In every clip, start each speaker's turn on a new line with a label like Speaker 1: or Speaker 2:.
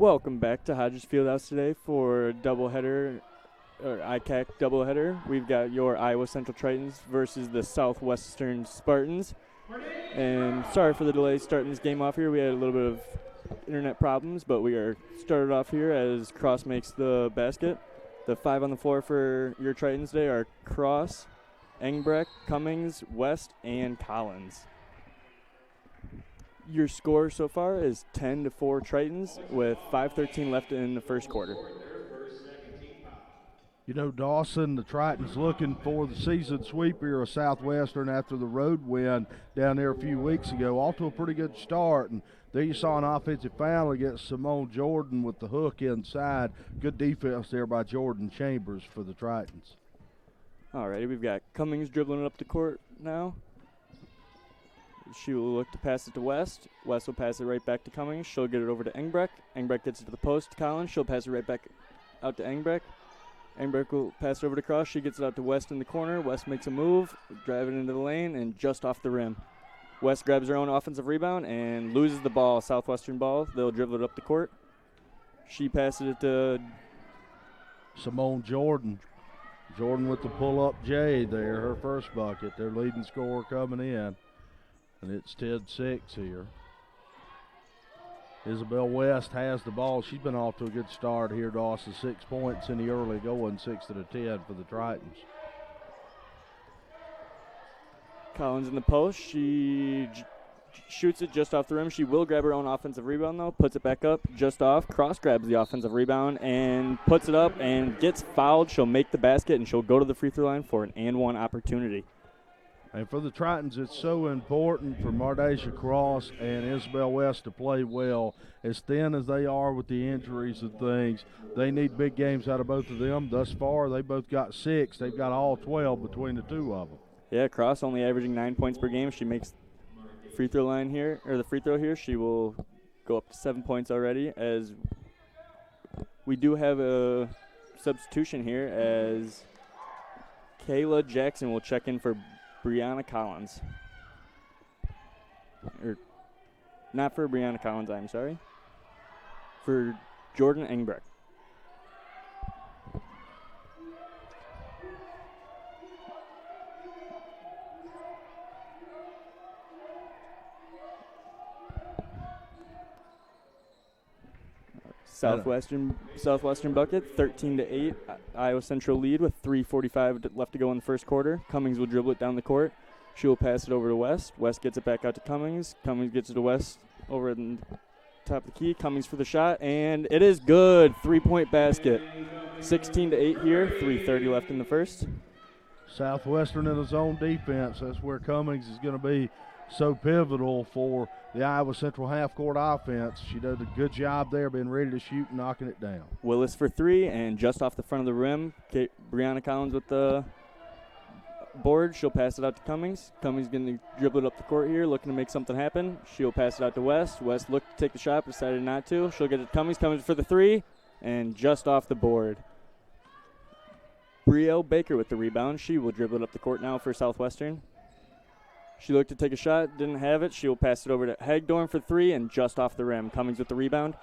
Speaker 1: Welcome back to Hodges Fieldhouse today for a doubleheader, or ICCAC doubleheader. We've got your Iowa Central Tritons versus the Southwestern Spartans. And sorry for the delay starting this game off here. We had a little bit of internet problems, but we are started off here as Cross makes the basket. The 5 on the floor for your Tritons today are Cross, Engbrecht, Cummings, West, and Collins. Your score so far is 10-4 Tritons with 5:13 left in the first quarter.
Speaker 2: You know, Dawson, the Tritons looking for the season sweep here of Southwestern after the road win down there a few weeks ago. Off to a pretty good start, and there you saw an offensive foul against Simone Jordan with the hook inside. Good defense there by Jordan Chambers for the Tritons.
Speaker 1: All righty, we've got Cummings dribbling it up the court now. She will look to pass it to West. West will pass it right back to Cummings. She'll get it over to Engbrecht. Engbrecht gets it to the post to Collins. She'll pass it right back out to Engbrecht. Engbrecht will pass it over to Cross. She gets it out to West in the corner. West makes a move, drive it into the lane, and just off the rim. West grabs her own offensive rebound and loses the ball, Southwestern ball. They'll dribble it up the court. She passes it to
Speaker 2: Simone Jordan. Jordan with the pull-up J there, her first bucket. Their leading scorer coming in. And it's 10-6 here. Isabel West has the ball. She's been off to a good start here, Dawson. 6 points in the early going, 6 to the 10 for the Tritons.
Speaker 1: Collins in the post. She shoots it just off the rim. She will grab her own offensive rebound, though. Puts it back up just off. Cross grabs the offensive rebound and puts it up and gets fouled. She'll make the basket, and she'll go to the free throw line for an and-one opportunity.
Speaker 2: And for the Tritons, it's so important for Mardasha Cross and Isabel West to play well. As thin as they are with the injuries and things, they need big games out of both of them. Thus far, they both got 6. They've got all 12 between the two of them.
Speaker 1: Yeah, Cross only averaging 9 points per game. She makes free throw line here, or the free throw here. She will go up to 7 points already, as we do have a substitution here, as Kayla Jackson will check in for Brianna Collins. Or not for Brianna Collins, I'm sorry. For Jordan Engbrecht. Southwestern bucket, 13-8. Iowa Central lead with 3:45 left to go in the first quarter. Cummings will dribble it down the court. She will pass it over to West. West gets it back out to Cummings. Cummings gets it to West over at the top of the key. Cummings for the shot, and it is good. 3-point basket. 16-8 here. 3:30 left in the first.
Speaker 2: Southwestern in his own defense. That's where Cummings is going to be so pivotal for the Iowa Central half-court offense. She does a good job there, being ready to shoot and knocking it down.
Speaker 1: Willis for 3, and just off the front of the rim, Brianna Collins with the board. She'll pass it out to Cummings. Cummings going to dribble it up the court here, looking to make something happen. She'll pass it out to West. West looked to take the shot, but decided not to. She'll get it to Cummings. Cummings for the 3, and just off the board. Brielle Baker with the rebound. She will dribble it up the court now for Southwestern. She looked to take a shot, didn't have it. She will pass it over to Hagdorn for 3, and just off the rim. Cummings with the rebound.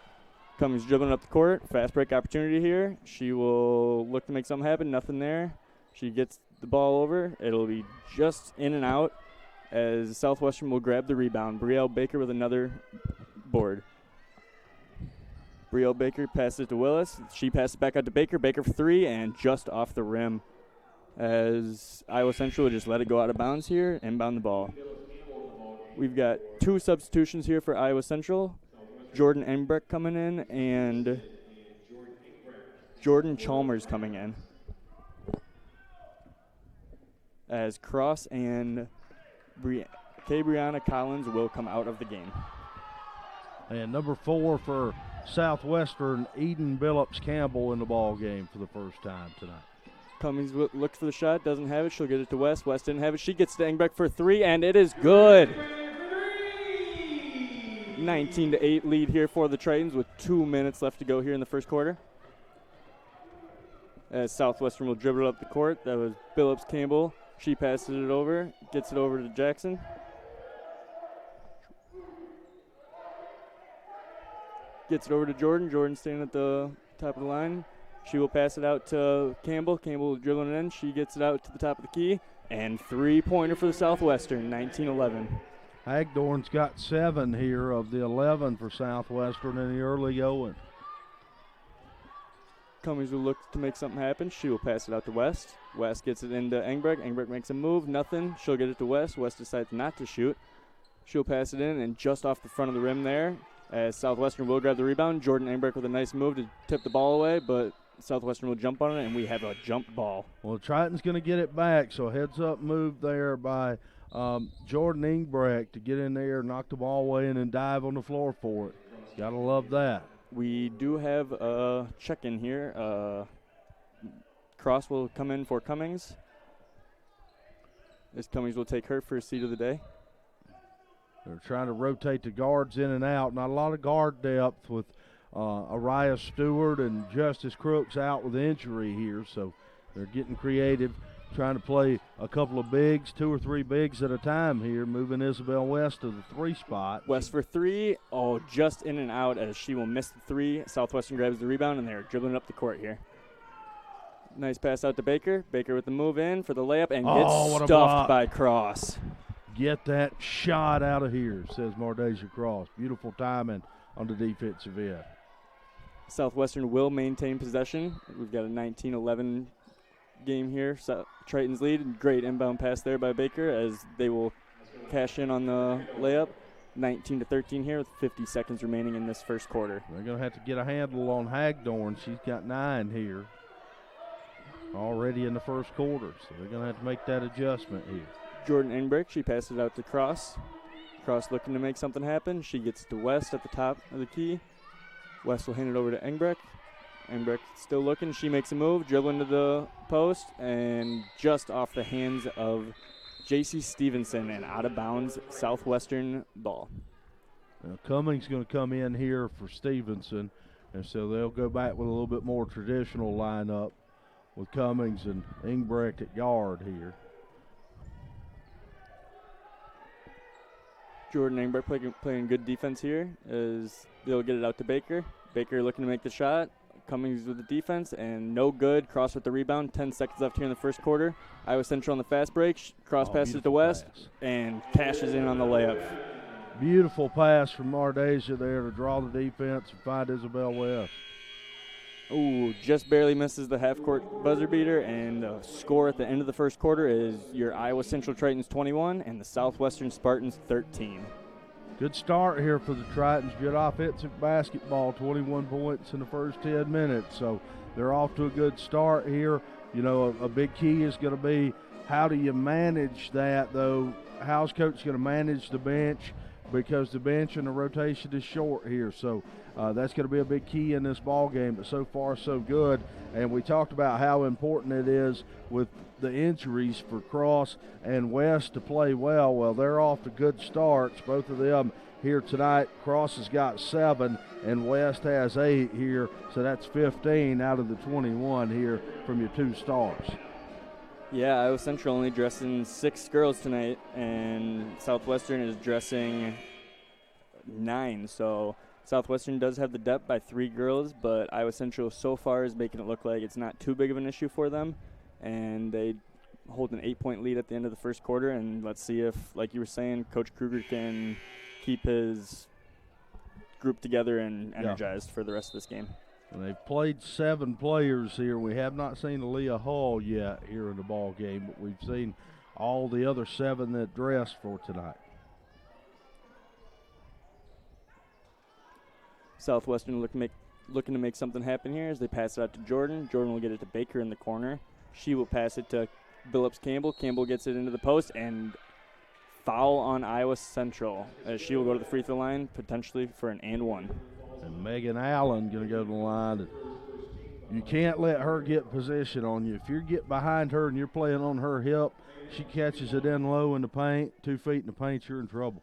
Speaker 1: Cummings dribbling up the court. Fast break opportunity here. She will look to make something happen. Nothing there. She gets the ball over. It'll be just in and out as Southwestern will grab the rebound. Brielle Baker with another board. Brielle Baker passes it to Willis. She passes it back out to Baker. Baker for 3, and just off the rim, as Iowa Central will just let it go out of bounds here, inbound the ball. We've got 2 substitutions here for Iowa Central. Jordan Engbrecht coming in, and Jordan Chalmers coming in, as Cross and Brianna Collins will come out of the game.
Speaker 2: And number 4 for Southwestern, Eden Billups Campbell in the ball game for the first time tonight.
Speaker 1: Cummings looks for the shot, doesn't have it. She'll get it to West. West didn't have it. She gets to Engbrecht for 3, and it is good. 19-8 lead here for the Tritons with 2 minutes left to go here in the first quarter. As Southwestern will dribble it up the court. That was Billups Campbell. She passes it over, gets it over to Jackson. gets it over to Jordan. Jordan standing at the top of the line. She will pass it out to Campbell. Campbell dribbling it in. She gets it out to the top of the key. And 3-pointer for the Southwestern, 19-11.
Speaker 2: Hagdorn's got 7 here of the 11 for Southwestern in the early going.
Speaker 1: Cummings will look to make something happen. She will pass it out to West. West gets it into Engbrecht. Engbrecht makes a move. Nothing. She'll get it to West. West decides not to shoot. She'll pass it in, and just off the front of the rim there, as Southwestern will grab the rebound. Jordan Engbrecht with a nice move to tip the ball away, but Southwestern will jump on it, and we have a jump ball.
Speaker 2: Well, Triton's going to get it back, so heads-up move there by Jordan Engbrecht to get in there, knock the ball away, and then dive on the floor for it. Got to love that.
Speaker 1: We do have a check-in here. Cross will come in for Cummings. As Cummings will take her first seat of the day.
Speaker 2: They're trying to rotate the guards in and out. Not a lot of guard depth with Araya Stewart and Justice Crooks out with injury here, so they're getting creative, trying to play a couple of bigs, 2 or 3 bigs at a time here, moving Isabel West to the 3 spot.
Speaker 1: West for 3. Oh, just in and out as she will miss the 3. Southwestern grabs the rebound, and they're dribbling up the court here. Nice pass out to Baker. Baker with the move in for the layup and gets stuffed by Cross.
Speaker 2: Get that shot out of here, says Mardeja Cross. Beautiful timing on the defensive end.
Speaker 1: Southwestern will maintain possession. We've got a 19-11 game here. So Tritons lead. Great inbound pass there by Baker as they will cash in on the layup. 19-13 here with 50 seconds remaining in this first quarter.
Speaker 2: They're going to have to get a handle on Hagdorn. She's got 9 here already in the first quarter, so they're going to have to make that adjustment here.
Speaker 1: Jordan Engbrecht, she passes it out to Cross. Cross looking to make something happen. She gets to West at the top of the key. West will hand it over to Engbrecht. Engbrecht still looking. She makes a move, dribbling to the post, and just off the hands of J.C. Stevenson, and out of bounds, Southwestern ball.
Speaker 2: Now Cummings going to come in here for Stevenson, and so they'll go back with a little bit more traditional lineup with Cummings and Engbrecht at guard here.
Speaker 1: Jordan Engbrecht playing good defense here as they'll get it out to Baker. Baker looking to make the shot. Cummings with the defense, and no good. Cross with the rebound. 10 seconds left here in the first quarter. Iowa Central on the fast break. Cross passes to West and cashes in on the layup.
Speaker 2: Beautiful pass from Mardeja there to draw the defense and find Isabel West.
Speaker 1: Ooh, just barely misses the half-court buzzer beater, and the score at the end of the first quarter is your Iowa Central Tritons 21 and the Southwestern Spartans 13.
Speaker 2: Good start here for the Tritons. Good offensive basketball, 21 points in the first 10 minutes. So they're off to a good start here. You know, a big key is going to be how do you manage that, though? How's coach going to manage the bench? Because the bench and the rotation is short here. So that's going to be a big key in this ball game. But so far, so good. And we talked about how important it is with the injuries for Cross and West to play well. Well, they're off to good starts, both of them here tonight. Cross has got 7 and West has 8 here, so that's 15 out of the 21 here from your 2 stars.
Speaker 1: Yeah, Iowa Central only dressing 6 girls tonight, and Southwestern is dressing 9. So Southwestern does have the depth by 3 girls, but Iowa Central so far is making it look like it's not too big of an issue for them. And they hold an 8-point lead at the end of the first quarter, and let's see if, like you were saying, Coach Kruger can keep his group together and energized for the rest of this game.
Speaker 2: And they've played 7 players here. We have not seen Aaliyah Hall yet here in the ball game, but we've seen all the other 7 that dressed for tonight.
Speaker 1: Southwestern looking to make something happen here as they pass it out to Jordan. Jordan will get it to Baker in the corner. She will pass it to Billups Campbell. Campbell gets it into the post, and foul on Iowa Central as she will go to the free throw line potentially for an and 1.
Speaker 2: And Megan Allen going to go to the line. You can't let her get position on you. If you get behind her and you're playing on her hip, she catches it in low in the paint, 2 feet in the paint, you're in trouble.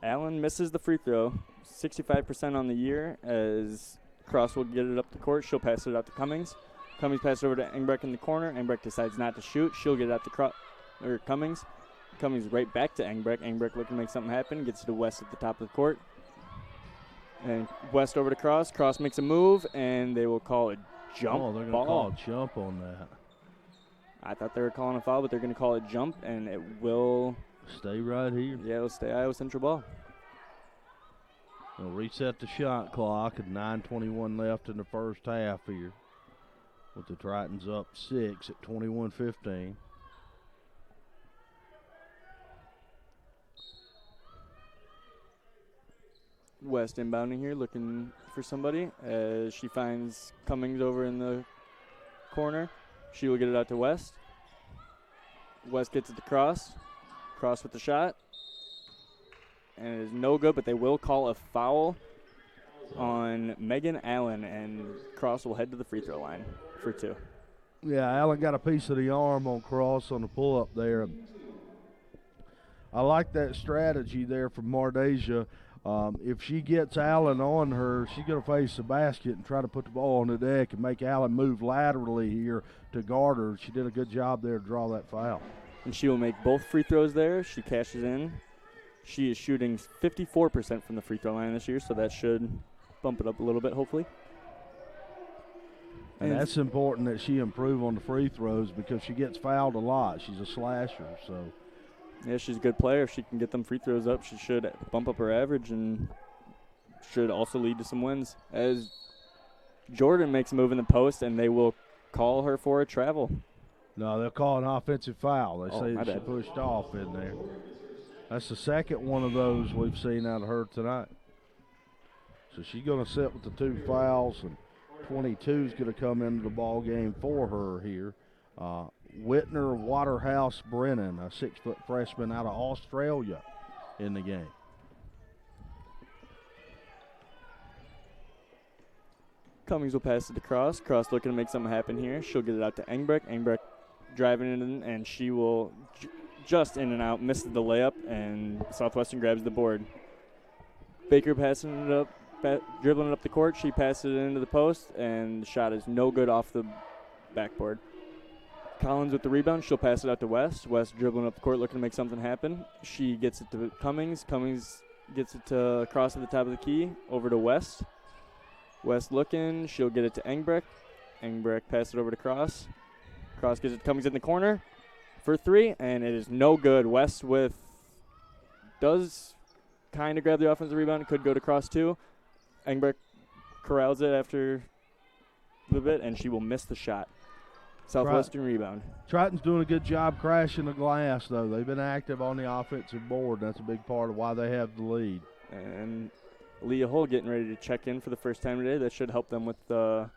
Speaker 1: Allen misses the free throw, 65% on the year as Cross will get it up the court. She'll pass it out to Cummings. Cummings passes over to Engbrecht in the corner. Engbrecht decides not to shoot. She'll get it out to Cummings. Cummings right back to Engbrecht. Engbrecht looking to make something happen. Gets it to West at the top of the court. And West over to Cross. Cross makes a move, and they will call a jump
Speaker 2: Oh, they're going
Speaker 1: ball.
Speaker 2: to call a jump on that.
Speaker 1: I thought they were calling a foul, but they're going to call a jump, and it will
Speaker 2: stay right here.
Speaker 1: Yeah, it'll stay Iowa Central ball.
Speaker 2: They'll reset the shot clock and 9:21 left in the first half here, with the Tritons up 6 at 21-15.
Speaker 1: West inbounding here, looking for somebody as she finds Cummings over in the corner. She will get it out to West. West gets it to Cross. Cross with the shot. And it is no good, but they will call a foul on Megan Allen, and Cross will head to the free throw line for 2.
Speaker 2: Yeah, Allen got a piece of the arm on Cross on the pull-up there. I like that strategy there from Mardasia. If she gets Allen on her, she's going to face the basket and try to put the ball on the deck and make Allen move laterally here to guard her. She did a good job there to draw that foul.
Speaker 1: And she will make both free throws there. She cashes in. She is shooting 54% from the free throw line this year, so that should bump it up a little bit, hopefully.
Speaker 2: And that's important that she improve on the free throws because she gets fouled a lot. She's a slasher, so.
Speaker 1: Yeah, she's a good player. If she can get them free throws up, she should bump up her average and should also lead to some wins. As Jordan makes a move in the post, and they will call her for a travel.
Speaker 2: No, they'll call an offensive foul. They say that she
Speaker 1: bad.
Speaker 2: pushed off in there. That's the second one of those we've seen out of her tonight. So she's going to sit with the 2 fouls, and 22 is going to come into the ball game for her here. Whitner Waterhouse Brennan, a 6-foot freshman out of Australia, in the game.
Speaker 1: Cummings will pass it to Cross. Cross looking to make something happen here. She'll get it out to Engbrecht. Engbrecht driving in, and she will just in and out, misses the layup, and Southwestern grabs the board. Baker passing it up, dribbling it up the court. She passes it into the post, and the shot is no good off the backboard. Collins with the rebound. She'll pass it out to West. West dribbling up the court, looking to make something happen. She gets it to Cummings. Cummings gets it to Cross at the top of the key, over to West. West looking. She'll get it to Engbrecht. Engbrecht passes it over to Cross. Cross gets it to Cummings in the corner for 3, and it is no good. West does kind of grab the offensive rebound. It could go to Cross too. Engbrecht corrals it after a little bit, and she will miss the shot. Southwestern rebound.
Speaker 2: Triton's doing a good job crashing the glass, though. They've been active on the offensive board. That's a big part of why they have the lead.
Speaker 1: And Leah Hull getting ready to check in for the first time today. That should help them with the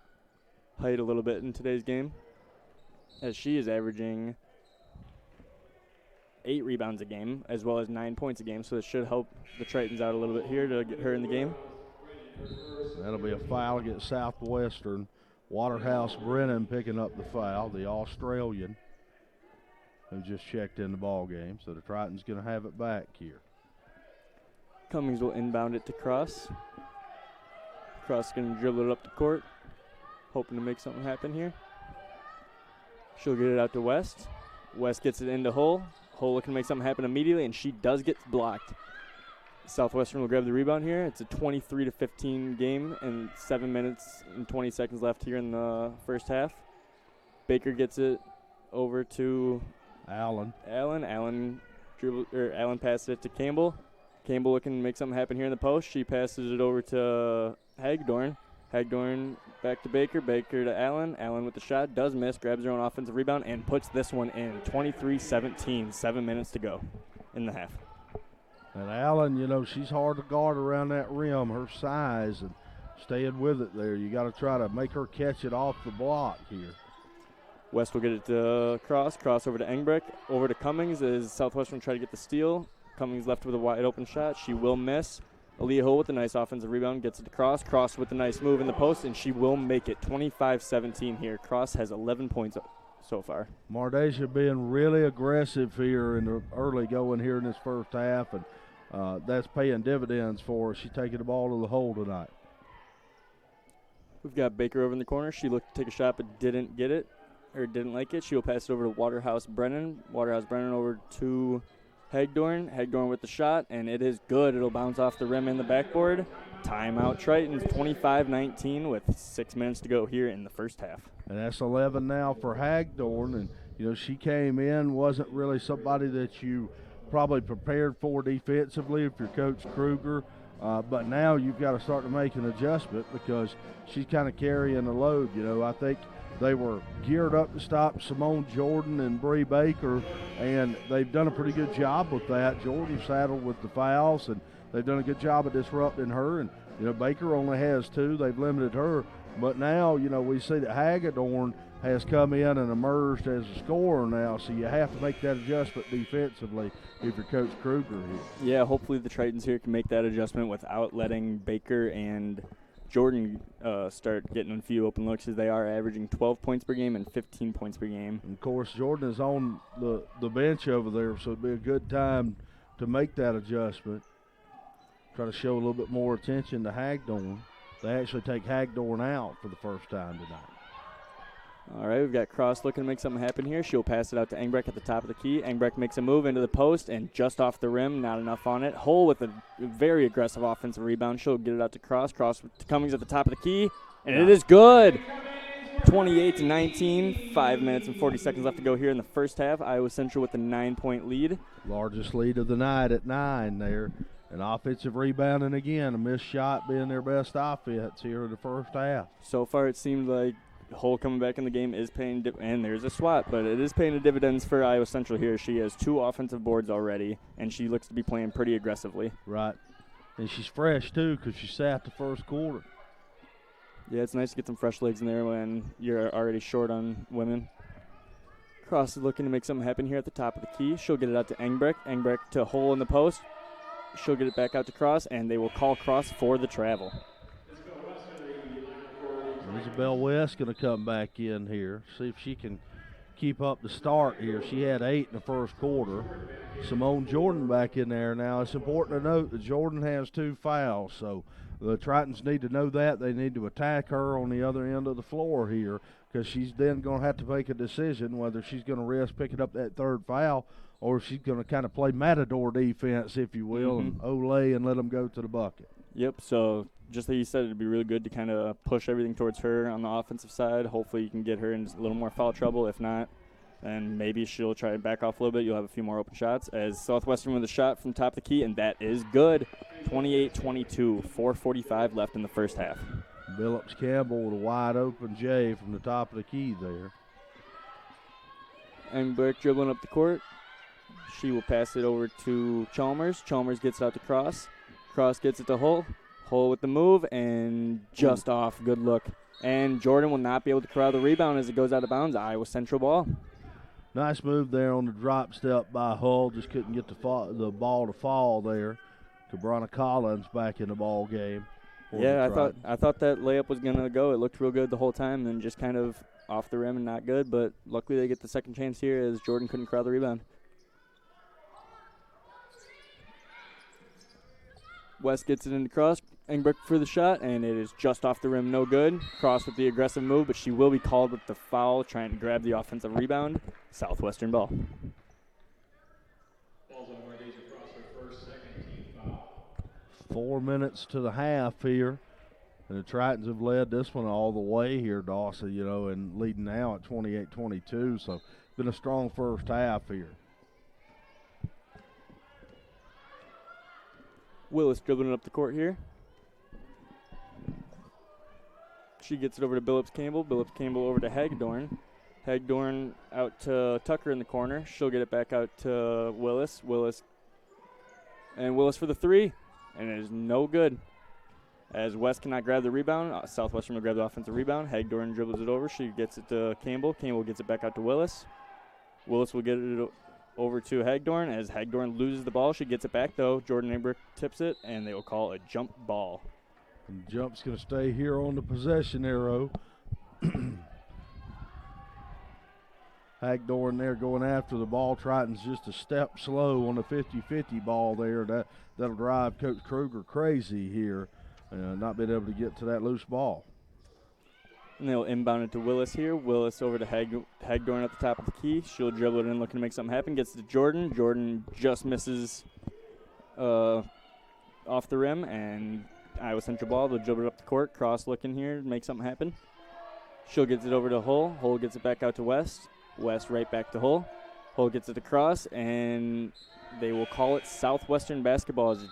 Speaker 1: height a little bit in today's game, as she is averaging 8 rebounds a game as well as 9 points a game. So it should help the Tritons out a little bit here to get her in the game.
Speaker 2: That'll be a foul against Southwestern. Waterhouse Brennan picking up the foul, the Australian who just checked in the ball game. So the Tritons going to have it back here.
Speaker 1: Cummings will inbound it to Cross. Cross going to dribble it up the court, hoping to make something happen here. She'll get it out to West. West gets it into Hull. Hull looking to make something happen immediately, and she does get blocked. Southwestern will grab the rebound here. It's a 23-15 game, and 7 minutes and 20 seconds left here in the first half. Baker gets it over to
Speaker 2: Allen.
Speaker 1: Allen passes it to Campbell. Campbell looking to make something happen here in the post. She passes it over to Hagdorn. Hagdorn back to Baker. Baker to Allen. Allen with the shot. Does miss. Grabs her own offensive rebound and puts this one in. 23-17. 7 minutes to go in the half.
Speaker 2: And Allen, she's hard to guard around that rim, her size, and staying with it there. You got to try to make her catch it off the block here.
Speaker 1: West will get it to Cross. Cross over to Engbrecht. Over to Cummings as Southwestern try to get the steal. Cummings left with a wide open shot. She will miss. Aaliyah Hull with a nice offensive rebound. Gets it to Cross. Cross with a nice move in the post, and she will make it. 25-17 here. Cross has 11 points so far.
Speaker 2: Mardasia being really aggressive here in the early going here in this first half, and that's paying dividends for her. She's taking the ball to the hole tonight.
Speaker 1: We've got Baker over in the corner. She looked to take a shot but didn't get it, or didn't like it. She will pass it over to Waterhouse Brennan. Waterhouse Brennan over to Hagdorn with the shot, and it is good. It'll bounce off the rim and the backboard. Timeout Tritons, 25-19 with 6 minutes to go here in the first half.
Speaker 2: And that's 11 now for Hagdorn. And, you know, she came in, wasn't really somebody that you probably prepared for defensively if you're Coach Kruger. But now you've got to start to make an adjustment because she's kind of carrying the load. You know, I think they were geared up to stop Simone Jordan and Bree Baker, and they've done a pretty good job with that. Jordan saddled with the fouls, and they've done a good job of disrupting her. And, you know, Baker only has 2. They've limited her. But now, you know, we see that Hagedorn has come in and emerged as a scorer now, so you have to make that adjustment defensively if you're Coach Kruger here.
Speaker 1: Yeah, hopefully the Tritons here can make that adjustment without letting Baker and Jordan start getting a few open looks, as they are averaging 12 points per game and 15 points per game.
Speaker 2: And of course, Jordan is on the bench over there, so it'd be a good time to make that adjustment. Try to show a little bit more attention to Hagdorn. They actually take Hagdorn out for the first time tonight.
Speaker 1: All right, we've got Cross looking to make something happen here. She'll pass it out to Engbrecht at the top of the key. Engbrecht makes a move into the post and just off the rim, not enough on it. Hull with a very aggressive offensive rebound. She'll get it out to Cross. Cross to Cummings at the top of the key, and it is good. 28-19, 5 minutes and 40 seconds left to go here in the first half. Iowa Central with a 9-point lead.
Speaker 2: Largest lead of the night at 9 there. An offensive rebound, and again, a missed shot being their best offense here in the first half.
Speaker 1: So far it seems like Hull coming back in the game is paying, and there's a swat, but it is paying the dividends for Iowa Central here. She has 2 offensive boards already, and she looks to be playing pretty aggressively.
Speaker 2: Right. And she's fresh, too, because she sat the first quarter.
Speaker 1: Yeah, it's nice to get some fresh legs in there when you're already short on women. Cross is looking to make something happen here at the top of the key. She'll get it out to Engbrecht. Engbrecht to Hull in the post. She'll get it back out to Cross, and they will call Cross for the travel.
Speaker 2: Isabel West going to come back in here, see if she can keep up the start here. She had 8 in the first quarter. Simone Jordan back in there now. It's important to note that Jordan has 2 fouls, so the Tritons need to know that. They need to attack her on the other end of the floor here, because she's then going to have to make a decision whether she's going to risk picking up that 3rd foul or if she's going to kind of play matador defense, if you will, and Olay and let them go to the bucket.
Speaker 1: Yep, so just like you said, it'd be really good to kind of push everything towards her on the offensive side. Hopefully you can get her in a little more foul trouble. If not, then maybe she'll try to back off a little bit. You'll have a few more open shots. As Southwestern with a shot from top of the key, and that is good. 28-22, 4:45 left in the first half.
Speaker 2: Billups Campbell with a wide open J from the top of the key there.
Speaker 1: Engbrecht dribbling up the court. She will pass it over to Chalmers. Chalmers gets it out to Cross. Cross gets it to Hull. Hull with the move, and just off. Good look. And Jordan will not be able to corral the rebound as it goes out of bounds. Iowa Central ball.
Speaker 2: Nice move there on the drop step by Hull. Just couldn't get the ball to fall there. Cabrana Collins back in the ball game.
Speaker 1: Yeah, I thought that layup was going to go. It looked real good the whole time, and just kind of off the rim and not good. But luckily they get the second chance here as Jordan couldn't corral the rebound. West gets it into Cross. Engbrecht for the shot, and it is just off the rim, no good. Cross with the aggressive move, but she will be called with the foul, trying to grab the offensive rebound. Southwestern ball.
Speaker 2: 4 minutes to the half here, and the Tritons have led this one all the way here, Dawson, you know, and leading now at 28-22, so it's been a strong first half here.
Speaker 1: Willis dribbling up the court here. She gets it over to Billups Campbell. Billups Campbell over to Hagdorn. Hagdorn out to Tucker in the corner. She'll get it back out to Willis. Willis for the 3, and it is no good. As West cannot grab the rebound, Southwestern will grab the offensive rebound. Hagdorn dribbles it over. She gets it to Campbell. Campbell gets it back out to Willis. Willis will get it over to Hagdorn. As Hagdorn loses the ball, she gets it back, though. Jordan Engbrecht tips it, and they will call a jump ball.
Speaker 2: And the jump's going to stay here on the possession arrow. Hagdorn there going after the ball. Triton's just a step slow on the 50-50 ball there. That'll drive Coach Kruger crazy here, not being able to get to that loose ball.
Speaker 1: And they'll inbound it to Willis here. Willis over to Hagdorn at the top of the key. She'll dribble it in, looking to make something happen. Gets to Jordan. Jordan just misses off the rim, and Iowa Central ball. They'll dribble it up the court. Cross looking here to make something happen. She'll get it over to Hull. Hull gets it back out to West. West right back to Hull. Hull gets it across, and they will call it Southwestern basketball. It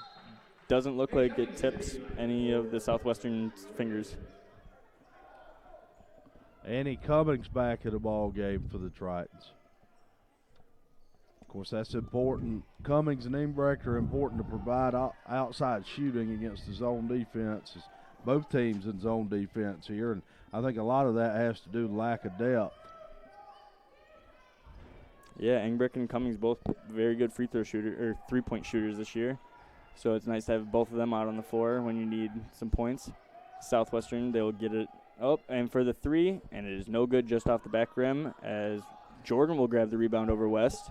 Speaker 1: doesn't look like it tips any of the Southwestern fingers.
Speaker 2: Annie Cummings back in the ball game for the Tritons. Of course, that's important. Cummings and Ingbrecht are important to provide outside shooting against the zone defense. Both teams in zone defense here, and I think a lot of that has to do with lack of depth.
Speaker 1: Yeah, Ingbrecht and Cummings both very good free throw shooter or 3-point shooters this year. So it's nice to have both of them out on the floor when you need some points. Southwestern, they'll get it up and for the three, and it is no good just off the back rim as Jordan will grab the rebound over West.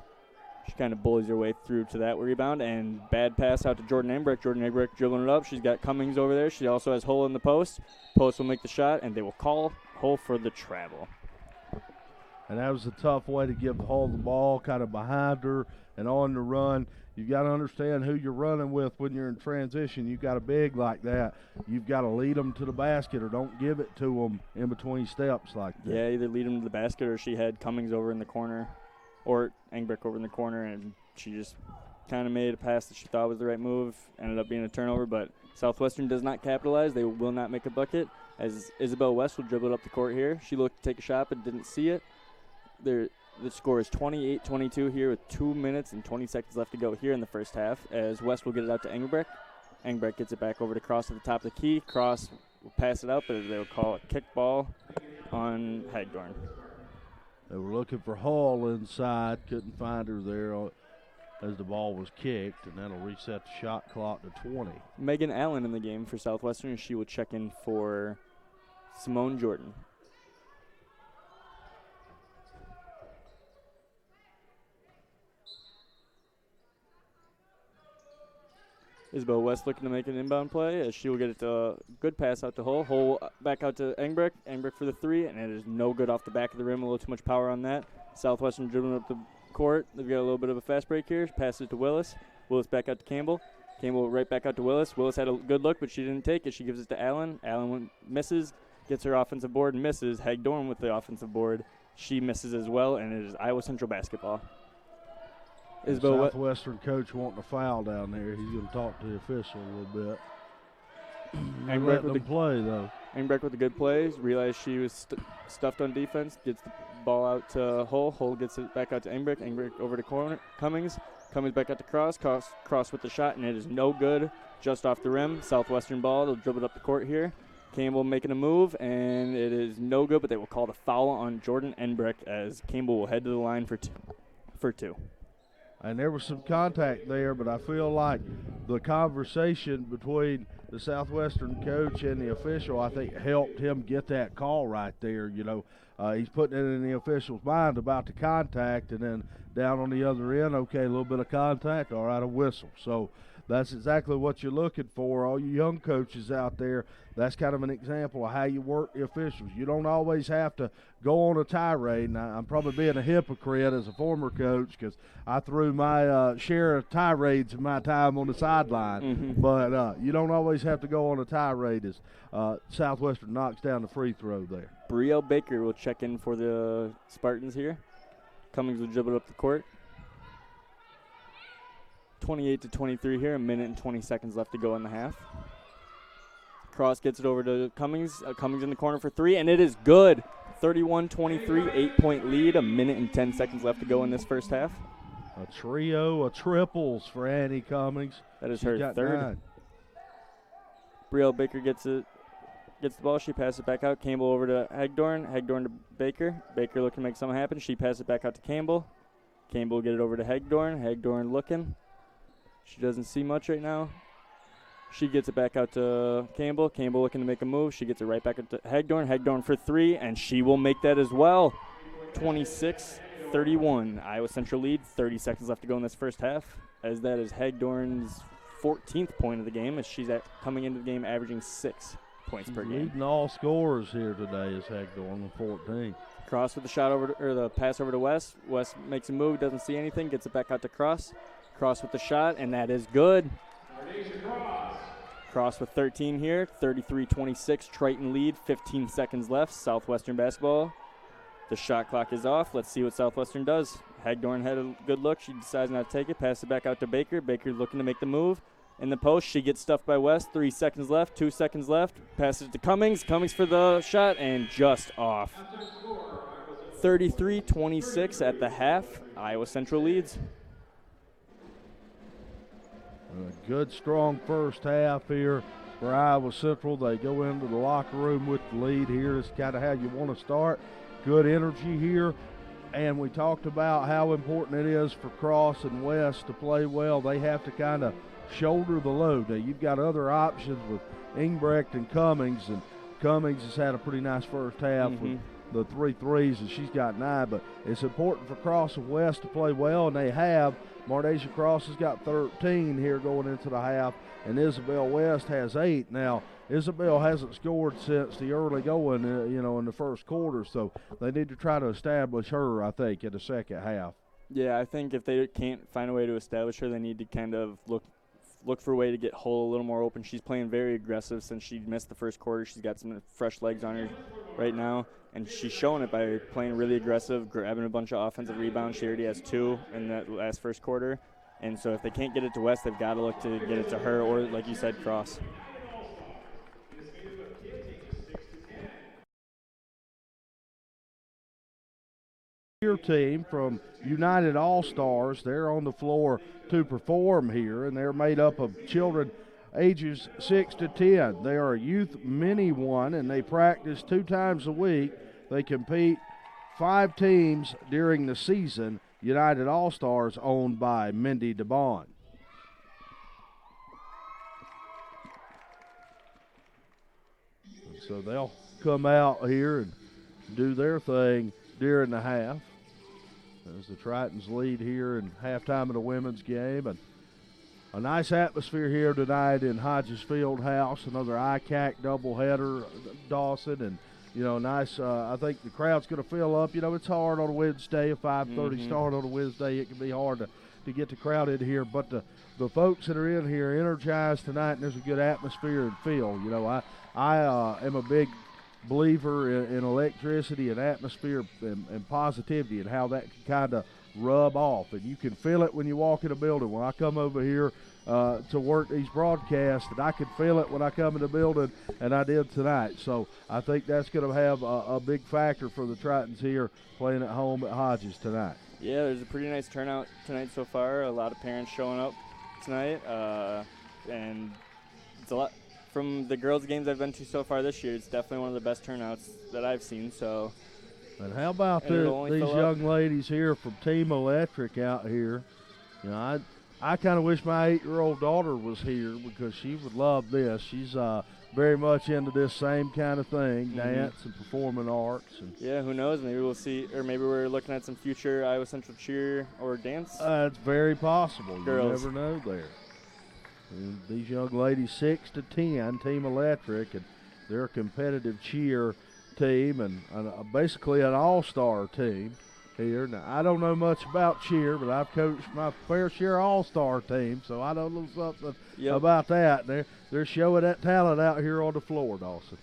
Speaker 1: She kind of bullies her way through to that rebound, and bad pass out to Jordan Ingbrecht. Jordan Ingbrecht dribbling it up. She's got Cummings over there. She also has Hull in the post. Post will make the shot, and they will call Hull for the travel.
Speaker 2: And that was a tough way to give Hull the ball, kind of behind her and on the run. You've got to understand who you're running with when you're in transition. You've got a big like that. You've got to lead them to the basket or don't give it to them in between steps like that.
Speaker 1: Yeah, either lead them to the basket or she had Cummings over in the corner or Ingbrecht over in the corner, and she just kind of made a pass that she thought was the right move. Ended up being a turnover, but Southwestern does not capitalize. They will not make a bucket as Isabel West will dribble it up the court here. She looked to take a shot but didn't see it. The score is 28-22 here with 2 minutes and 20 seconds left to go here in the first half as West will get it out to Engelbrecht. Engelbrecht gets it back over to Cross at the top of the key. Cross will pass it up, but they will call it kickball on Hagdorn.
Speaker 2: They were looking for Hall inside, couldn't find her there as the ball was kicked, and that'll reset the shot clock to 20.
Speaker 1: Megan Allen in the game for Southwestern. She will check in for Simone Jordan. Isabel West looking to make an inbound play as she will get it to good pass out to Hull. Hull back out to Engbrecht. Engbrecht for the three, and it is no good off the back of the rim. A little too much power on that. Southwestern dribbling up the court. They've got a little bit of a fast break here. Passes it to Willis. Willis back out to Campbell. Campbell right back out to Willis. Willis had a good look, but she didn't take it. She gives it to Allen. Allen misses, gets her offensive board, and misses. Hagdorn with the offensive board. She misses as well, and it is Iowa Central basketball.
Speaker 2: Southwestern coach wanting a foul down there. He's going to talk to the official a little bit.
Speaker 1: Engbrecht with
Speaker 2: the play, though.
Speaker 1: Engbrecht with the good plays. Realized she was stuffed on defense. Gets the ball out to Hull. Hull gets it back out to Engbrecht. Engbrecht over to corner. Cummings. Cummings back out to Cross. Cross with the shot, and it is no good. Just off the rim. Southwestern ball. They'll dribble it up the court here. Campbell making a move, and it is no good, but they will call the foul on Jordan Engbrecht as Campbell will head to the line for two.
Speaker 2: And there was some contact there, but I feel like the conversation between the Southwestern coach and the official, I think, helped him get that call right there. You know, he's putting it in the official's mind about the contact, and then down on the other end, okay, a little bit of contact, all right, a whistle. So that's exactly what you're looking for. All you young coaches out there, that's kind of an example of how you work the officials. You don't always have to go on a tirade. And I'm probably being a hypocrite as a former coach because I threw my share of tirades in my time on the sideline.
Speaker 1: Mm-hmm.
Speaker 2: But you don't always have to go on a tirade as Southwestern knocks down the free throw there.
Speaker 1: Brielle Baker will check in for the Spartans here. Cummings will dribble up the court. 28-23 here, a minute and 20 seconds left to go in the half. Cross gets it over to Cummings. Cummings in the corner for three, and it is good. 31-23, 8-point lead, a minute and 10 seconds left to go in this first half.
Speaker 2: A trio of triples for Annie Cummings.
Speaker 1: That is her third.
Speaker 2: 9.
Speaker 1: Brielle Baker gets the ball. She passes it back out. Campbell over to Hagdorn. Hagdorn to Baker. Baker looking to make something happen. She passes it back out to Campbell. Campbell will get it over to Hagdorn. Hagdorn looking. She doesn't see much right now. She gets it back out to Campbell. Campbell looking to make a move. She gets it right back up to Hagdorn. Hagdorn for three, and she will make that as well. 26-31. Iowa Central lead. 30 seconds left to go in this first half, as that is Hagdorn's 14th point of the game, as she's coming into the game averaging 6. points per game.
Speaker 2: Leading all scorers here today is Hagthorn with 14.
Speaker 1: Cross with the shot over or the pass over to West. West makes a move, doesn't see anything, gets it back out to Cross. Cross with the shot, and that is good. Cross with 13 here, 33-26, Triton lead, 15 seconds left, Southwestern basketball. The shot clock is off. Let's see what Southwestern does. Hagthorn had a good look. She decides not to take it, pass it back out to Baker. Baker looking to make the move. In the post, she gets stuffed by West. 3 seconds left, 2 seconds left. Passes it to Cummings. Cummings for the shot, and just off. 33-26 at the half. Iowa Central leads.
Speaker 2: A good, strong first half here for Iowa Central. They go into the locker room with the lead here. It's kind of how you want to start. Good energy here. And we talked about how important it is for Cross and West to play well. They have to kind of shoulder the load. Now, you've got other options with Ingbrecht and Cummings, and Cummings has had a pretty nice first half with the 3 threes, and she's got 9. But it's important for Cross and West to play well, and they have. Mardasia Cross has got 13 here going into the half, and Isabel West has 8. Now, Isabel hasn't scored since the early going, in the first quarter, so they need to try to establish her, I think, in the second half.
Speaker 1: Yeah, I think if they can't find a way to establish her, they need to kind of look for a way to get Hull a little more open. She's playing very aggressive since she missed the first quarter. She's got some fresh legs on her right now, and she's showing it by playing really aggressive, grabbing a bunch of offensive rebounds. She already has 2 in that last first quarter. And so if they can't get it to West, they've got to look to get it to her or, like you said, Cross.
Speaker 2: Your team from United All-Stars, they're on the floor to perform here, and they're made up of children ages 6 to 10. They are a youth mini one, and they practice 2 times a week. They compete 5 teams during the season. United All-Stars owned by Mindy DeBond. So they'll come out here and do their thing during the half as the Tritons lead here in halftime of the women's game. And a nice atmosphere here tonight in Hodges Field House, another ICCAC doubleheader, Dawson, and nice. I think the crowd's going to fill up. It's hard on a Wednesday, a 5:30 start on a Wednesday. It can be hard to get the crowd in here, but the folks that are in here energized tonight, and there's a good atmosphere and feel. I am a big believer in electricity and atmosphere and positivity and how that can kind of rub off. And you can feel it when you walk in a building. When I come over here to work these broadcasts, and I can feel it when I come in the building, and I did tonight. So I think that's going to have a big factor for the Tritons here playing at home at Hodges tonight.
Speaker 1: Yeah, there's a pretty nice turnout tonight so far. A lot of parents showing up tonight, and it's a lot. From the girls' games I've been to so far this year, it's definitely one of the best turnouts that I've seen. So,
Speaker 2: and how about these young ladies here from Team Electric out here? I kind of wish my 8-year-old daughter was here because she would love this. She's very much into this same kind of thing, dance and performing arts. And
Speaker 1: yeah, who knows? Maybe we'll see, or maybe we're looking at some future Iowa Central cheer or dance.
Speaker 2: It's very possible.
Speaker 1: Girls.
Speaker 2: You never know there. And these young ladies, 6 to 10, Team Electric, and they're a competitive cheer team and basically an all-star team here. Now, I don't know much about cheer, but I've coached my fair share all-star team, so I know a little something about that. They're showing that talent out here on the floor, Dawson.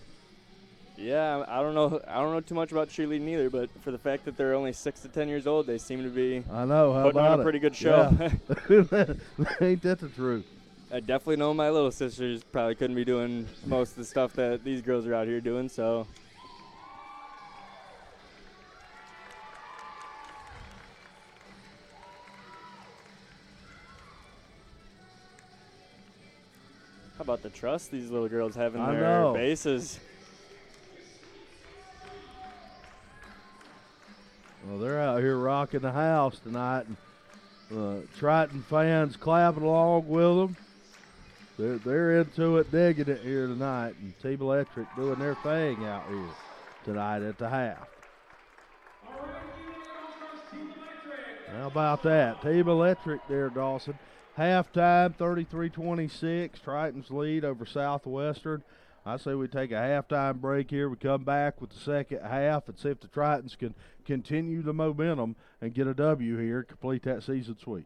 Speaker 1: Yeah, I don't know too much about cheerleading either, but for the fact that they're only 6 to 10 years old, they seem to be putting on a pretty good show.
Speaker 2: Yeah. Ain't that the truth?
Speaker 1: I definitely know my little sisters probably couldn't be doing most of the stuff that these girls are out here doing, so. How about the trust these little girls have in their bases?
Speaker 2: Well, they're out here rocking the house tonight, and Triton fans clapping along with them. They're into it, digging it here tonight, and Team Electric doing their thing out here tonight at the half. How about that? Team Electric there, Dawson. Halftime, 33-26. Tritons lead over Southwestern. I say we take a halftime break here. We come back with the second half and see if the Tritons can continue the momentum and get a W here, complete that season sweep.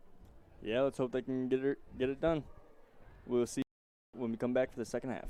Speaker 1: Yeah, let's hope they can get it done. We'll see when we come back for the second half.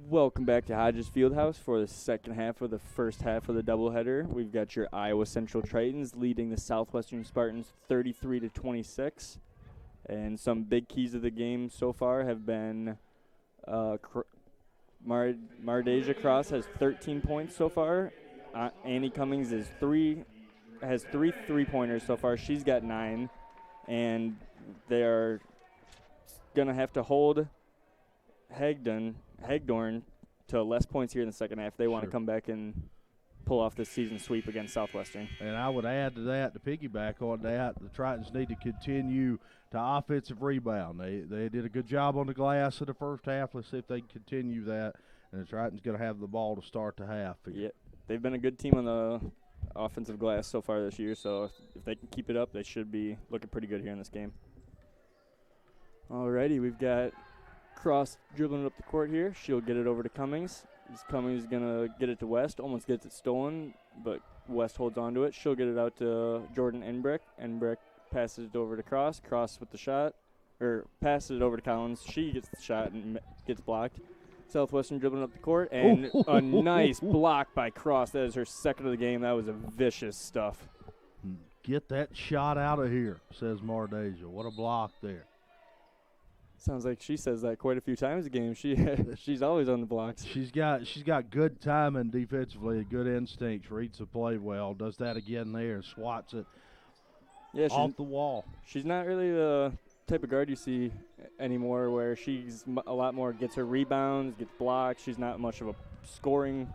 Speaker 1: Welcome back to Hodges Fieldhouse for the second half of the first half of the doubleheader. We've got your Iowa Central Tritons leading the Southwestern Spartans 33-26. And some big keys of the game so far have been Mardeja Cross has 13 points so far. Annie Cummings has three 3-pointers so far. She's got 9. And they're going to have to hold Hagdorn to less points here in the second half. They want to come back and pull off this season sweep against Southwestern.
Speaker 2: And I would add to that, to piggyback on that, the Tritons need to continue to offensive rebound. They did a good job on the glass in the first half. Let's see if they can continue that. And the Tritons going to have the ball to start the half.
Speaker 1: Yeah, they've been a good team on the offensive glass so far this year, so if they can keep it up, they should be looking pretty good here in this game. Alrighty, we've got Cross dribbling up the court here. She'll get it over to Cummings. Cummings is going to get it to West, almost gets it stolen, but West holds on to it. She'll get it out to Jordan Enbrick. Enbrick passes it over to Cross. Cross with the shot, or passes it over to Collins. She gets the shot and gets blocked. Southwestern dribbling up the court, and a nice block by Cross. That is her second of the game. That was a vicious stuff.
Speaker 2: Get that shot out of here, says Mardeja. What a block there.
Speaker 1: Sounds like she says that quite a few times a game. She's always on the blocks.
Speaker 2: She's got good timing defensively, good instincts, reads the play well, does that again there, swats it off the wall. She's
Speaker 1: not really the type of guard you see anymore where she's a lot more gets her rebounds, gets blocks. She's not much of a scoring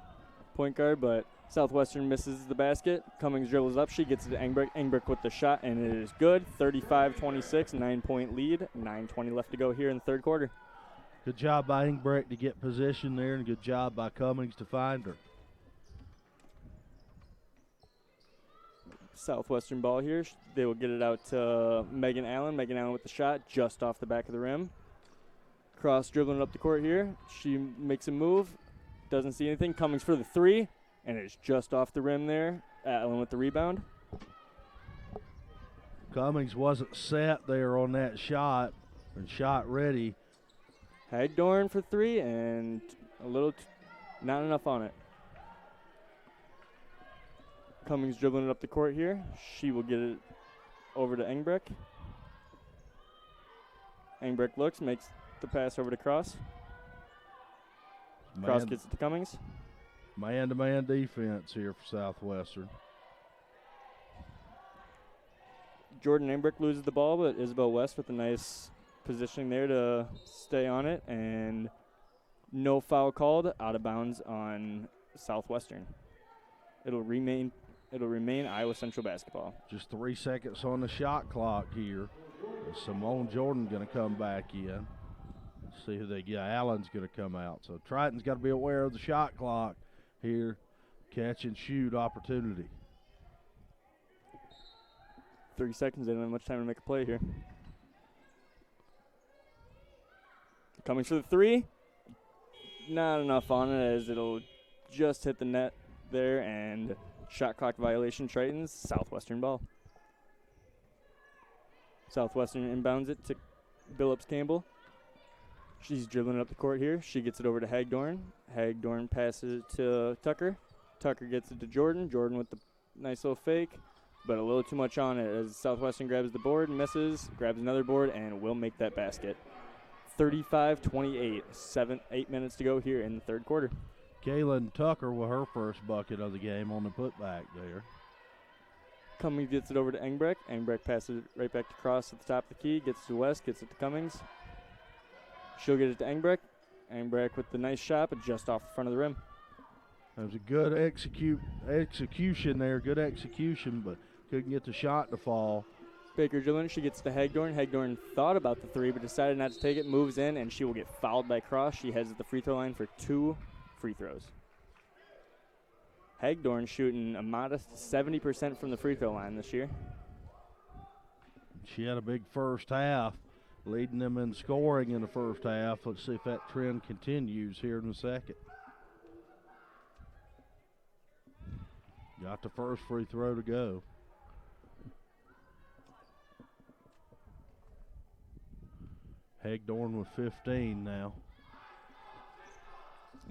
Speaker 1: point guard, but Southwestern misses the basket. Cummings dribbles up. She gets it to Engbrick. Engbrick with the shot, and it is good. 35-26, 9-point lead. 9:20 left to go here in the third quarter.
Speaker 2: Good job by Engbrick to get position there, and good job by Cummings to find her.
Speaker 1: Southwestern ball here. They will get it out to Megan Allen. Megan Allen with the shot just off the back of the rim. Cross dribbling up the court here. She makes a move. Doesn't see anything. Cummings for the 3. And it's just off the rim there. Allen with the rebound.
Speaker 2: Cummings wasn't set there on that shot and shot ready.
Speaker 1: Hagdorn for 3 and a little not enough on it. Cummings dribbling it up the court here. She will get it over to Engbrick. Engbrick looks, makes the pass over to Cross. Cross gets it to Cummings.
Speaker 2: Man-to-man defense here for Southwestern.
Speaker 1: Jordan Engbrick loses the ball, but Isabel West with a nice positioning there to stay on it, and no foul called, out of bounds on Southwestern. It'll remain Iowa Central basketball.
Speaker 2: Just 3 seconds on the shot clock here. Simone Jordan going to come back in. Let's see who they get. Allen's going to come out. So Triton's got to be aware of the shot clock here. Catch and shoot opportunity.
Speaker 1: 30 seconds. They don't have much time to make a play here. Coming for the 3. Not enough on it as it'll just hit the net there, and shot clock violation. Tritons, Southwestern ball. Southwestern inbounds it to Billups Campbell. She's dribbling it up the court here. She gets it over to Hagdorn. Hagdorn passes it to Tucker. Tucker gets it to Jordan. Jordan with the nice little fake, but a little too much on it as Southwestern grabs the board, misses, grabs another board, and will make that basket. 35-28, 8 minutes to go here in the third quarter.
Speaker 2: Kaylin Tucker with her first bucket of the game on the putback there.
Speaker 1: Cummings gets it over to Engbrick. Engbrick passes it right back to Cross at the top of the key. Gets it to West, gets it to Cummings. She'll get it to Engbrick. Engbrick with the nice shot, but just off the front of the rim.
Speaker 2: That was a good execution there, good execution, but couldn't get the shot to fall.
Speaker 1: Baker dribbling, she gets to Hagdorn. Hagdorn thought about the 3, but decided not to take it, moves in, and she will get fouled by Cross. She heads at the free throw line for 2 free throws. Hagdorn shooting a modest 70% from the free throw line this year.
Speaker 2: She had a big first half, leading them in scoring in the first half. Let's see if that trend continues here in the second. Got the first free throw to go. Hagdorn with 15 now.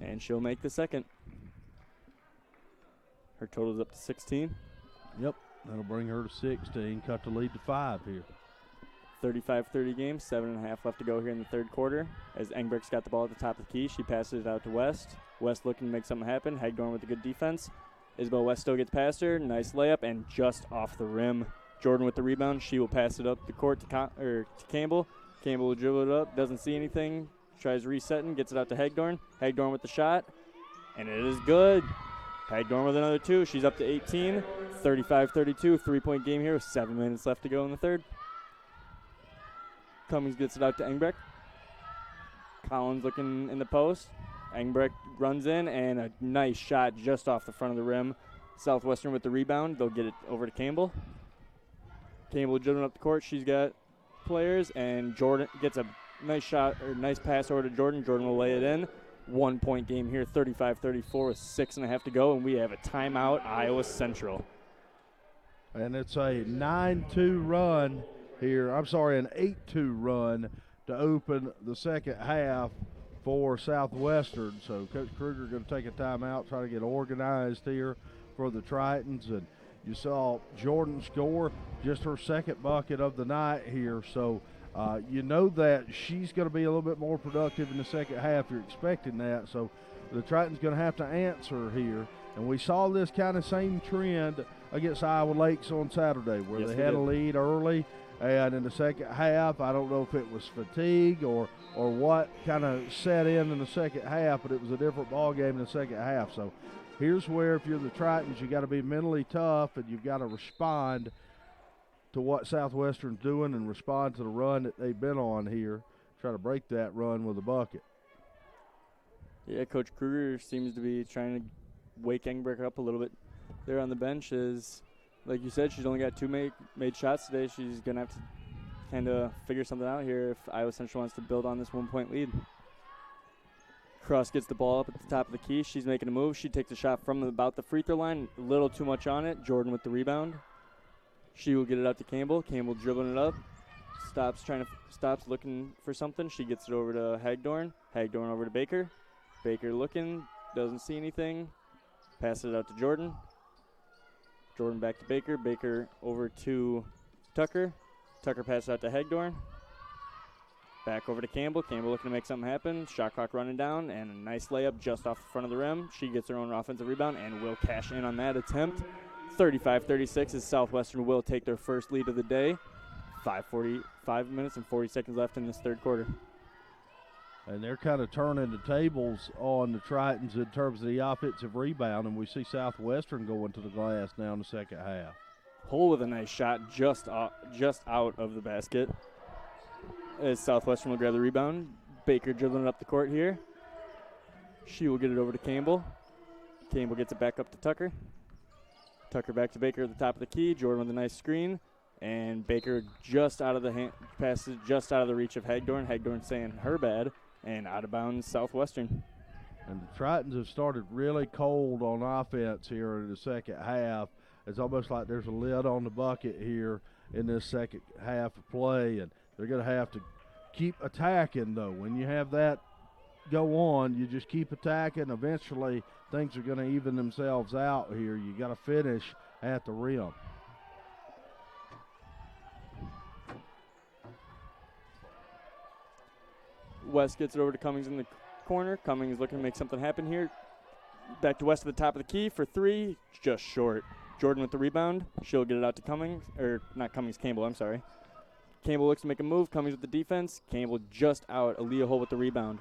Speaker 1: And she'll make the second. Her total's up to 16.
Speaker 2: Yep, that'll bring her to 16. Cut the lead to 5 here.
Speaker 1: 35-30 game, 7.5 left to go here in the third quarter. As Engbrecht's got the ball at the top of the key, she passes it out to West. West looking to make something happen. Hagdorn with a good defense. Isabel West still gets past her. Nice layup and just off the rim. Jordan with the rebound. She will pass it up the court to Campbell. Campbell will dribble it up. Doesn't see anything. Tries resetting. Gets it out to Hagdorn. Hagdorn with the shot. And it is good. Hagdorn with another 2. She's up to 18. 35-32. 3-point game here with 7 minutes left to go in the third. Cummings gets it out to Engbrecht. Collins looking in the post. Engbrecht runs in, and a nice shot just off the front of the rim. Southwestern with the rebound. They'll get it over to Campbell. Campbell dribbling up the court. She's got players, and Jordan gets a nice shot, or nice pass over to Jordan. Jordan will lay it in. 1-point game here, 35-34 with 6.5 to go, and we have a timeout, Iowa Central.
Speaker 2: And it's a 9-2 run here. I'm sorry, an 8-2 run to open the second half for Southwestern. So Coach Kruger going to take a timeout, try to get organized here for the Tritons. And you saw Jordan score just her second bucket of the night here. So you know that she's going to be a little bit more productive in the second half. You're expecting that. So the Tritons going to have to answer here. And we saw this kind of same trend against Iowa Lakes on Saturday, where they had a lead early. And in the second half, I don't know if it was fatigue or what kind of set in the second half, but it was a different ball game in the second half. So here's where, if you're the Tritons, you got to be mentally tough and you've got to respond to what Southwestern's doing and respond to the run that they've been on here. Try to break that run with a bucket.
Speaker 1: Yeah, Coach Kruger seems to be trying to wake Engbrecht up a little bit there on the bench. Is, like you said, she's only got 2 made shots today. She's going to have to kind of figure something out here if Iowa Central wants to build on this 1-point lead. Cross gets the ball up at the top of the key. She's making a move. She takes a shot from about the free throw line. A little too much on it. Jordan with the rebound. She will get it out to Campbell. Campbell dribbling it up. Stops looking for something. She gets it over to Hagdorn. Hagdorn over to Baker. Baker looking. Doesn't see anything. Passes it out to Jordan. Jordan back to Baker. Baker over to Tucker. Tucker passes out to Hagdorn. Back over to Campbell. Campbell looking to make something happen. Shot clock running down, and a nice layup just off the front of the rim. She gets her own offensive rebound and will cash in on that attempt. 35-36 as Southwestern will take their first lead of the day. 5 minutes and 40 seconds left in this third quarter.
Speaker 2: And they're kind of turning the tables on the Tritons in terms of the offensive rebound, and we see Southwestern going to the glass now in the second half.
Speaker 1: Hull with a nice shot just out of the basket. As Southwestern will grab the rebound. Baker dribbling it up the court here. She will get it over to Campbell. Campbell gets it back up to Tucker. Tucker back to Baker at the top of the key. Jordan with a nice screen. And Baker just out of the passes just out of the reach of Hagdorn. Hagdorn saying her bad. And out of bounds Southwestern.
Speaker 2: And the Tritons have started really cold on offense here in the second half. It's almost like there's a lid on the bucket here in this second half of play. And they're going to have to keep attacking, though. When you have that go on, you just keep attacking. Eventually, things are going to even themselves out here. You got to finish at the rim.
Speaker 1: West gets it over to Cummings in the corner. Cummings looking to make something happen here. Back to West at the top of the key for 3. Just short. Jordan with the rebound. She'll get it out to Cummings. Or not Cummings, Campbell, I'm sorry. Campbell looks to make a move. Cummings with the defense. Campbell just out. Aaliyah Hull with the rebound.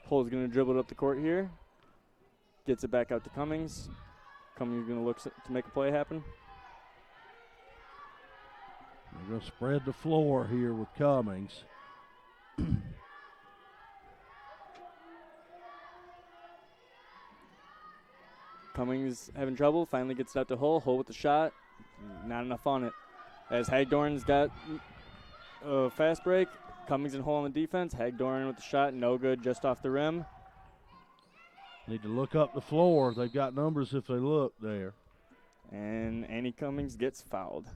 Speaker 1: Hull's going to dribble it up the court here. Gets it back out to Cummings. Cummings going to look to make a play happen.
Speaker 2: They're going to spread the floor here with Cummings.
Speaker 1: Cummings having trouble. Finally gets it out to Hull. Hull with the shot. Not enough on it. As Hagdorn's got a fast break. Cummings and Hull on the defense. Hagdorn with the shot. No good. Just off the rim.
Speaker 2: Need to look up the floor. They've got numbers if they look there.
Speaker 1: And Annie Cummings gets fouled.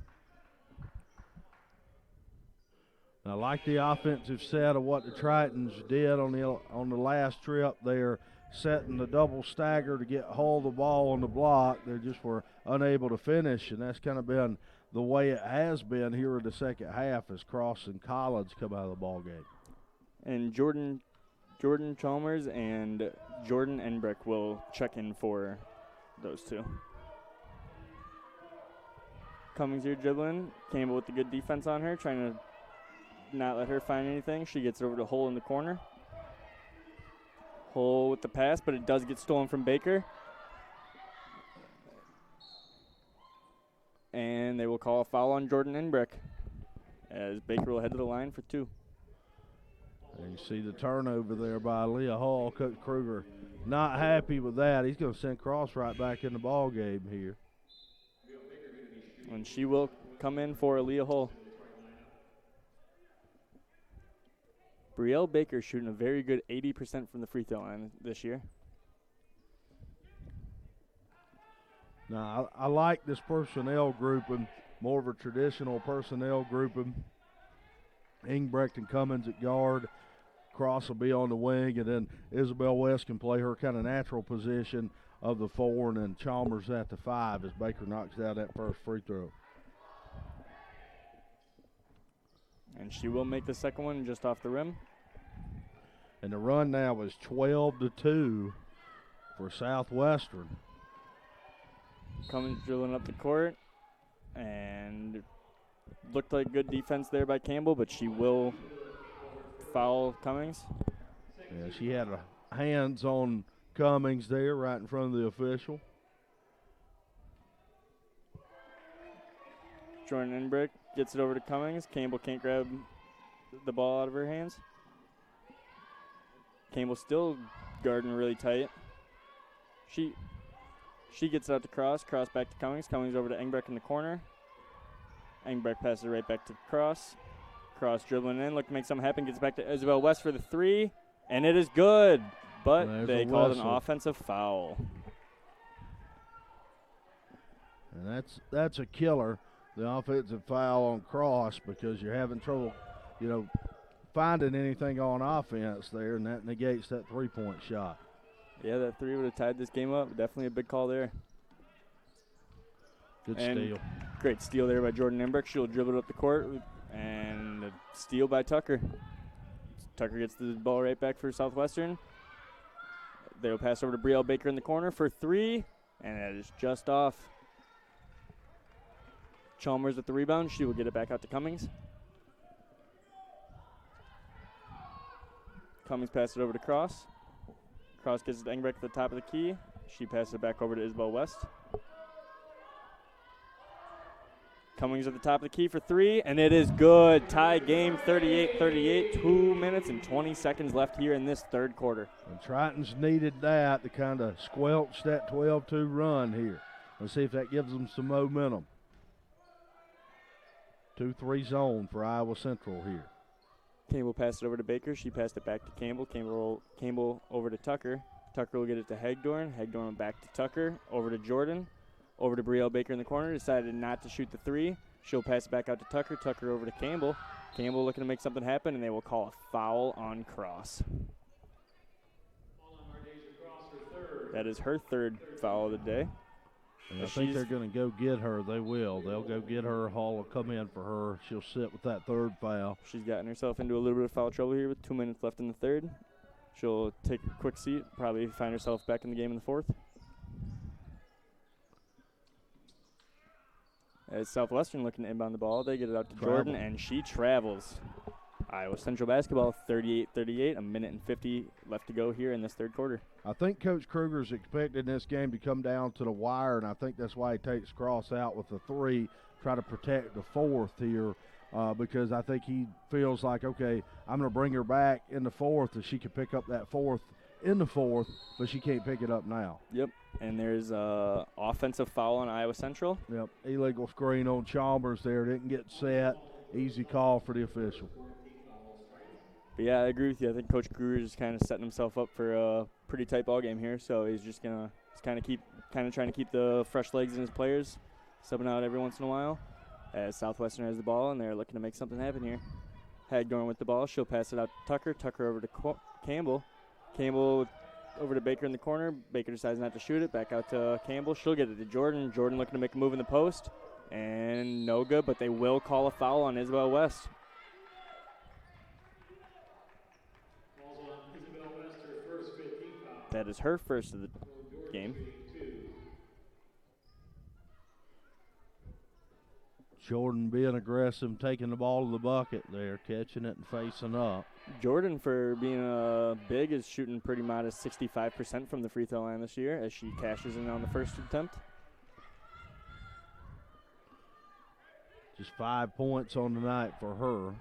Speaker 2: I like the offensive set of what the Tritons did on the last trip there, setting the double stagger to get hold of the ball on the block. They just were unable to finish, and that's kind of been the way it has been here in the second half as Cross and Collins come out of the ball game.
Speaker 1: And Jordan Chalmers and Jordan Enbrick will check in for those two. Cummings here dribbling. Campbell with the good defense on her, trying to not let her find anything. She gets it over to Hull in the corner. Hull with the pass, but it does get stolen from Baker. And they will call a foul on Jordan Enbrick as Baker will head to the line for 2.
Speaker 2: And you see the turnover there by Leah Hall. Coach Kruger not happy with that. He's going to send Cross right back in the ball game here.
Speaker 1: And she will come in for Leah Hull. Brielle Baker shooting a very good 80% from the free throw line this year.
Speaker 2: Now, I like this personnel grouping, more of a traditional personnel grouping. Engbrecht and Cummins at guard. Cross will be on the wing, and then Isabel West can play her kind of natural position of the 4, and then Chalmers at the 5 as Baker knocks down that first free throw.
Speaker 1: And she will make the second one just off the rim.
Speaker 2: And the run now is 12-2 for Southwestern.
Speaker 1: Cummins drilling up the court, and looked like good defense there by Campbell, but she will foul Cummings.
Speaker 2: Yeah, she had a hands on Cummings there right in front of the official.
Speaker 1: Jordan Enbrick gets it over to Cummings. Campbell can't grab the ball out of her hands. Campbell still guarding really tight. She gets it out to Cross. Cross back to Cummings. Cummings over to Engbrecht in the corner. Engbrecht passes it right back to Cross. Cross dribbling in. Look to make something happen. Gets back to Isabel West for the 3. And it is good. But
Speaker 2: There's
Speaker 1: they called an offensive foul.
Speaker 2: And that's a killer, the offensive foul on Cross, because you're having trouble, finding anything on offense there, and that negates that three-point shot.
Speaker 1: Yeah, that 3 would have tied this game up. Definitely a big call there.
Speaker 2: Good
Speaker 1: and
Speaker 2: steal.
Speaker 1: Great steal there by Jordan Enbrick. She'll dribble it up the court, and a steal by Tucker. Tucker gets the ball right back for Southwestern. They'll pass over to Brielle Baker in the corner for 3, and that is just off. Chalmers with the rebound. She will get it back out to Cummings. Cummings passes it over to Cross. Cross gets it to Engbrecht at the top of the key. She passes it back over to Isabel West. Cummings at the top of the key for 3, and it is good. Tie game, 38-38. 2 minutes and 20 seconds left here in this third quarter.
Speaker 2: And Tritons needed that to kind of squelch that 12-2 run here. Let's see if that gives them some momentum. 2-3 zone for Iowa Central here.
Speaker 1: Campbell passed it over to Baker. She passed it back to Campbell. Campbell over to Tucker. Tucker will get it to Hagdorn. Hagdorn back to Tucker. Over to Jordan. Over to Brielle Baker in the corner. Decided not to shoot the 3. She'll pass it back out to Tucker. Tucker over to Campbell. Campbell looking to make something happen, and they will call a foul on Cross. That is her 3rd foul of the day.
Speaker 2: And I think they're going to go get her. They will. They'll go get her. Hall will come in for her. She'll sit with that 3rd foul.
Speaker 1: She's gotten herself into a little bit of foul trouble here with 2 minutes left in the 3rd. She'll take a quick seat, probably find herself back in the game in the 4th. As Southwestern looking to inbound the ball, they get it out to Jordan, and she travels. Iowa Central basketball, 38-38, a minute and 50 left to go here in this 3rd quarter.
Speaker 2: I think Coach Kruger's expecting this game to come down to the wire, and I think that's why he takes Cross out with the 3, try to protect the 4th here, because I think he feels like, okay, I'm going to bring her back in the 4th, and she can pick up that 4th in the 4th, but she can't pick it up now.
Speaker 1: Yep, and there's an offensive foul on Iowa Central.
Speaker 2: Yep, illegal screen on Chalmers there. Didn't get set. Easy call for the official.
Speaker 1: But yeah, I agree with you. I think Coach Kruger is kind of setting himself up for a pretty tight ball game here, so he's just gonna kind of trying to keep the fresh legs in his players, subbing out every once in a while. As Southwestern has the ball, and they're looking to make something happen here. Hagdorn with the ball. She'll pass it out to Tucker. Tucker over to Campbell. Campbell over to Baker in the corner. Baker decides not to shoot it. Back out to Campbell. She'll get it to Jordan. Jordan looking to make a move in the post. And no good, but they will call a foul on Isabel West. That is her first of the game.
Speaker 2: Jordan being aggressive, taking the ball to the bucket there, catching it and facing up.
Speaker 1: Jordan, for being big, is shooting pretty modest 65% from the free throw line this year as she cashes in on the first attempt.
Speaker 2: Just 5 points on the night for her.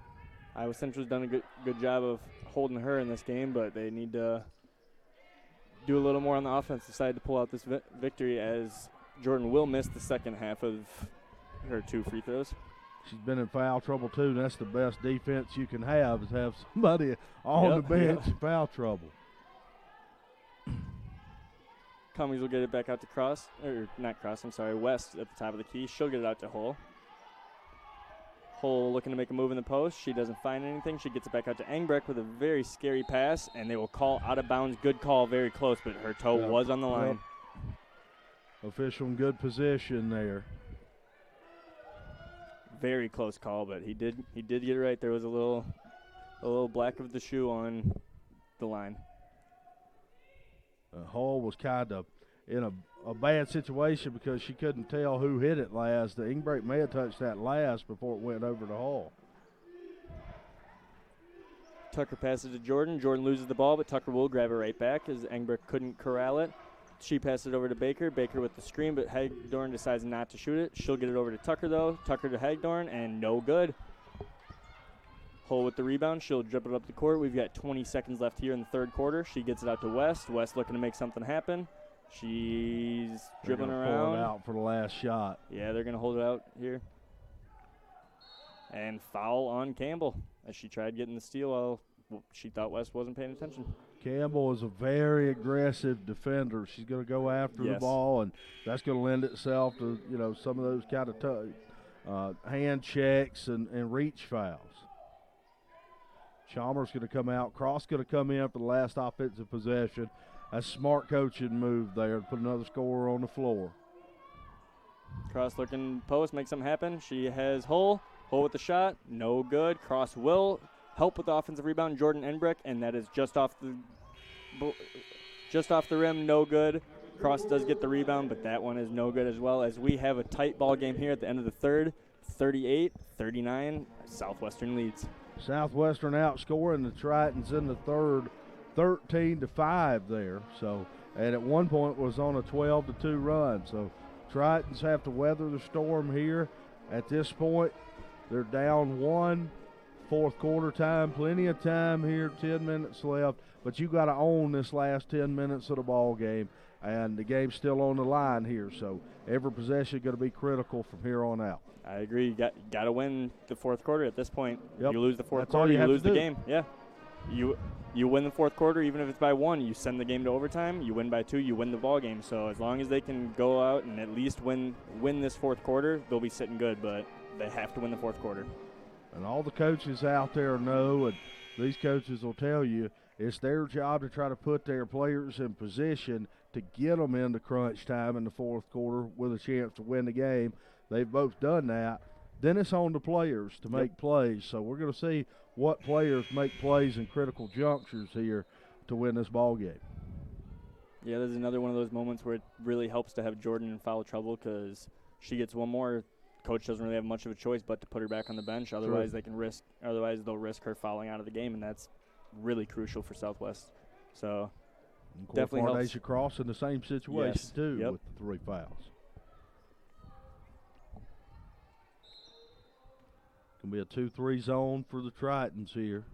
Speaker 1: Iowa Central's done a good job of holding her in this game, but they need to do a little more on the offensive side to pull out this victory, as Jordan will miss the second half of her 2 free throws.
Speaker 2: She's been in foul trouble too, and that's the best defense you can have, is have somebody on the bench in foul trouble.
Speaker 1: Cummings will get it back out to West at the top of the key. She'll get it out to Hull. Hull looking to make a move in the post. She doesn't find anything. She gets it back out to Engbrecht with a very scary pass, and they will call out of bounds. Good call, very close, but her toe was on the line.
Speaker 2: Official in good position there.
Speaker 1: Very close call, but he did get it right. There was a little black of the shoe on the line.
Speaker 2: Hull was kind of in a bad situation because she couldn't tell who hit it last. The Engbrecht may have touched that last before it went over to Hull.
Speaker 1: Tucker passes to Jordan. Jordan loses the ball, but Tucker will grab it right back as Engbrecht couldn't corral it. She passes it over to Baker. Baker with the screen, but Hagdorn decides not to shoot it. She'll get it over to Tucker, though. Tucker to Hagdorn, and no good. Hull with the rebound. She'll dribble it up the court. We've got 20 seconds left here in the third quarter. She gets it out to West. West looking to make something happen. She's dribbling around.
Speaker 2: Pull it out for the last shot.
Speaker 1: Yeah, they're going to hold it out here. And foul on Campbell as she tried getting the steal while she thought West wasn't paying attention.
Speaker 2: Campbell is a very aggressive defender. She's going to go after the ball, and that's going to lend itself to, some of those kind of hand checks and reach fouls. Chalmers going to come out. Cross going to come in for the last offensive possession. A smart coaching move there to put another scorer on the floor.
Speaker 1: Cross looking post, make something happen. She has Hull. Hull with the shot, no good. Cross will help with the offensive rebound. Jordan Engbrecht, and that is just off the rim, no good. Cross does get the rebound, but that one is no good as well, as we have a tight ball game here at the end of the third. 38-39, Southwestern leads.
Speaker 2: Southwestern outscoring the Tritons in the third, 13-5 there. So, and at one point was on a 12-2 run. So, Tritons have to weather the storm here. At this point, they're down 1. Fourth quarter time, plenty of time here, 10 minutes left. But you got to own this last 10 minutes of the ball game, and the game's still on the line here. So every possession is going to be critical from here on out.
Speaker 1: I agree. You got to win the fourth quarter at this point.
Speaker 2: Yep.
Speaker 1: You lose the fourth quarter, you lose the game. Yeah. You win the fourth quarter, even if it's by 1. You send the game to overtime. You win by 2. You win the ball game. So as long as they can go out and at least win this fourth quarter, they'll be sitting good. But they have to win the fourth quarter.
Speaker 2: And all the coaches out there know, and these coaches will tell you, it's their job to try to put their players in position to get them into crunch time in the fourth quarter with a chance to win the game. They've both done that. Then it's on the players to make plays. So we're going to see what players make plays in critical junctures here to win this ball game.
Speaker 1: Yeah, there's another one of those moments where it really helps to have Jordan in foul trouble because she gets one more. Coach doesn't really have much of a choice but to put her back on the bench. Otherwise, they'll risk her fouling out of the game, and that's really crucial for Southwest. So definitely helps.
Speaker 2: Asia Cross in the same situation too with the 3 fouls. Gonna be a 2-3 zone for the Tritons here.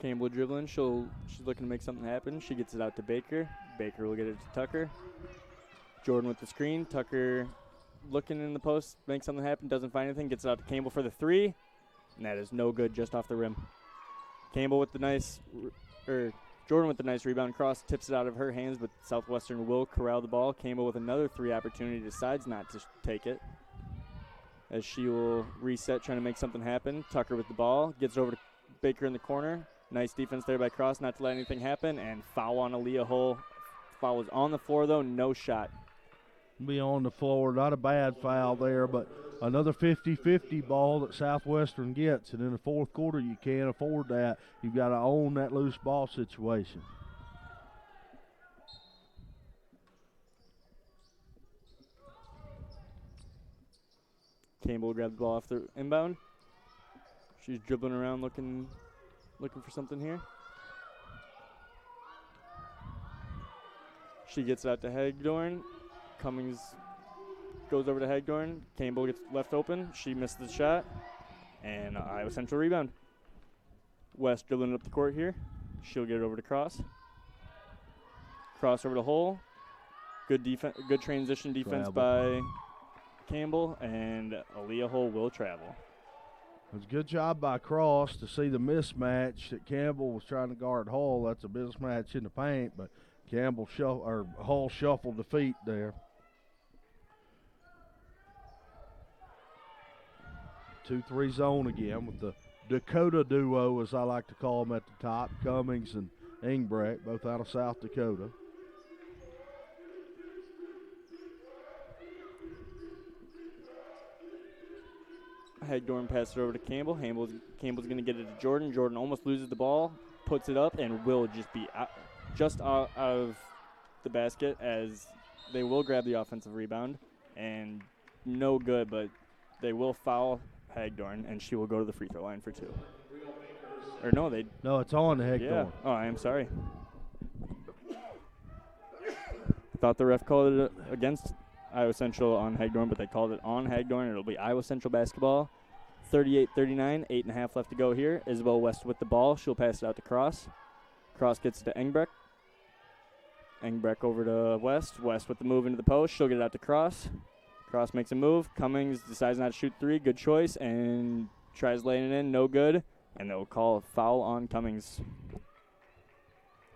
Speaker 1: Campbell dribbling. She's looking to make something happen. She gets it out to Baker. Baker will get it to Tucker. Jordan with the screen. Tucker looking in the post, makes something happen, doesn't find anything, gets it out to Campbell for the 3, and that is no good, just off the rim. Campbell with the Jordan with the nice rebound. Cross tips it out of her hands, but Southwestern will corral the ball. Campbell with another 3 opportunity, decides not to take it. as she will reset, trying to make something happen. Tucker with the ball, gets it over to Baker in the corner. Nice defense there by Cross not to let anything happen, and foul on Aaliyah Hull. Foul is on the floor, though, no shot.
Speaker 2: Be on the floor, not a bad foul there, but another 50-50 ball that Southwestern gets, and in the fourth quarter you can't afford that. You've got to own that loose ball situation.
Speaker 1: Campbell will grab the ball off the inbound. She's dribbling around looking for something here. She gets it out to Hagdorn. Cummings goes over to Hagdorn. Campbell gets left open. She missed the shot. And Iowa Central rebound. West dribbling it up the court here. She'll get it over to Cross. Cross over to Hull. Good defense. Good transition defense by Campbell, and Aaliyah Hull will travel.
Speaker 2: It was a good job by Cross to see the mismatch that Campbell was trying to guard Hull. That's a mismatch in the paint, but Hull shuffled the feet there. 2-3 zone again with the Dakota duo, as I like to call them at the top, Cummings and Ingbrecht, both out of South Dakota.
Speaker 1: Hagdorn passes it over to Campbell. Campbell's going to get it to Jordan. Jordan almost loses the ball, puts it up, and will just be out of the basket, as they will grab the offensive rebound. And no good, but they will foul Hagdorn, and she will go to the free throw line for two. Or no,
Speaker 2: No, it's on Hagdorn.
Speaker 1: Yeah. Oh, I am sorry. Thought the ref called it against Iowa Central on Hagdorn, but they called it on Hagdorn. It'll be Iowa Central basketball. 38-39, 8.5 left to go here. Isabel West with the ball. She'll pass it out to Cross. Cross gets it to Engbrecht. Engbrecht over to West. West with the move into the post. She'll get it out to Cross. Cross makes a move. Cummings decides not to shoot three. Good choice. And tries laying it in. No good. And they'll call a foul on Cummings.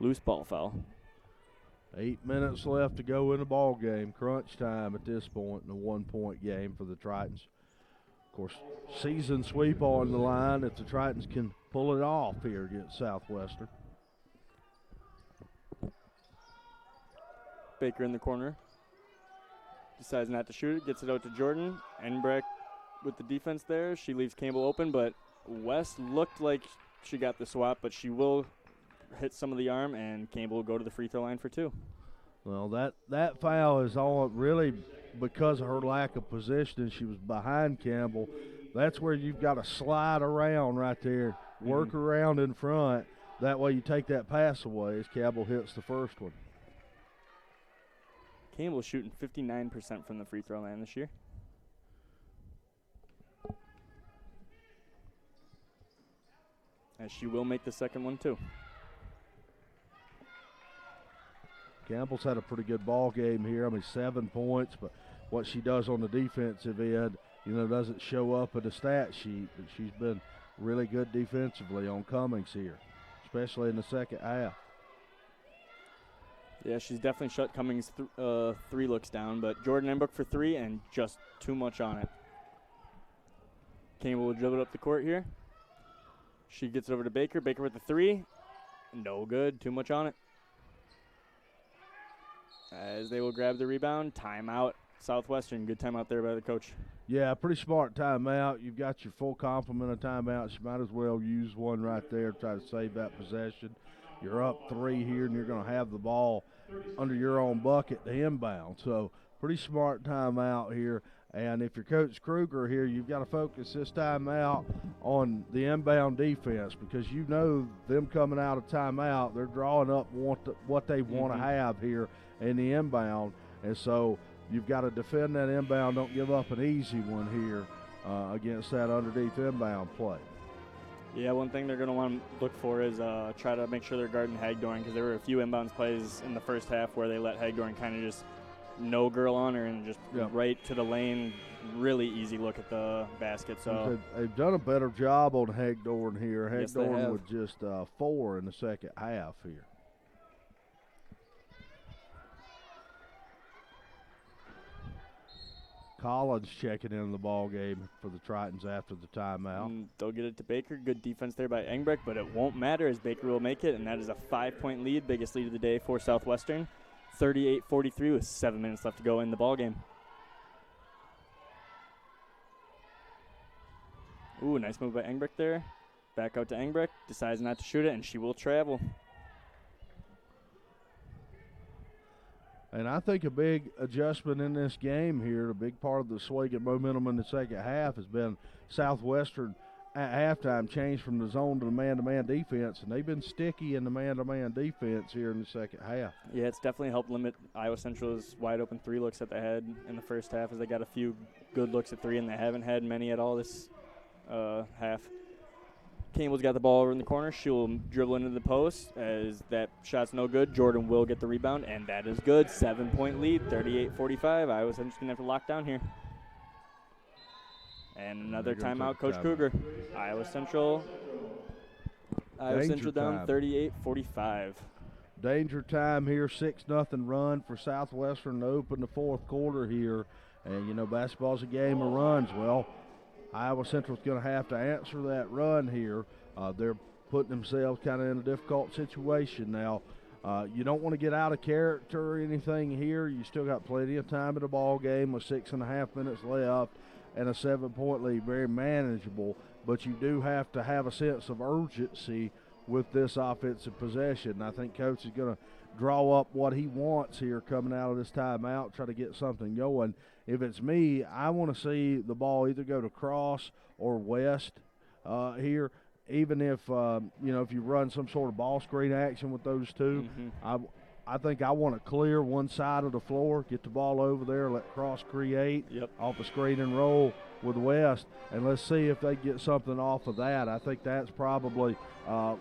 Speaker 1: Loose ball foul.
Speaker 2: 8 minutes left to go in the ball game. Crunch time at this point in a 1-point game for the Tritons. Of course, season sweep on the line if the Tritons can pull it off here against Southwestern.
Speaker 1: Baker in the corner. Decides not to shoot it. Gets it out to Jordan. Enbrecht with the defense there. She leaves Campbell open, but West looked like she got the swap, but she will hit some of the arm, and Campbell will go to the free throw line for two.
Speaker 2: Well, that foul is all really because of her lack of position. She was behind Campbell. That's where you've got to slide around right there, work around in front. That way you take that pass away as Campbell hits the first one.
Speaker 1: Campbell's shooting 59% from the free throw line this year. As she will make the second one too.
Speaker 2: Campbell's had a pretty good ball game here. I mean, 7 points, but what she does on the defensive end, doesn't show up in the stat sheet. But she's been really good defensively on Cummings here, especially in the second half.
Speaker 1: Yeah, she's definitely shut Cummings 3 looks down, but Jordan Enbrook for 3 and just too much on it. Campbell will dribble it up the court here. She gets it over to Baker. Baker with the 3. No good. Too much on it. As they will grab the rebound. Timeout, Southwestern. Good timeout there by the coach.
Speaker 2: Yeah, pretty smart timeout. You've got your full complement of timeouts. You might as well use one right there to try to save that possession. You're up 3 here, and you're going to have the ball under your own bucket to inbound. So pretty smart timeout here. And if you're Coach Kruger here, you've got to focus this timeout on the inbound defense, because them coming out of timeout, they're drawing up what they want to have here in the inbound. And so you've got to defend that inbound. Don't give up an easy one here against that underneath inbound play.
Speaker 1: Yeah, one thing they're going to want to look for is try to make sure they're guarding Hagdorn, because there were a few inbounds plays in the first half where they let Hagdorn kind of just no girl on her and just right to the lane. Really easy look at the basket. So
Speaker 2: they've done a better job on Hagdorn here.
Speaker 1: Yes,
Speaker 2: Hagdorn with just 4 in the second half here. Collins checking in the ball game for the Tritons after the timeout.
Speaker 1: They'll get it to Baker. Good defense there by Engbrecht, but it won't matter as Baker will make it, and that is a 5-point lead, biggest lead of the day for Southwestern. 38-43 with 7 minutes left to go in the ball game. Ooh, nice move by Engbrecht there. Back out to Engbrecht, decides not to shoot it, and she will travel.
Speaker 2: And I think a big adjustment in this game here, a big part of the swing and momentum in the second half has been Southwestern at halftime changed from the zone to the man-to-man defense, and they've been sticky in the man-to-man defense here in the second half.
Speaker 1: Yeah, it's definitely helped limit Iowa Central's wide-open three looks that they had in the first half, as they got a few good looks at three, and they haven't had many at all this half. Campbell's got the ball over in the corner. She'll dribble into the post. As that shot's no good, Jordan will get the rebound, and that is good. 7-point lead, 38-45. Iowa Central's going to have to lock down here. And another timeout, Coach Kruger. Iowa Central down 38-45.
Speaker 2: Danger time here, 6-0 run for Southwestern to open the fourth quarter here. And, you know, basketball's a game of runs. Well, Iowa Central's going to have to answer that run here. They're putting themselves kind of in a difficult situation now. You don't want to get out of character or anything here. You still got plenty of time in the ball game with 6.5 minutes left and a 7-point lead, very manageable. But you do have to have a sense of urgency with this offensive possession. I think Coach is going to draw up what he wants here coming out of this timeout, try to get something going. If it's me, I want to see the ball either go to Cross or West here. Even if, if you run some sort of ball screen action with those two, I think I want to clear one side of the floor, get the ball over there, let Cross create off a screen and roll with West, and let's see if they get something off of that. I think that's probably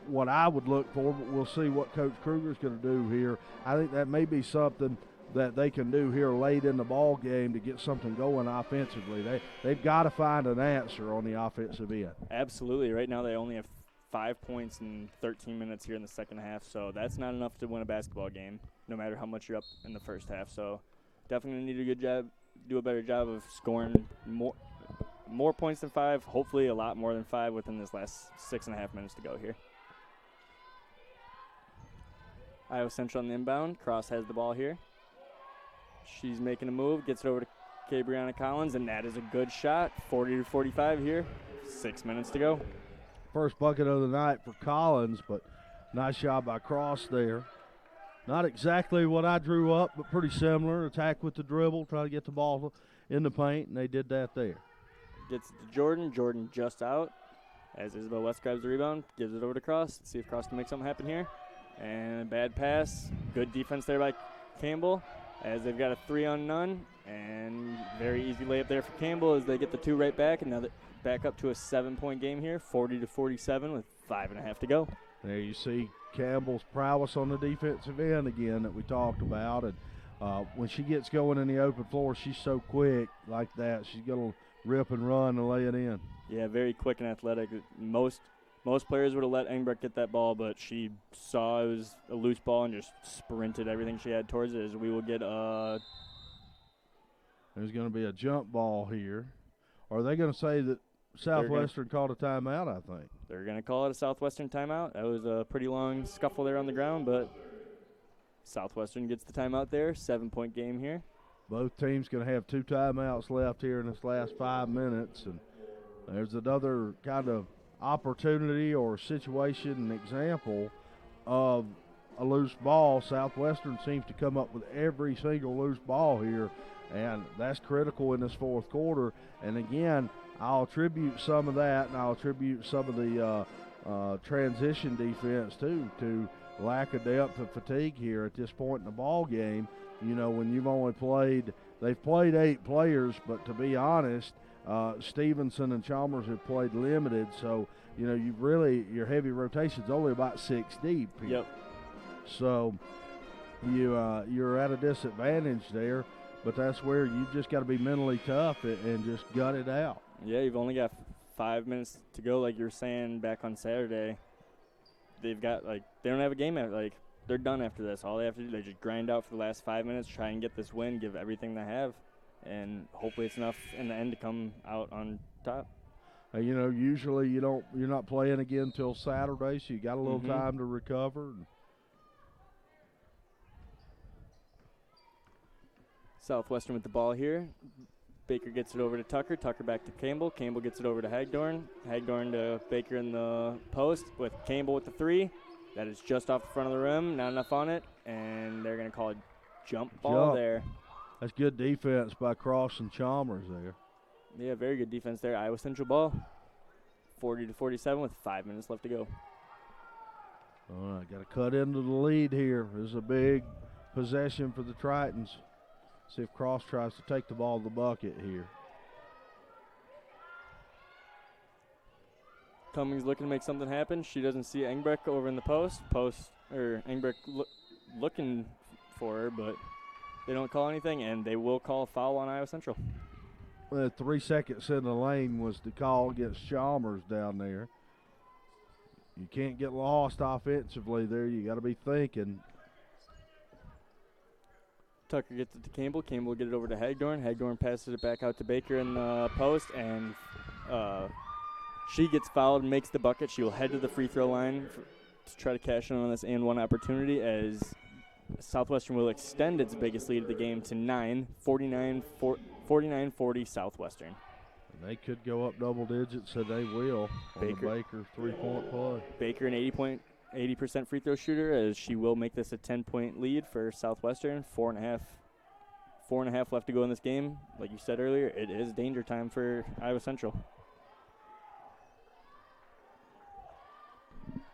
Speaker 2: what I would look for, but we'll see what Coach Kruger's going to do here. I think that may be something that they can do here late in the ball game to get something going offensively. They've got to find an answer on the offensive end.
Speaker 1: Absolutely. Right now they only have 5 points in 13 minutes here in the second half, so that's not enough to win a basketball game, no matter how much you're up in the first half. So definitely need to do a better job of scoring more points than 5, hopefully a lot more than 5 within this last 6.5 minutes to go here. Iowa Central on the inbound. Cross has the ball here. She's making a move, gets it over to Brianna Collins, and that is a good shot. 40-45 here. 6 minutes to go.
Speaker 2: First bucket of the night for Collins, but nice job by Cross there. Not exactly what I drew up, but pretty similar. Attack with the dribble, try to get the ball in the paint, and they did that there.
Speaker 1: Gets it to Jordan. Jordan just out. As Isabel West grabs the rebound, gives it over to Cross. Let's see if Cross can make something happen here. And a bad pass. Good defense there by Campbell, as they've got a 3-on-none, and very easy layup there for Campbell as they get the 2 right back, and now they're back up to a 7-point game here, 40-47 with 5.5 to go.
Speaker 2: There you see Campbell's prowess on the defensive end again that we talked about, and when she gets going in the open floor, she's so quick like that. She's going to rip and run and lay it in.
Speaker 1: Yeah, very quick and athletic. Most players would have let Engbrecht get that ball, but she saw it was a loose ball and just sprinted everything she had towards it. As we will get there's
Speaker 2: going to be a jump ball here. Or are they going to say that Southwestern called a timeout, I think?
Speaker 1: They're going to call it a Southwestern timeout. That was a pretty long scuffle there on the ground, but Southwestern gets the timeout there. 7-point game here.
Speaker 2: Both teams going to have 2 timeouts left here in this last 5 minutes. And there's another kind of opportunity or situation and example of a loose ball. Southwestern seems to come up with every single loose ball here, and that's critical in this fourth quarter. And again, I'll attribute some of that, and I'll attribute some of the transition defense too to lack of depth and fatigue here at this point in the ball game. You know, when you've only they've played 8 players, but to be honest, Stevenson and Chalmers have played limited, so you know your heavy rotation's only about 6 deep here.
Speaker 1: Yep.
Speaker 2: So you're at a disadvantage there, but that's where you just got to be mentally tough and just gut it out.
Speaker 1: Yeah, you've only got 5 minutes to go, like you were saying back on Saturday. They've got they don't have a game they're done after this. All they have to do, they just grind out for the last 5 minutes, try and get this win, give everything they have. and hopefully it's enough in the end to come out on top.
Speaker 2: You know, usually you're not playing again till Saturday, so you got a little time to recover.
Speaker 1: Southwestern with the ball here. Baker gets it over to Tucker. Tucker back to Campbell. Campbell gets it over to Hagdorn. Hagdorn to Baker in the post with Campbell with the 3. That is just off the front of the rim. Not enough on it, and they're going to call a jump ball there. That's
Speaker 2: good defense by Cross and Chalmers there.
Speaker 1: Yeah, very good defense there. Iowa Central ball. 40-47 with 5 minutes left to go.
Speaker 2: All right, got to cut into the lead here. This is a big possession for the Tritons. See if Cross tries to take the ball to the bucket here.
Speaker 1: Cummings looking to make something happen. She doesn't see Engbrecht over in the post. Engbrecht looking for her, but they don't call anything, and they will call a foul on Iowa Central.
Speaker 2: 3 seconds in the lane was the call against Chalmers down there. You can't get lost offensively there. You got to be thinking.
Speaker 1: Tucker gets it to Campbell. Campbell will get it over to Hagdorn. Hagdorn passes it back out to Baker in the post, and she gets fouled and makes the bucket. She will head to the free throw line to try to cash in on this and one opportunity, as Southwestern will extend its biggest lead of the game to 9, 49-40 Southwestern.
Speaker 2: And they could go up double digits, so they will on the Baker 3-point play.
Speaker 1: Baker an 80% free throw shooter, as she will make this a 10-point lead for Southwestern. 4.5 left to go in this game. Like you said earlier, it is danger time for Iowa Central.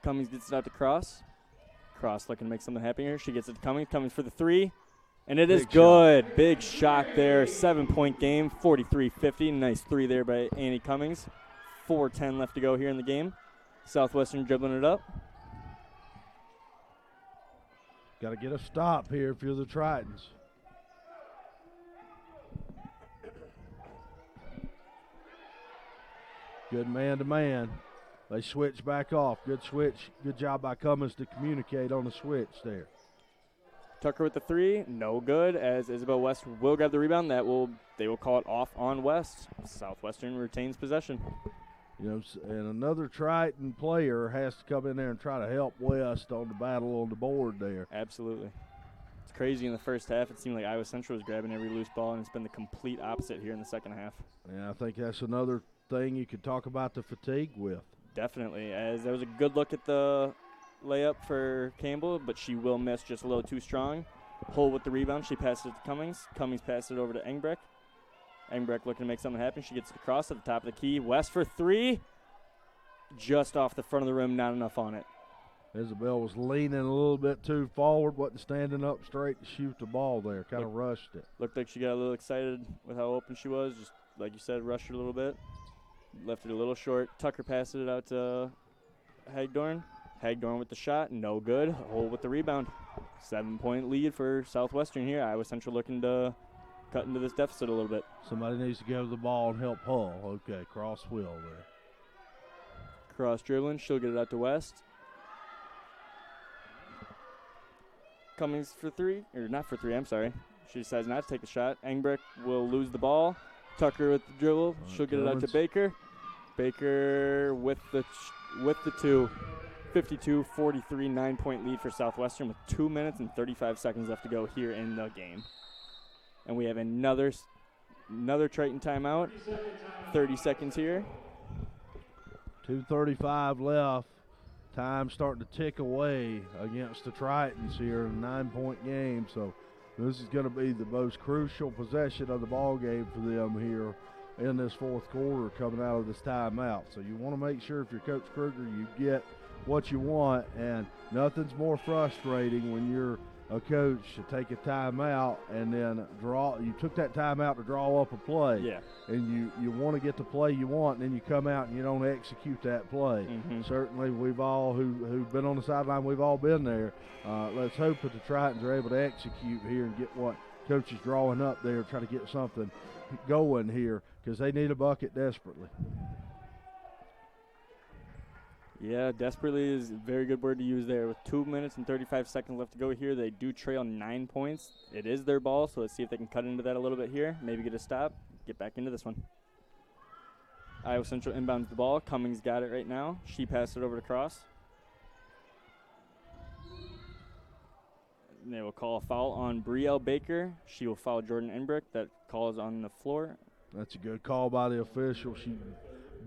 Speaker 1: Cummings gets it out to Cross. Cross looking to make something happen here. She gets it to Cummings. Cummings for the 3. And it is good. Big shot there. 7-point game, 43-50. Nice 3 there by Annie Cummings. 4:10 left to go here in the game. Southwestern dribbling it up.
Speaker 2: Got to get a stop here if you're the Tritons. Good man-to-man. They switch back off. Good switch. Good job by Cummins to communicate on the switch there.
Speaker 1: Tucker with the 3, no good, as Isabel West will grab the rebound. They will call it off on West. Southwestern retains possession.
Speaker 2: You know, and another Triton player has to come in there and try to help West on the battle on the board there.
Speaker 1: Absolutely. It's crazy in the first half. It seemed like Iowa Central was grabbing every loose ball, and it's been the complete opposite here in the second half.
Speaker 2: Yeah, I think that's another thing you could talk about the fatigue with.
Speaker 1: Definitely, as there was a good look at the layup for Campbell, but she will miss just a little too strong. Hull with the rebound. She passes it to Cummings. Cummings passes it over to Engbrecht. Engbrecht looking to make something happen. She gets it across at the top of the key. West for 3. Just off the front of the rim, not enough on it.
Speaker 2: Isabel was leaning a little bit too forward, wasn't standing up straight to shoot the ball there. Kind of rushed it.
Speaker 1: Looked like she got a little excited with how open she was. Just like you said, rushed her a little bit. Left it a little short. Tucker passed it out to Hagdorn. Hagdorn with the shot, no good. Hull with the rebound. 7-point lead for Southwestern here. Iowa Central looking to cut into this deficit a little bit.
Speaker 2: Somebody needs to go to the ball and help Hull. Okay, Cross will there.
Speaker 1: Cross dribbling, she'll get it out to West. Cummings for 3, or not for 3, I'm sorry. She decides not to take the shot. Engbrecht will lose the ball. Tucker with the dribble, she'll get it out to Baker. Baker with the 2. 52-43, 9-point lead for Southwestern with 2 minutes and 35 seconds left to go here in the game. And we have another Triton timeout. 30 seconds here.
Speaker 2: 2:35 left. Time starting to tick away against the Tritons here in a 9-point game. So this is going to be the most crucial possession of the ball game for them here in this fourth quarter coming out of this timeout. So you want to make sure if you're Coach Kruger, you get what you want, and nothing's more frustrating when you're a coach to take a timeout and then you took that timeout to draw up a play.
Speaker 1: Yeah.
Speaker 2: And you want to get the play you want, and then you come out and you don't execute that play. Certainly we've all who've been on the sideline, we've all been there. Let's hope that the Tritons are able to execute here and get what Coach is drawing up there, try to get something going here, because they need a bucket desperately.
Speaker 1: Yeah, desperately is a very good word to use there. With 2 minutes and 35 seconds left to go here, they do trail 9 points. It is their ball, so let's see if they can cut into that a little bit here. Maybe get a stop, get back into this one. Iowa Central inbounds the ball. Cummings got it right now. She passed it over to Cross. And they will call a foul on Brielle Baker. She will foul Jordan Enbrick. That call is on the floor.
Speaker 2: That's a good call by the official. She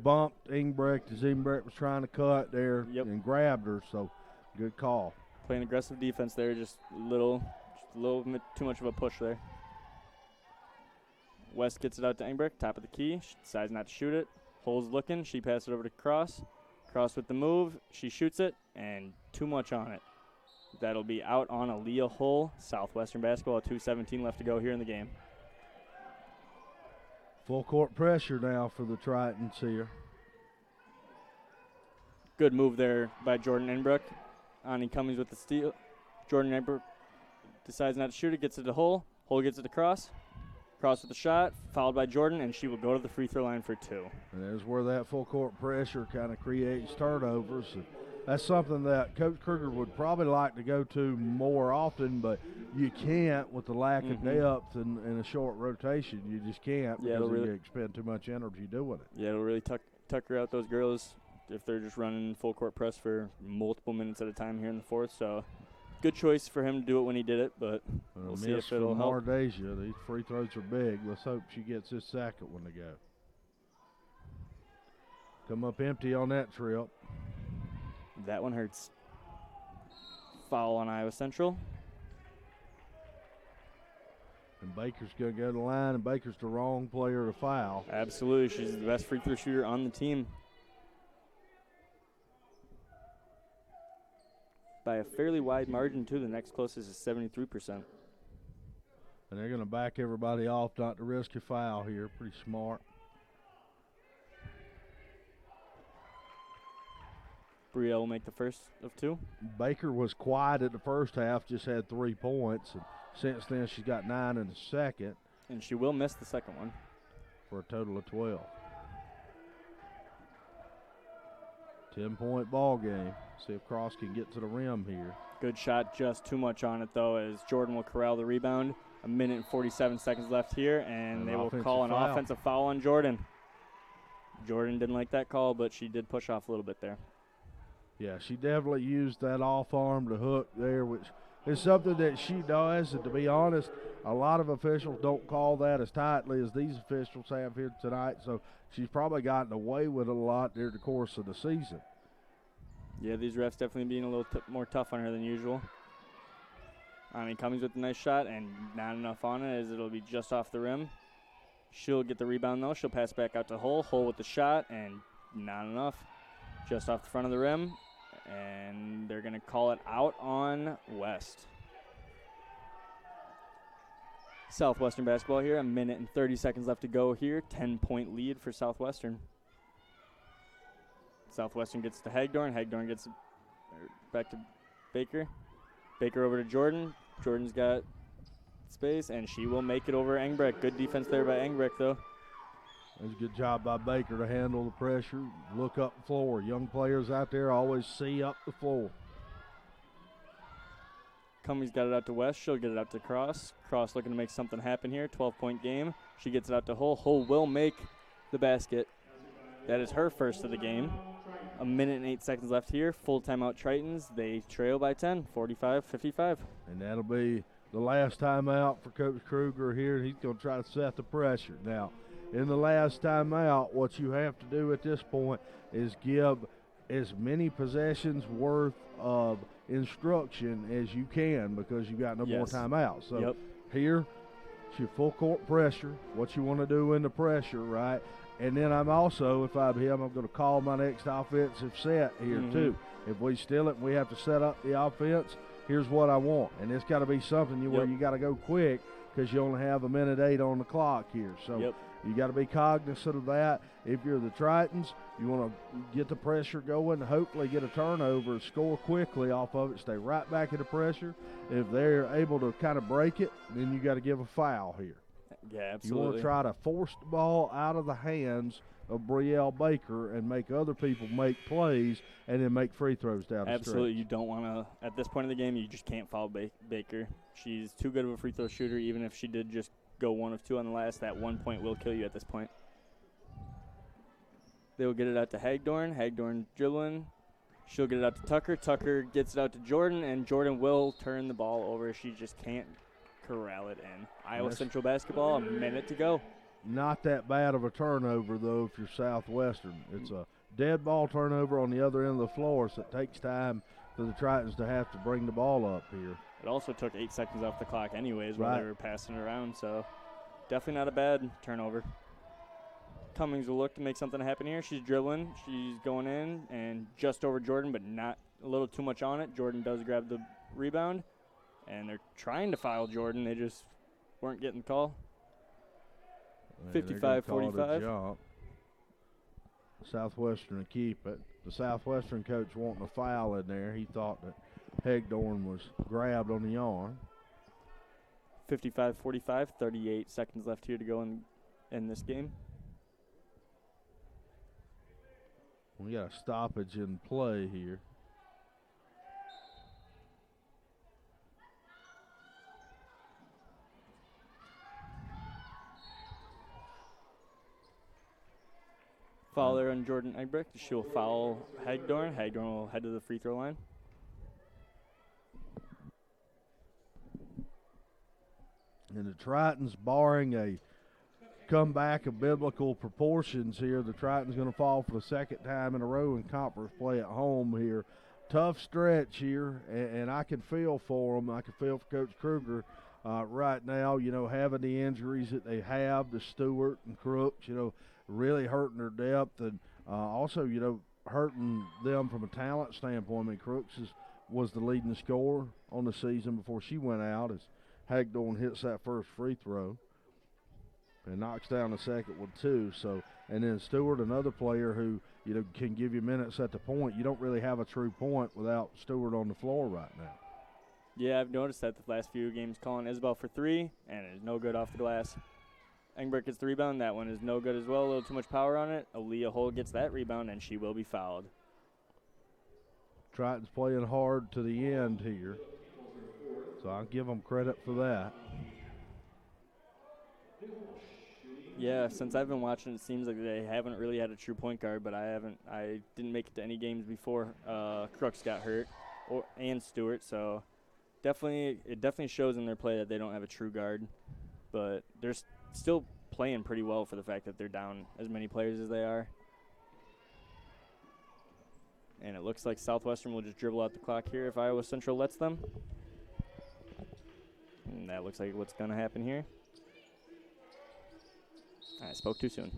Speaker 2: bumped Enbrick as Enbrick was trying to cut there and grabbed her, so good call.
Speaker 1: Playing aggressive defense there, just a little bit too much of a push there. West gets it out to Enbrick, top of the key. She decides not to shoot it. Hull's looking. She passes it over to Cross. Cross with the move. She shoots it, and too much on it. That'll be out on Aaliyah Hull. Southwestern basketball, 2:17 left to go here in the game.
Speaker 2: Full court pressure now for the Tritons here.
Speaker 1: Good move there by Jordan Enbrick. Ani Cummings with the steal. Jordan Enbrick decides not to shoot it, gets it to Hull. Hull gets it to Cross. Cross with the shot, fouled by Jordan, and she will go to the free throw line for 2.
Speaker 2: And there's where that full court pressure kind of creates turnovers. And that's something that Coach Kruger would probably like to go to more often, but you can't with the lack of depth and a short rotation. You just can't because you expend too much energy doing it.
Speaker 1: Yeah, it'll really tucker out those girls if they're just running full court press for multiple minutes at a time here in the fourth. So good choice for him to do it when he did it, but we'll see if it'll help.
Speaker 2: Mardasia, these free throws are big. Let's hope she gets this second one to go. Come up empty on that trip.
Speaker 1: That one hurts. Foul on Iowa Central.
Speaker 2: And Baker's going to go to the line, and Baker's the wrong player to foul.
Speaker 1: Absolutely. She's the best free throw shooter on the team. By a fairly wide margin, too. The next closest is 73%.
Speaker 2: And they're going to back everybody off not to risk a foul here. Pretty smart.
Speaker 1: Brielle will make the first of 2.
Speaker 2: Baker was quiet at the first half, just had 3 points. And since then, she's got 9 in the second.
Speaker 1: And she will miss the second one.
Speaker 2: For a total of 12. 10-point ball game. See if Cross can get to the rim here.
Speaker 1: Good shot, just too much on it, though, as Jordan will corral the rebound. 1 minute and 47 seconds left here, and they will call an offensive foul on Jordan. Jordan didn't like that call, but she did push off a little bit there.
Speaker 2: Yeah, she definitely used that off arm to hook there, which is something that she does. And to be honest, a lot of officials don't call that as tightly as these officials have here tonight. So she's probably gotten away with it a lot during the course of the season.
Speaker 1: Yeah, these refs definitely being a little more tough on her than usual. Ani Cummings with a nice shot, and not enough on it as it'll be just off the rim. She'll get the rebound, though. She'll pass back out to Hull. Hull with the shot, and not enough. Just off the front of the rim. And they're going to call it out on West. Southwestern basketball here. 1 minute and 30 seconds left to go here. 10-point lead for Southwestern. Southwestern gets to Hagdorn. Hagdorn gets back to Baker. Baker over to Jordan. Jordan's got space, and she will make it over Engbrecht. Good defense there by Engbrecht, though.
Speaker 2: That's a good job by Baker to handle the pressure, look up the floor. Young players out there always see up the floor.
Speaker 1: Cummings got it out to West. She'll get it out to Cross. Cross looking to make something happen here. 12-point game. She gets it out to Hull. Hull will make the basket. That is her first of the game. 1 minute and 8 seconds left here. Full timeout Tritons. They trail by 10, 45-55.
Speaker 2: And that'll be the last timeout for Coach Kruger here. He's going to try to set the pressure. Now, in the last timeout, what you have to do at this point is give as many possessions worth of instruction as you can because you've got no more timeouts. So here, it's your full court pressure, what you want to do in the pressure, right? And then I'm also, if I'm him, I'm going to call my next offensive set here too. If we steal it and we have to set up the offense, here's what I want. And it's got to be something where you got to go quick because you only have 1 minute 8 on the clock here. So you got to be cognizant of that. If you're the Tritons, you want to get the pressure going, hopefully get a turnover, score quickly off of it, stay right back in the pressure. If they're able to kind of break it, then you got to give a foul here.
Speaker 1: Yeah, absolutely.
Speaker 2: You want to try to force the ball out of the hands of Brielle Baker and make other people make plays and then make free throws down the stretch.
Speaker 1: Absolutely. You don't want to, at this point in the game, you just can't foul Baker. She's too good of a free throw shooter. Even if she did just go 1 of 2 on the last, that 1 point will kill you at this point. They'll get it out to Hagdorn. Hagdorn dribbling. She'll get it out to Tucker. Tucker gets it out to Jordan, and Jordan will turn the ball over. She just can't corral it in. Iowa Central basketball, a minute to go.
Speaker 2: Not that bad of a turnover, though, if you're Southwestern. It's a dead ball turnover on the other end of the floor, so it takes time for the Tritons to have to bring the ball up here.
Speaker 1: It also took 8 seconds off the clock anyways while they were passing it around, so definitely not a bad turnover. Cummings will look to make something happen here. She's dribbling. She's going in and just over Jordan, but not a little too much on it. Jordan does grab the rebound, and they're trying to foul Jordan. They just weren't getting the call. 55-45.
Speaker 2: Southwestern to keep it. The Southwestern coach wanting a foul in there. He thought that Hagdorn was grabbed on the arm.
Speaker 1: 55-45, 38 seconds left here to go in this game.
Speaker 2: We got a stoppage in play here.
Speaker 1: Foul there on Jordan Eggbrecht. She'll foul Hagdorn. Hagdorn will head to the free throw line.
Speaker 2: And the Tritons, barring a comeback of biblical proportions here, the Tritons going to fall for the second time in a row in conference play at home here. Tough stretch here, and I can feel for them. I can feel for Coach Kruger right now, having the injuries that they have, the Stewart and Crooks, really hurting their depth, and also, hurting them from a talent standpoint. I mean, Crooks was the leading scorer on the season before she went out as Hagdorn hits that first free throw and knocks down the second one too. So, and then Stewart, another player who can give you minutes at the point. You don't really have a true point without Stewart on the floor right now.
Speaker 1: Yeah, I've noticed that the last few games calling Isabel for 3, and it is no good off the glass. Engberg gets the rebound. That one is no good as well. A little too much power on it. Aaliyah Hull gets that rebound, and she will be fouled.
Speaker 2: Tritons playing hard to the end here, so I'll give them credit for that.
Speaker 1: Yeah, since I've been watching, it seems like they haven't really had a true point guard, but I didn't make it to any games before Crooks got hurt, and Stewart, so it definitely shows in their play that they don't have a true guard, but they're still playing pretty well for the fact that they're down as many players as they are. And it looks like Southwestern will just dribble out the clock here if Iowa Central lets them. And that looks like what's going to happen here. I spoke too soon.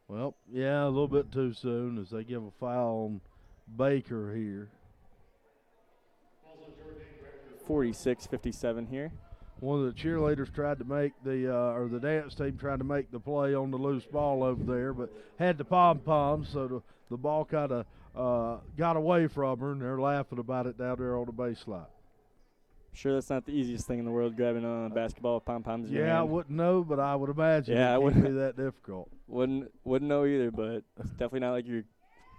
Speaker 2: Well, yeah, a little bit too soon as they give a foul on Baker here.
Speaker 1: 46-57 here.
Speaker 2: One of the cheerleaders tried to make or the dance team tried to make the play on the loose ball over there, but had the pom-poms, so the ball kind of got away from her, and they're laughing about it down there on the baseline.
Speaker 1: Sure, that's not the easiest thing in the world, grabbing a basketball with pom-poms in your hand.
Speaker 2: I wouldn't know, but I would imagine it wouldn't be that difficult.
Speaker 1: Wouldn't know either, but it's definitely not like you're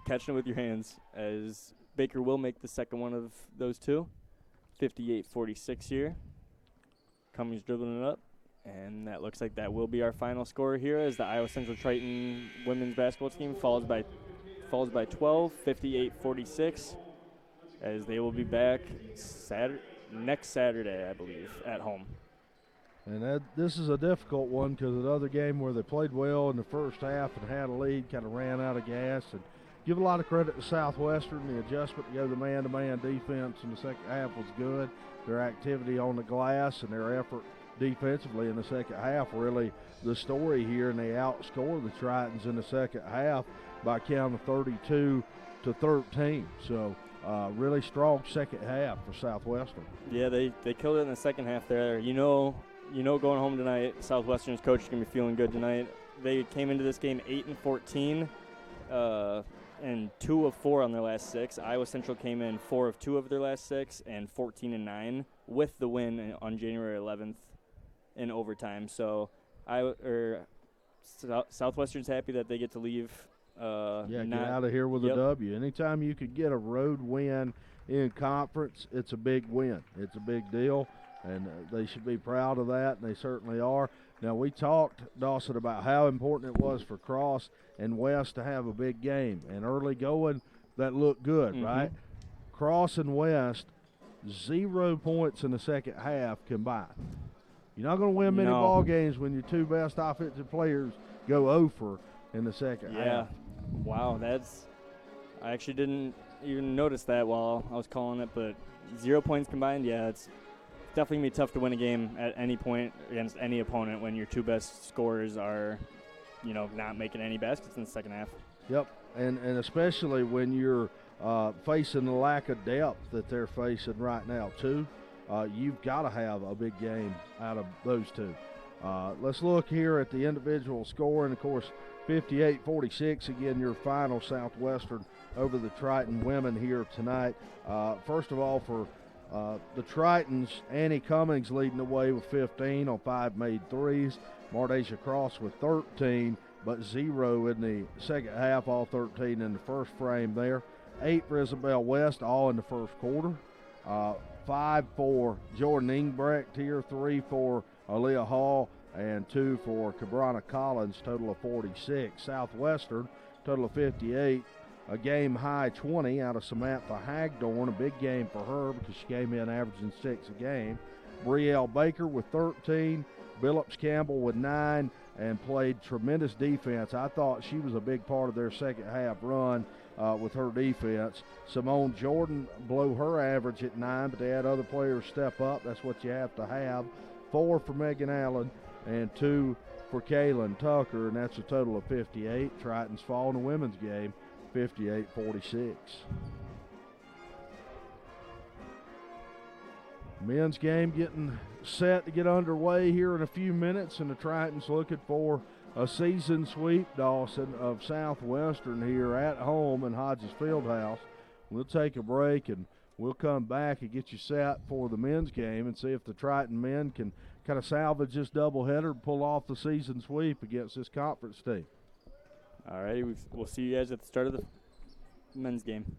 Speaker 1: catching it with your hands, as Baker will make the second one of those two. 58-46 here. Cummings dribbling it up, and that looks like that will be our final score here as the Iowa Central Triton women's basketball team falls by 12, 58-46, as they will be back next Saturday, I believe, at home.
Speaker 2: And this is a difficult one because another game where they played well in the first half and had a lead, kind of ran out of gas. And give a lot of credit to Southwestern. The adjustment to go to man-to-man defense in the second half was good. Their activity on the glass and their effort defensively in the second half really the story here, and they outscored the Tritons in the second half by a count of 32-13. So really strong second half for Southwestern.
Speaker 1: Yeah, they killed it in the second half there. Going home tonight, Southwestern's coach is going to be feeling good tonight. They came into this game 8-14. And 2 of 4 on their last 6. Iowa Central came in 4 of 2 of their last 6 and 14-9 with the win on January 11th in overtime. So Southwestern's happy that they get to leave.
Speaker 2: Get out of here with a W. Anytime you could get a road win in conference, it's a big win. It's a big deal, and they should be proud of that, and they certainly are. Now, we talked, Dawson, about how important it was for Cross and West to have a big game, and early going, that looked good, right? Cross and West, 0 points in the second half combined. You're not going to win many ball games when your two best offensive players go over in the second half.
Speaker 1: Wow, I actually didn't even notice that while I was calling it, but 0 points combined, it's definitely going to be tough to win a game at any point against any opponent when your two best scorers are, not making any baskets in the second half.
Speaker 2: Yep, and especially when you're facing the lack of depth that they're facing right now, too. You've got to have a big game out of those two. Let's look here at the individual score, and, of course, 58-46, again, your final Southwestern over the Triton women here tonight. First of all, for the Tritons, Annie Cummings leading the way with 15 on 5 made threes. Mardasia Cross with 13, but 0 in the second half, all 13 in the first frame there. 8 for Isabel West, all in the first quarter. 5 for Jordan Ingbrecht here, 3 for Aaliyah Hall, and 2 for Cabrana Collins, total of 46. Southwestern, total of 58. A game high 20 out of Samantha Hagdorn, a big game for her because she came in averaging 6 a game. Brielle Baker with 13, Billups Campbell with 9, and played tremendous defense. I thought she was a big part of their second half run with her defense. Simone Jordan blew her average at 9, but they had other players step up. That's what you have to have. 4 for Megan Allen and 2 for Kaylin Tucker, and that's a total of 58. Tritons fall in the women's game, 58-46. Men's game getting set to get underway here in a few minutes, and the Tritons looking for a season sweep, Dawson, of Southwestern here at home in Hodges Fieldhouse. We'll take a break, and we'll come back and get you set for the men's game and see if the Triton men can kind of salvage this doubleheader and pull off the season sweep against this conference team.
Speaker 1: All right, we'll see you guys at the start of the men's game.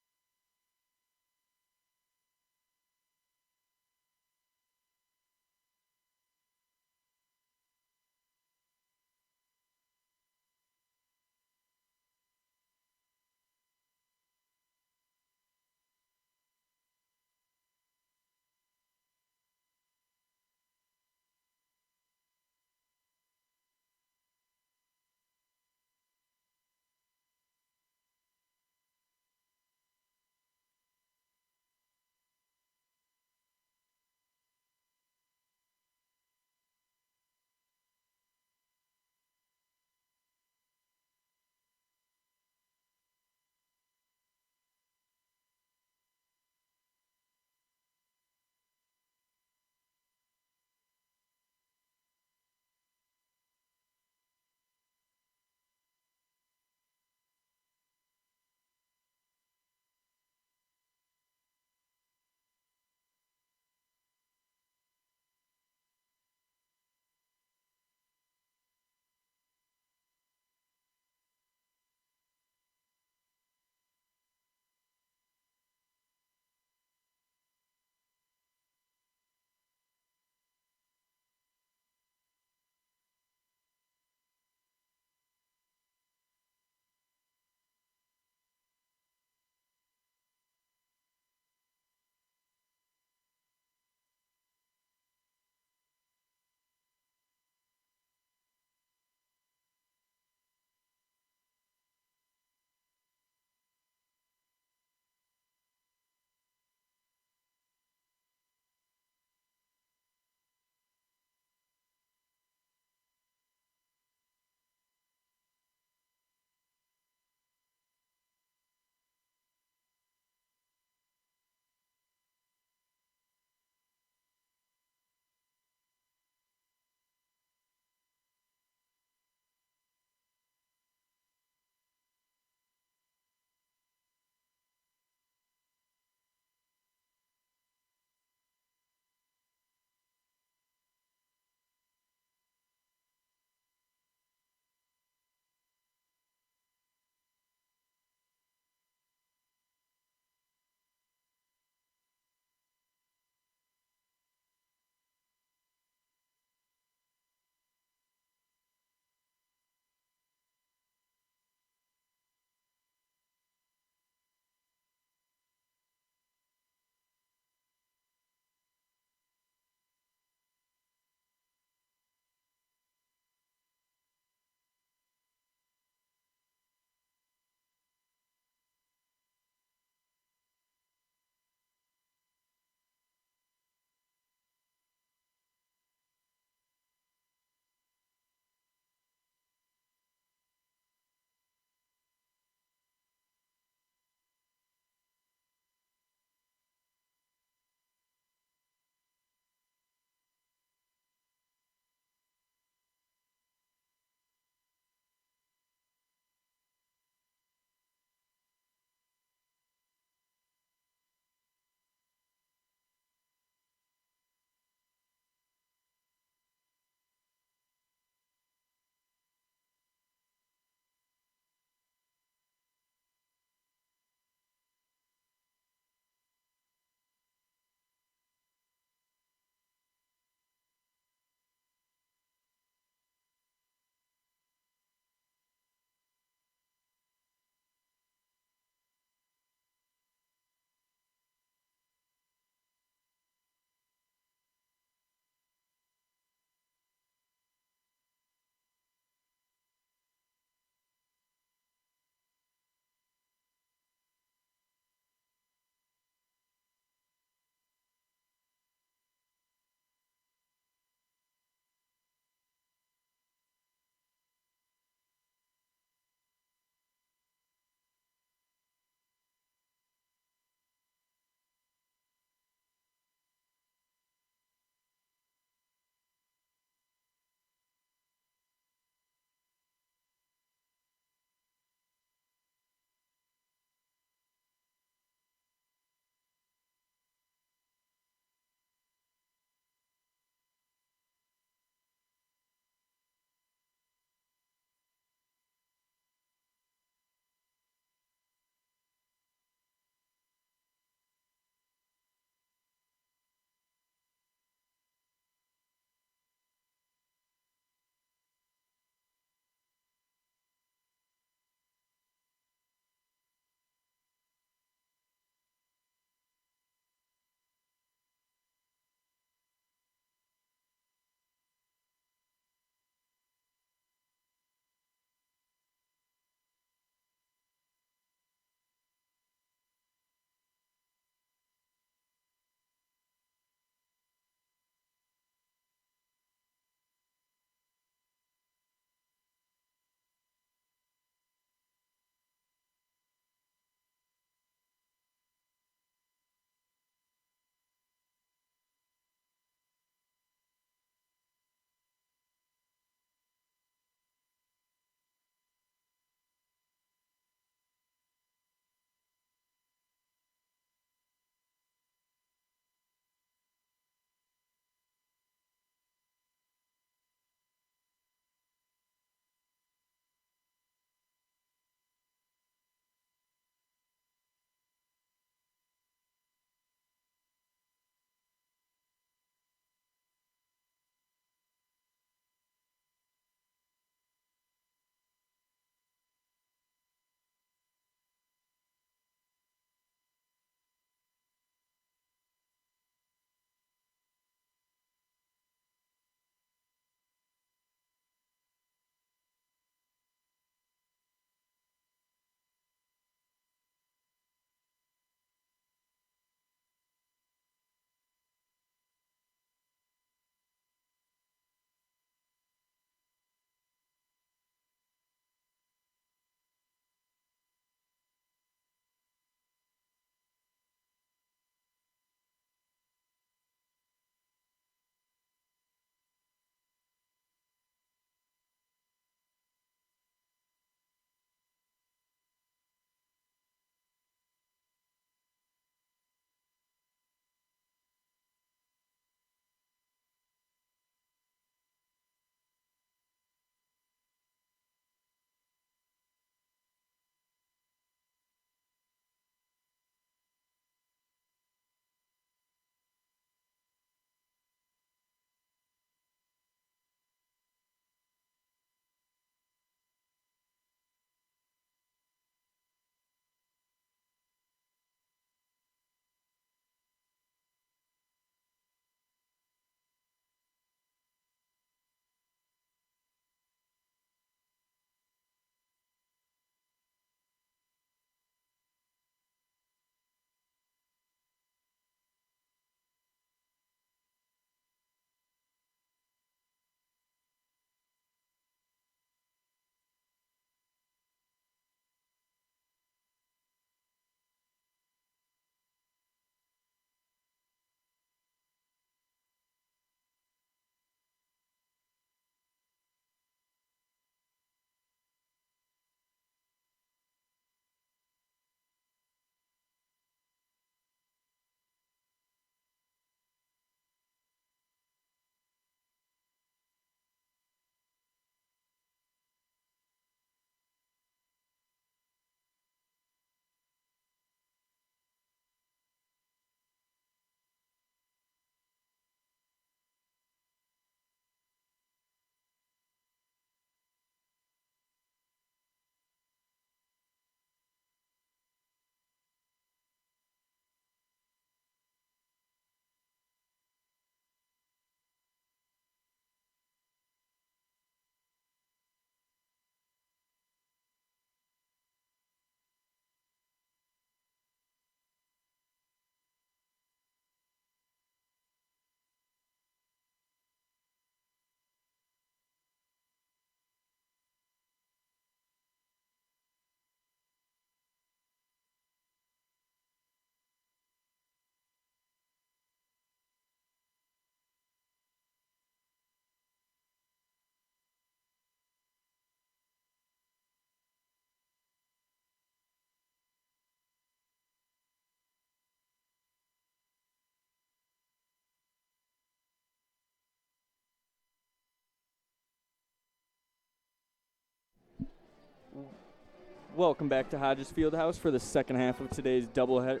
Speaker 1: Welcome back to Hodges Fieldhouse for the second half of today's ICCAC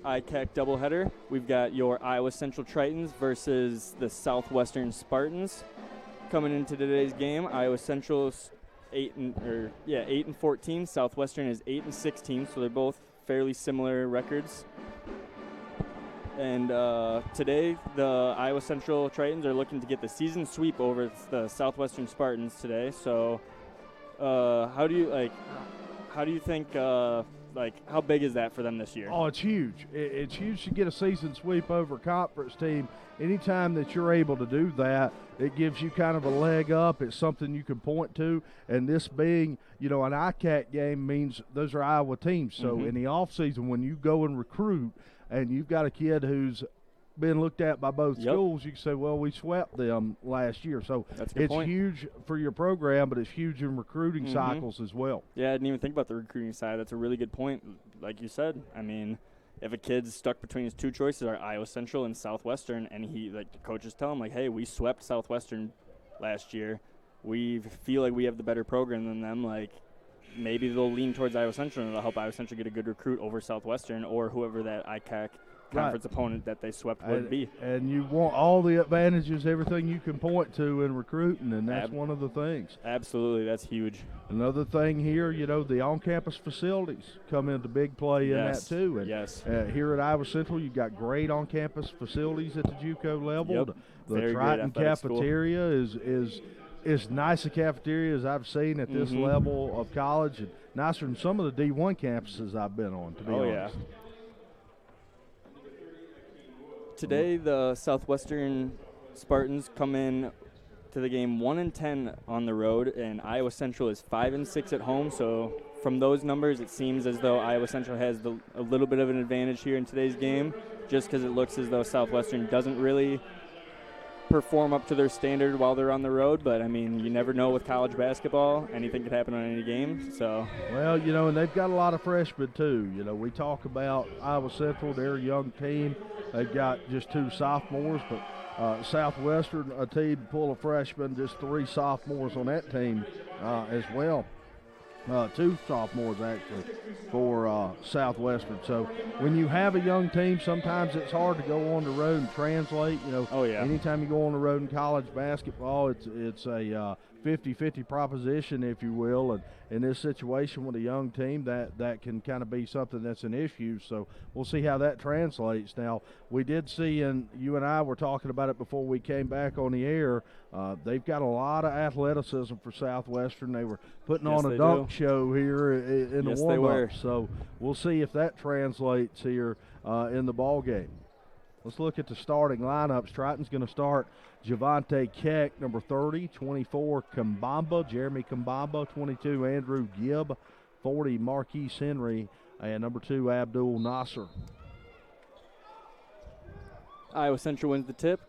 Speaker 1: doubleheader. We've got your Iowa Central Tritons versus the Southwestern Spartans. Coming into today's game, Iowa Central's 8-14. Southwestern is 8-16, so they're both fairly similar records. And today, the Iowa Central Tritons are looking to get the season sweep over the Southwestern Spartans today. So, how do you think, how big is that for them this year?
Speaker 2: Oh, it's huge. It's huge to get a season sweep over a conference team. Anytime that you're able to do that, it gives you kind of a leg up. It's something you can point to. And this being, an ICCAC game means those are Iowa teams. So in the offseason, when you go and recruit and you've got a kid who's been looked at by both schools, you can say, well, we swept them last year. So it's huge for your program, but it's huge in recruiting cycles as well.
Speaker 1: Yeah, I didn't even think about the recruiting side. That's a really good point. Like you said, I mean, if a kid's stuck between his two choices are Iowa Central and Southwestern, and the coaches tell him, hey, we swept Southwestern last year. We feel like we have the better program than them. Maybe they'll lean towards Iowa Central, and it'll help Iowa Central get a good recruit over Southwestern or whoever that ICCAC conference opponent that they swept would be.
Speaker 2: And you want all the advantages, everything you can point to in recruiting, and that's one of the things.
Speaker 1: Absolutely, that's huge.
Speaker 2: Another thing here, the on-campus facilities come into big play in that too. And here at Iowa Central, you've got great on-campus facilities at the JUCO level.
Speaker 1: Yep.
Speaker 2: The Triton cafeteria is as nice a cafeteria as I've seen at this level of college, and nicer than some of the D1 campuses I've been on, to be honest.
Speaker 1: Yeah. Today, the Southwestern Spartans come in to the game 1-10 on the road, and Iowa Central is 5-6 at home. So from those numbers, it seems as though Iowa Central has a little bit of an advantage here in today's game, just because it looks as though Southwestern doesn't really perform up to their standard while they're on the road. But, I mean, you never know with college basketball. Anything could happen on any game. So,
Speaker 2: well, and they've got a lot of freshmen too. We talk about Iowa Central, they're a young team. They've got just 2 sophomores, but Southwestern, a team full of freshmen, just 3 sophomores on that team as well. 2 sophomores, actually, for Southwestern. So when you have a young team, sometimes it's hard to go on the road and translate. Anytime you go on the road in college basketball, it's a 50-50 proposition, if you will. And in this situation with a young team, that can kind of be something that's an issue. So we'll see how that translates. Now, we did see, and you and I were talking about it before we came back on the air, they've got a lot of athleticism for Southwestern. They were putting on a dunk show here in the warm-up. So we'll see if that translates here in the ball game. Let's look at the starting lineups. Triton's going to start Javante Keck, number 30, 24, Jeremy Kambamba, 22, Andrew Gibb, 40, Marquise Henry, and number 2, Abdul Nasser.
Speaker 1: Iowa Central wins the tip.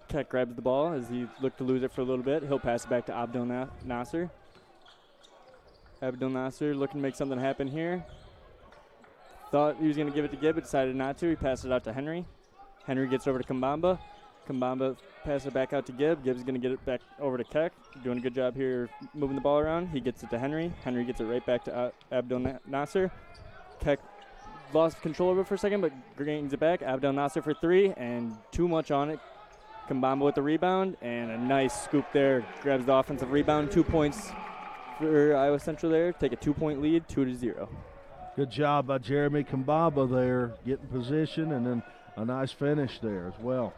Speaker 1: Keck grabs the ball as he looked to lose it for a little bit. He'll pass it back to Abdul Nasser. Abdul Nasser looking to make something happen here. Thought he was going to give it to Gibb, but decided not to. He passed it out to Henry. Henry gets over to Kambamba. Kambamba passes it back out to Gibb. Gibb's going to get it back over to Keck. Doing a good job here moving the ball around. He gets it to Henry. Henry gets it right back to Abdul Nasser. Keck lost control of it for a second, but gains it back. Abdul Nasser for 3, and too much on it. Kambamba with the rebound, and a nice scoop there. Grabs the offensive rebound. 2 points for Iowa Central there. Take a 2-point lead, 2-0.
Speaker 2: Good job by Jeremy Kambamba there, getting position, and then a nice finish there as well.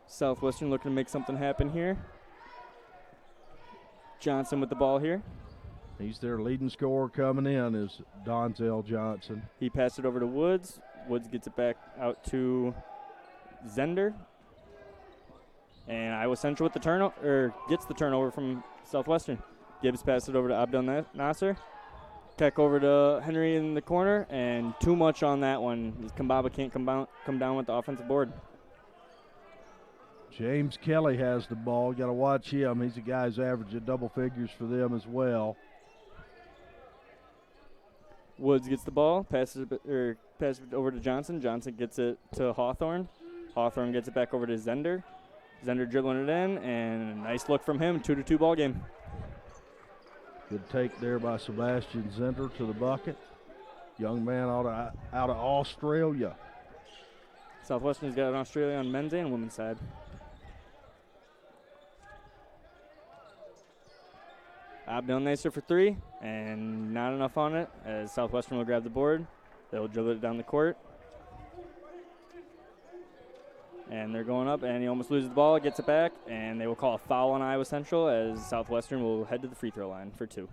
Speaker 1: Southwestern looking to make something happen here. Johnson with the ball here.
Speaker 2: He's their leading scorer coming in is Donzel Johnson.
Speaker 1: He passed it over to Woods. Woods gets it back out to Zender. And Iowa Central with the turnover, gets the turnover from Southwestern. Gibbs passed it over to Abdul Nasser. Keck over to Henry in the corner, and too much on that one. Kambaba can't come down with the offensive board.
Speaker 2: James Kelly has the ball. Got to watch him. He's a guy who's averaging double figures for them as well.
Speaker 1: Woods gets the ball, passes it over to Johnson. Johnson gets it to Hawthorne. Hawthorne gets it back over to Zender. Zender dribbling it in, and a nice look from him. 2-2 ball game.
Speaker 2: Good take there by Sebastian Zender to the bucket. Young man out of Australia.
Speaker 1: Southwestern's got an Australia on men's and women's side. Abdel Nasser for three, and not enough on it, as Southwestern will grab the board. They'll dribble it down the court. And they're going up, and he almost loses the ball, gets it back, and they will call a foul on Iowa Central, as Southwestern will head to the free throw line for two.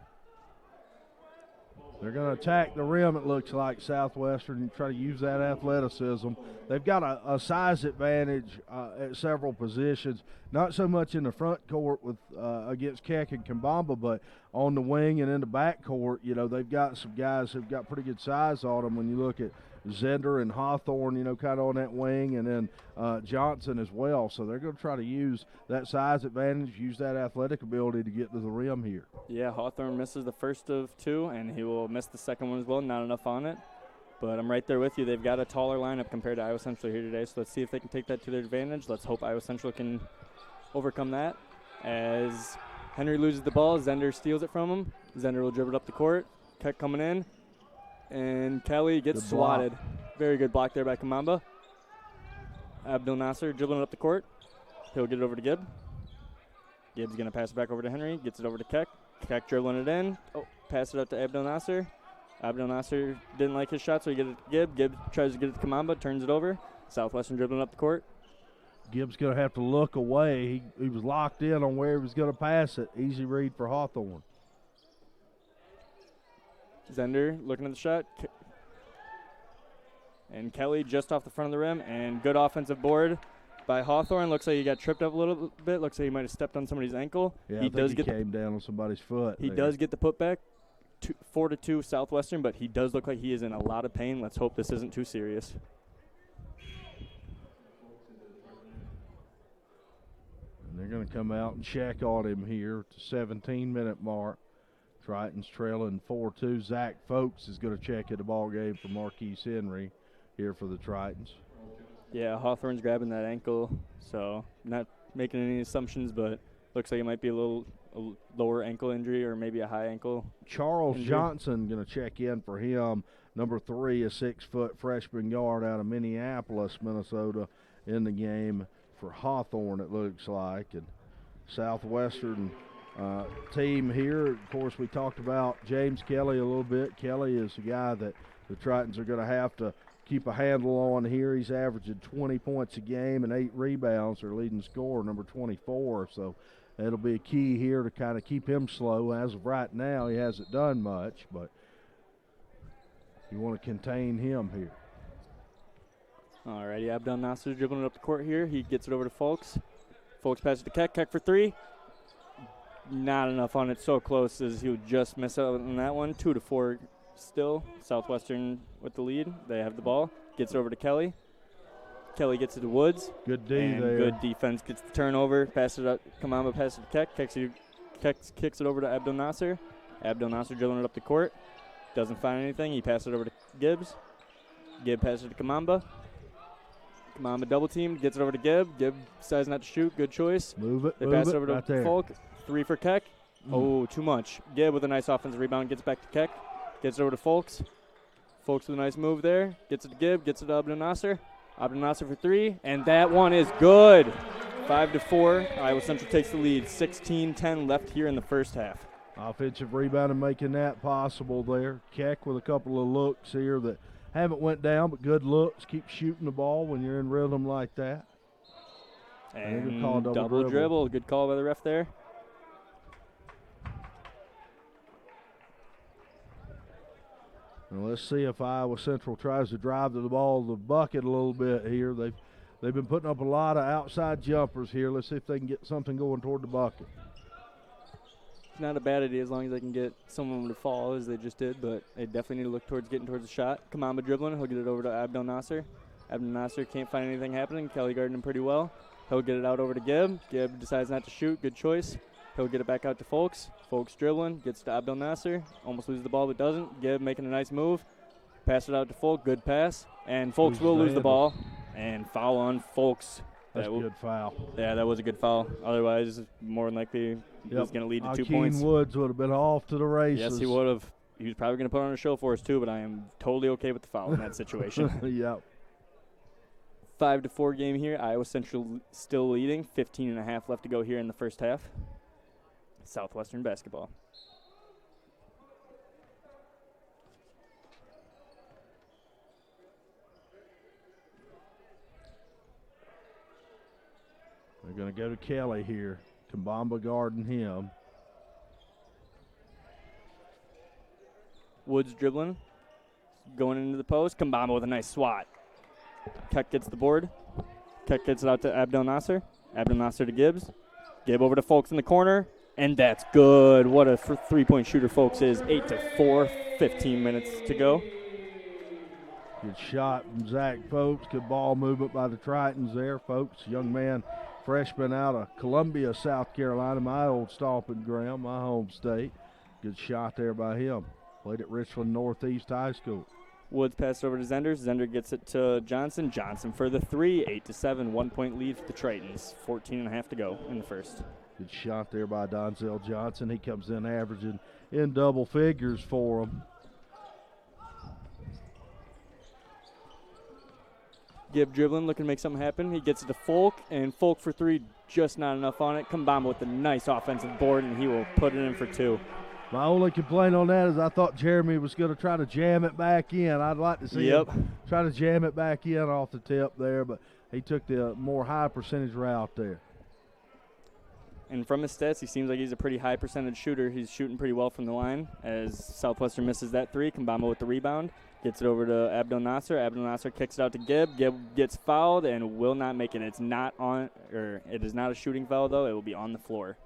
Speaker 2: They're going to attack the rim, it looks like, Southwestern, and try to use that athleticism. They've got a size advantage at several positions, not so much in the front court with against Keck and Kambamba, but on the wing and in the back court. You know, they've got some guys who've got pretty good size on them when you look at Zender and Hawthorne, you know, kind of on that wing, and then Johnson as well. So they're going to try to use that size advantage, use that athletic ability to get to the rim here.
Speaker 1: Yeah, Hawthorne misses the first of two, and he will miss the second one as well. Not enough on it. But I'm right there with you. They've got a taller lineup compared to Iowa Central here today, so let's see if they can take that to their advantage. Let's hope Iowa Central can overcome that. As Henry loses the ball, Zender steals it from him. Zender will dribble it up the court. Keck coming in. And Kelly gets swatted. Very good block there by Kamamba. Abdel Nasser dribbling it up the court. He'll get it over to Gibb. Gibb's going to pass it back over to Henry. Gets it over to Keck. Keck dribbling it in. Oh, pass it up to Abdel Nasser. Abdel Nasser didn't like his shot, so he gets it to Gibb. Gibb tries to get it to Kamamba, turns it over. Southwestern dribbling up the court.
Speaker 2: Gibb's going to have to look away. He was locked in on where he was going to pass it. Easy read for Hawthorne.
Speaker 1: Zender looking at the shot. And Kelly just off the front of the rim. And good offensive board by Hawthorne. Looks like he got tripped up a little bit. Looks like he might have stepped on somebody's ankle.
Speaker 2: Yeah, he came down on somebody's foot.
Speaker 1: He does get the putback. 4-2 Southwestern, but he does look like he is in a lot of pain. Let's hope this isn't too serious.
Speaker 2: And they're going to come out and check on him here at the 17-minute mark. Tritons trailing 4-2. Zach Folks is going to check at the ball game for Marquise Henry here for the Tritons.
Speaker 1: Yeah, Hawthorne's grabbing that ankle, so not making any assumptions, but looks like it might be a lower ankle injury or maybe a high ankle.
Speaker 2: Charles
Speaker 1: injury.
Speaker 2: Johnson going to check in for him. Number 3, a 6-foot freshman guard out of Minneapolis, Minnesota, in the game for Hawthorne, it looks like. And Southwestern team here, of course, we talked about James Kelly a little bit. Kelly is the guy that the Tritons are going to have to keep a handle on here. He's averaging 20 points a game and 8 rebounds, their leading scorer, number 24. So it'll be a key here to kind of keep him slow. As of right now, he hasn't done much, but you want to contain him here.
Speaker 1: All righty, Abdel Nasser dribbling it up the court here. He gets it over to Folks. Folks passes to Keck. Keck for 3. Not enough on it. So close as he would just miss out on that one. 2-4 still. Southwestern with the lead. They have the ball. Gets it over to Kelly. Kelly gets it to Woods.
Speaker 2: Good D there.
Speaker 1: Good defense. Gets the turnover. Passes it up. Kamamba passes it to Keck. Kicks it over to Abdel Nasser. Abdel Nasser dribbling it up the court. Doesn't find anything. He passes it over to Gibbs. Gibb passes it to Kamamba. Kamamba double teamed. Gets it over to Gibb. Gibb decides not to shoot. Good choice.
Speaker 2: Move it.
Speaker 1: They pass it over
Speaker 2: right
Speaker 1: to
Speaker 2: there.
Speaker 1: Folk. 3 for Keck. Oh, too much. Gibb with a nice offensive rebound. Gets back to Keck. Gets it over to Folks. Folks with a nice move there. Gets it to Gibb. Gets it to Abdel Nasser. Abdel Nasser for 3. And that one is good. 5-4. Iowa Central takes the lead. 16-10 left here in the first half.
Speaker 2: Offensive rebound and making that possible there. Keck with a couple of looks here that haven't went down, but good looks. Keep shooting the ball when you're in rhythm like that.
Speaker 1: And
Speaker 2: good call,
Speaker 1: double dribble. Good call by the ref there.
Speaker 2: And let's see if Iowa Central tries to drive to the ball, the bucket a little bit here. They've been putting up a lot of outside jumpers here. Let's see if they can get something going toward the bucket.
Speaker 1: It's not a bad idea as long as they can get someone to fall, as they just did, but they definitely need to look towards getting towards the shot. Kamamba dribbling. He'll get it over to Abdel Nasser. Abdel Nasser can't find anything happening. Kelly guarding him pretty well. He'll get it out over to Gibb. Gibb decides not to shoot. Good choice. He'll get it back out to Folks. Folks dribbling. Gets to Abdel Nasser. Almost loses the ball, but doesn't. Gibb making a nice move. Pass it out to Folk. Good pass. And Folks will lose the ball. And foul on Folks.
Speaker 2: That's a good foul.
Speaker 1: Yeah, that was a good foul. Otherwise, more than likely, it was going to lead to 2 points.
Speaker 2: Woods would have been off to the races.
Speaker 1: Yes, he would have. He was probably going to put on a show for us, too, but I am totally okay with the foul in that situation.
Speaker 2: Yep.
Speaker 1: 5-4 game here. Iowa Central still leading. 15.5 left to go here in the first half. Southwestern basketball.
Speaker 2: They're going to go to Kelly here. Kambamba guarding him.
Speaker 1: Woods dribbling. Going into the post. Kambamba with a nice swat. Keck gets the board. Keck gets it out to Abdel Nasser. Abdel Nasser to Gibbs. Gibb over to Folks in the corner. And that's good. What a three-point shooter Folks is. 8-4. 15 minutes to go.
Speaker 2: Good shot from Zach Folks. Good ball movement by the Tritons there. Folks, young man, freshman out of Columbia, South Carolina, my old stomping ground, my home state. Good shot there by him. Played at Richland Northeast High School.
Speaker 1: Woods passed over to Zender. Zender gets it to Johnson. Johnson for the three. 8-7. 1 point lead for the Tritons. 14.5 to go in the first.
Speaker 2: Good shot there by Donzel Johnson. He comes in averaging in double figures for him.
Speaker 1: Gibb dribbling, looking to make something happen. He gets it to Folk, and Folk for three, just not enough on it. Kambamba with a nice offensive board, and he will put it in for two.
Speaker 2: My only complaint on that is I thought Jeremy was going to try to jam it back in. I'd like to see him try to jam it back in off the tip there, but he took the more high percentage route there.
Speaker 1: And from his stats, he seems like he's a pretty high percentage shooter. He's shooting pretty well from the line as Southwestern misses that three. Kambamba with the rebound. Gets it over to Abdel Nasser. Abdel Nasser kicks it out to Gibb. Gibb gets fouled and will not make it. It's not on, or it is not a shooting foul, though. It will be on the floor.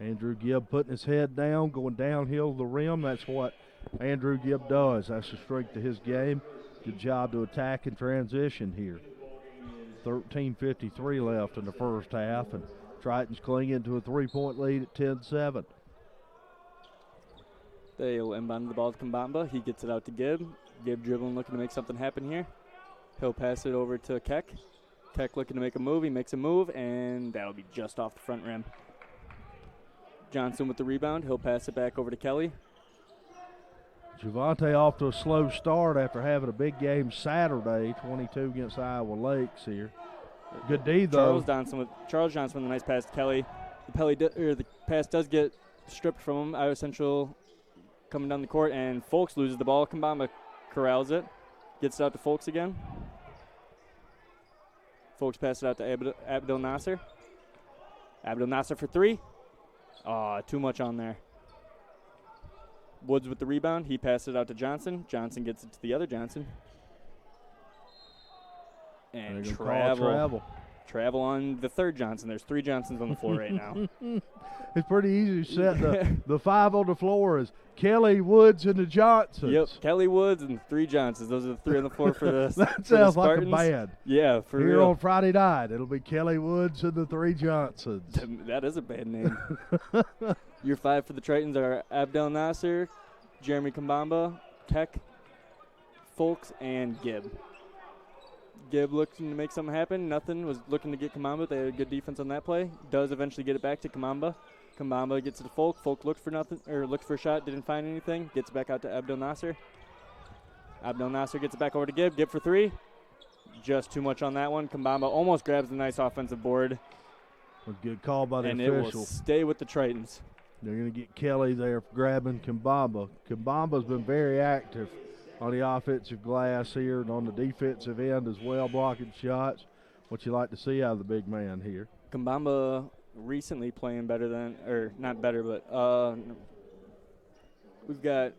Speaker 2: Andrew Gibb putting his head down, going downhill to the rim. That's what Andrew Gibb does. That's the strength of his game. Good job to attack and transition here. 13:53 left in the first half, and Tritons clinging to a 3-point lead at 10-7.
Speaker 1: They'll inbound the ball to Kambamba. He gets it out to Gibb. Gibb dribbling, looking to make something happen here. He'll pass it over to Keck. Keck looking to make a move. He makes a move, and that'll be just off the front rim. Johnson with the rebound. He'll pass it back over to Kelly.
Speaker 2: Javante off to a slow start after having a big game Saturday, 22 against Iowa Lakes here. Good D, though.
Speaker 1: Charles Johnson with a nice pass to Kelly. The pass does get stripped from him. Iowa Central coming down the court, and Folks loses the ball. Kambamba corrals it. Gets it out to Folks again. Folks pass it out to Abdel Nasser. Abdel Nasser for three. Too much on there. Woods with the rebound. He passes it out to Johnson. Johnson gets it to the other Johnson. And travel on the third Johnson. There's three Johnsons on the floor right now.
Speaker 2: It's pretty easy to set the five on the floor is Kelly, Woods, and the Johnsons.
Speaker 1: Yep, Kelly, Woods, and three Johnsons. Those are the three on the floor for the
Speaker 2: That sounds like a band.
Speaker 1: Yeah, for
Speaker 2: Here
Speaker 1: real.
Speaker 2: on Friday night, it'll be Kelly, Woods, and the three Johnsons.
Speaker 1: That is a band name. Your five for the Tritons are Abdel Nasser, Jeremy Kambamba, Keck, Folks, and Gibb. Gibb looking to make something happen. Nothing. Was looking to get Kambamba. They had good defense on that play. Does eventually get it back to Kambamba. Kambamba gets it to Folk. Folk looked for a shot. Didn't find anything. Gets it back out to Abdel Nasser. Abdel Nasser gets it back over to Gibb. Gibb for three. Just too much on that one. Kambamba almost grabs the nice offensive board.
Speaker 2: A good call by the official.
Speaker 1: And it will stay with the Tritons.
Speaker 2: They're going to get Kelly there grabbing Kambamba. Kambamba's been very active on the offensive glass here and on the defensive end as well, blocking shots. What you like to see out of the big man here.
Speaker 1: Kambamba recently playing better than, or not better, but we've got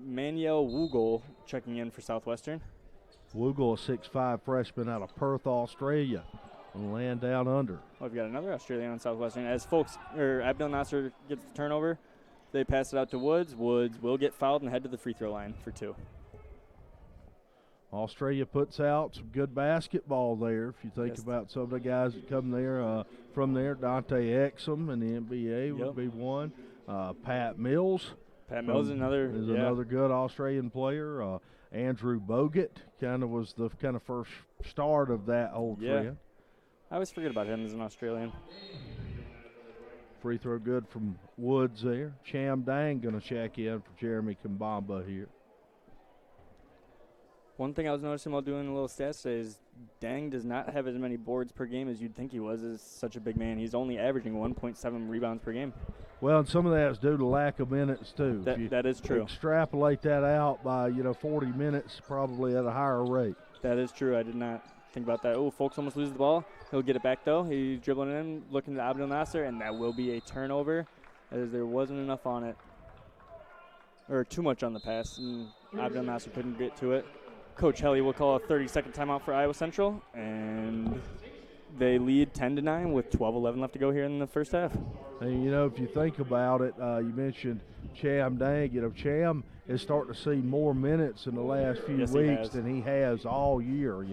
Speaker 1: Manuel Wugel checking in for Southwestern.
Speaker 2: Wugel, a 6'5" freshman out of Perth, Australia. And land down under.
Speaker 1: We've got another Australian on Southwestern. As Abdel Nasser gets the turnover, they pass it out to Woods. Woods will get fouled and head to the free throw line for two.
Speaker 2: Australia puts out some good basketball there. If you think about some of the guys that come there from there, Dante Exum in the NBA would be one. Pat Mills.
Speaker 1: Pat Mills is another
Speaker 2: good Australian player. Andrew Bogut was the first start of that whole trend.
Speaker 1: I always forget about him as an Australian.
Speaker 2: Free throw good from Woods there. Cham Dang going to check in for Jeremy Kambamba here.
Speaker 1: One thing I was noticing while doing a little stats today is Dang does not have as many boards per game as you'd think he was. As such a big man. He's only averaging 1.7 rebounds per game.
Speaker 2: Well, and some of that is due to lack of minutes, too.
Speaker 1: That is true.
Speaker 2: Extrapolate that out by, 40 minutes, probably at a higher rate.
Speaker 1: That is true. I did not think about that. Oh, Folks almost loses the ball. He'll get it back, though. He's dribbling it in, looking to Abdel Nasser, and that will be a turnover, as there wasn't enough on it. Or too much on the pass, and Abdel Nasser couldn't get to it. Coach Helly will call a 30-second timeout for Iowa Central, and they lead 10-9 with 12:11 left to go here in the first half.
Speaker 2: And, if you think about it, you mentioned Cham Dang. Cham is starting to see more minutes in the last few weeks than he has all year.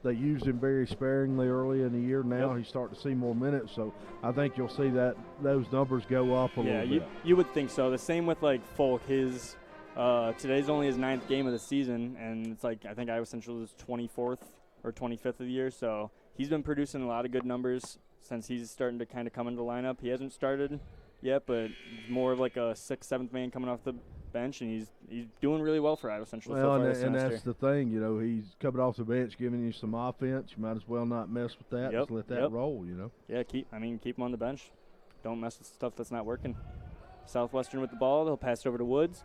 Speaker 2: They used him very sparingly early in the year. Now he's starting to see more minutes, so I think you'll see that those numbers go up a little bit.
Speaker 1: Yeah, you would think so. The same with, Folk. Today's only his 9th game of the season, and it's I think Iowa Central is 24th or 25th of the year, so he's been producing a lot of good numbers since he's starting to kind of come into the lineup. He hasn't started yet, but more of a 6th, 7th man coming off the bench, and he's doing really well for Iowa Central so far this semester.
Speaker 2: And that's the thing, he's coming off the bench giving you some offense. You might as well not mess with that. Just let that roll,
Speaker 1: Yeah, keep him on the bench. Don't mess with stuff that's not working. Southwestern with the ball. They'll pass it over to Woods.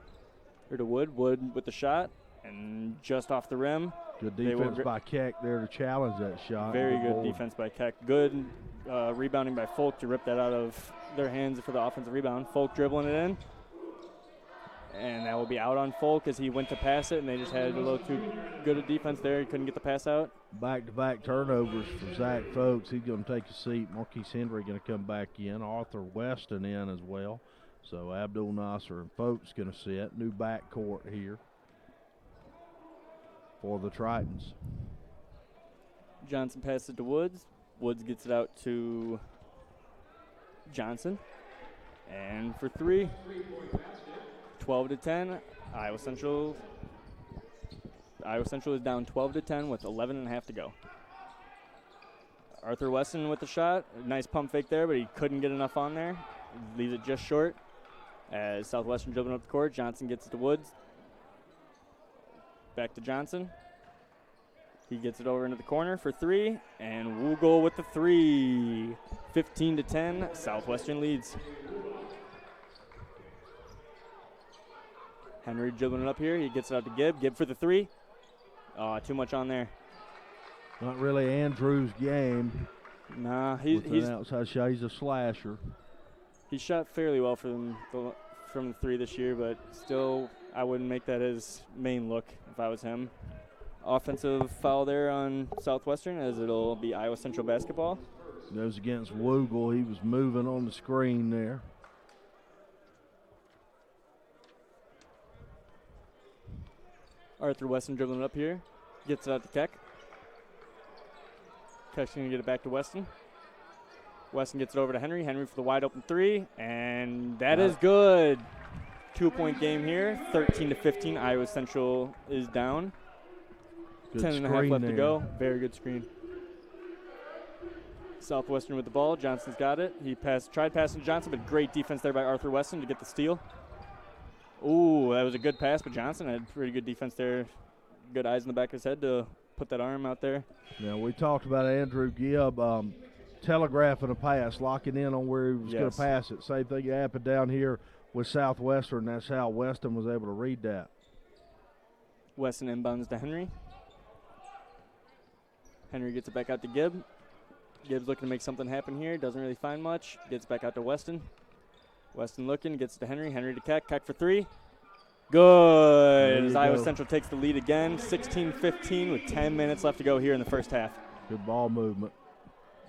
Speaker 1: Or to Wood with the shot, and just off the rim.
Speaker 2: Good defense by Keck there to challenge that shot.
Speaker 1: Very good defense by Keck. Good rebounding by Folk to rip that out of their hands for the offensive rebound. Folk dribbling it in, and that will be out on Folk as he went to pass it, and they just had a little too good a defense there. He couldn't get the pass out.
Speaker 2: Back-to-back turnovers for Zach Folks. He's going to take a seat. Marquise Henry going to come back in. Arthur Weston in as well. So Abdul Nasser and Folks going to sit. New backcourt here for the Tritons.
Speaker 1: Johnson passes it to Woods. Woods gets it out to Johnson. And for 3, 12-10, Iowa Central is down 12-10 with 11.5 to go. Arthur Weston with the shot. Nice pump fake there, but he couldn't get enough on there. Leaves it just short. As Southwestern dribbling up the court, Johnson gets it to Woods. Back to Johnson. He gets it over into the corner for 3, and Woogle with the 3. 15-10, Southwestern leads. Henry dribbling it up here. He gets it out to Gibb. Gibb for the 3. Too much on there.
Speaker 2: Not really Andrew's game.
Speaker 1: Nah, he's
Speaker 2: an outside shot. He's a slasher.
Speaker 1: He shot fairly well from the 3 this year, but still, I wouldn't make that his main look if I was him. Offensive foul there on Southwestern, as it'll be Iowa Central basketball.
Speaker 2: Goes against Woogle. He was moving on the screen there.
Speaker 1: Arthur Weston dribbling it up here. Gets it out to Keck. Keck's going to get it back to Weston. Weston gets it over to Henry. Henry for the wide open 3, and that is good. 2-point game here. 13-15. Iowa Central is down. 10.5 left to go. Very good screen. Southwestern with the ball. Johnson's got it. He tried passing Johnson, but great defense there by Arthur Weston to get the steal. Ooh, that was a good pass, but Johnson had pretty good defense there. Good eyes in the back of his head to put that arm out there.
Speaker 2: Yeah, we talked about Andrew Gibb telegraphing a pass, locking in on where he was going to pass it. Same thing happened down here with Southwestern. That's how Weston was able to read that.
Speaker 1: Weston inbounds to Henry. Henry gets it back out to Gibb. Gibb's looking to make something happen here. Doesn't really find much. Gets back out to Weston. Weston looking, gets it to Henry. Henry to Keck. Keck for 3. Good. As Iowa Central takes the lead again. 16-15 with 10 minutes left to go here in the first half.
Speaker 2: Good ball movement.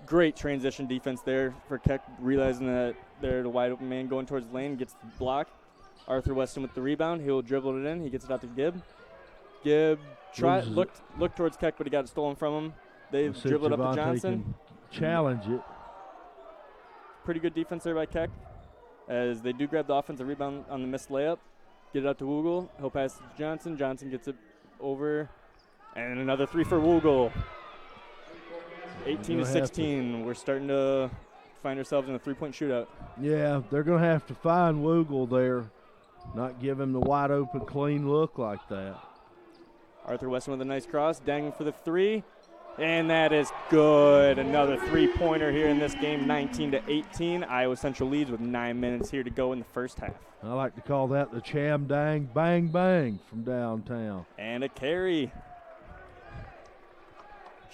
Speaker 1: Great transition defense there for Keck, realizing that they're the wide open man going towards the lane. Gets the block. Arthur Weston with the rebound. He'll dribble it in. He gets it out to Gibb. Gibb looked towards Keck, but he got it stolen from him. They dribbled it up to Johnson.
Speaker 2: Challenge it.
Speaker 1: Pretty good defense there by Keck, as they do grab the offensive rebound on the missed layup. Get it out to Woogle. He'll pass it to Johnson. Johnson gets it over. And another 3 for Woogle. 18-16. We're starting to find ourselves in a three-point shootout.
Speaker 2: Yeah, they're going to have to find Woogle there, not give him the wide open, clean look like that.
Speaker 1: Arthur Weston with a nice cross, dangling for the three, and that is good. Another three-pointer here in this game, 19-18. Iowa Central leads with 9 minutes here to go in the first half.
Speaker 2: I like to call that the Cham Dang Bang Bang from downtown.
Speaker 1: And a carry.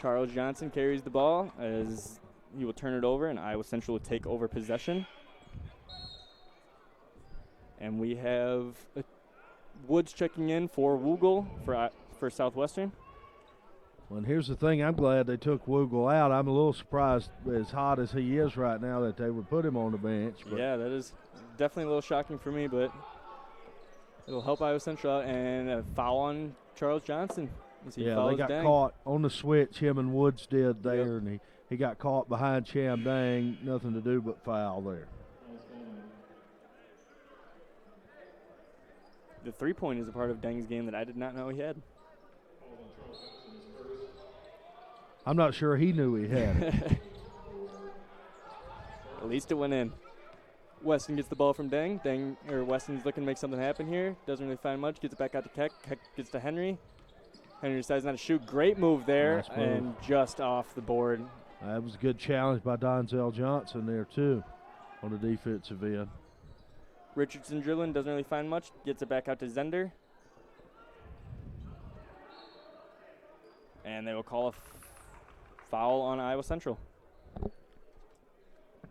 Speaker 1: Charles Johnson carries the ball as he will turn it over, and Iowa Central will take over possession. And we have Woods checking in for Woogle for Southwestern.
Speaker 2: Well, and here's the thing. I'm glad they took Woogle out. I'm a little surprised, as hot as he is right now, that they would put him on the bench. But
Speaker 1: yeah, that is definitely a little shocking for me, but it'll help Iowa Central out. And a foul on Charles Johnson.
Speaker 2: Yeah, they got caught on the switch, him and Woods did there, and he got caught behind Cham Dang. Nothing to do but foul there.
Speaker 1: The three-point is a part of Dang's game that I did not know he had.
Speaker 2: I'm not sure he knew he had it.
Speaker 1: At least it went in. Weston gets the ball from Dang. Weston's looking to make something happen here. Doesn't really find much. Gets it back out to Keck. Keck gets to Henry. Henry decides not to shoot. Great move there,
Speaker 2: nice move.
Speaker 1: And just off the board.
Speaker 2: That was a good challenge by Donzel Johnson there, too, on the defensive end.
Speaker 1: Richardson dribbling, doesn't really find much. Gets it back out to Zender. And they will call a foul on Iowa Central.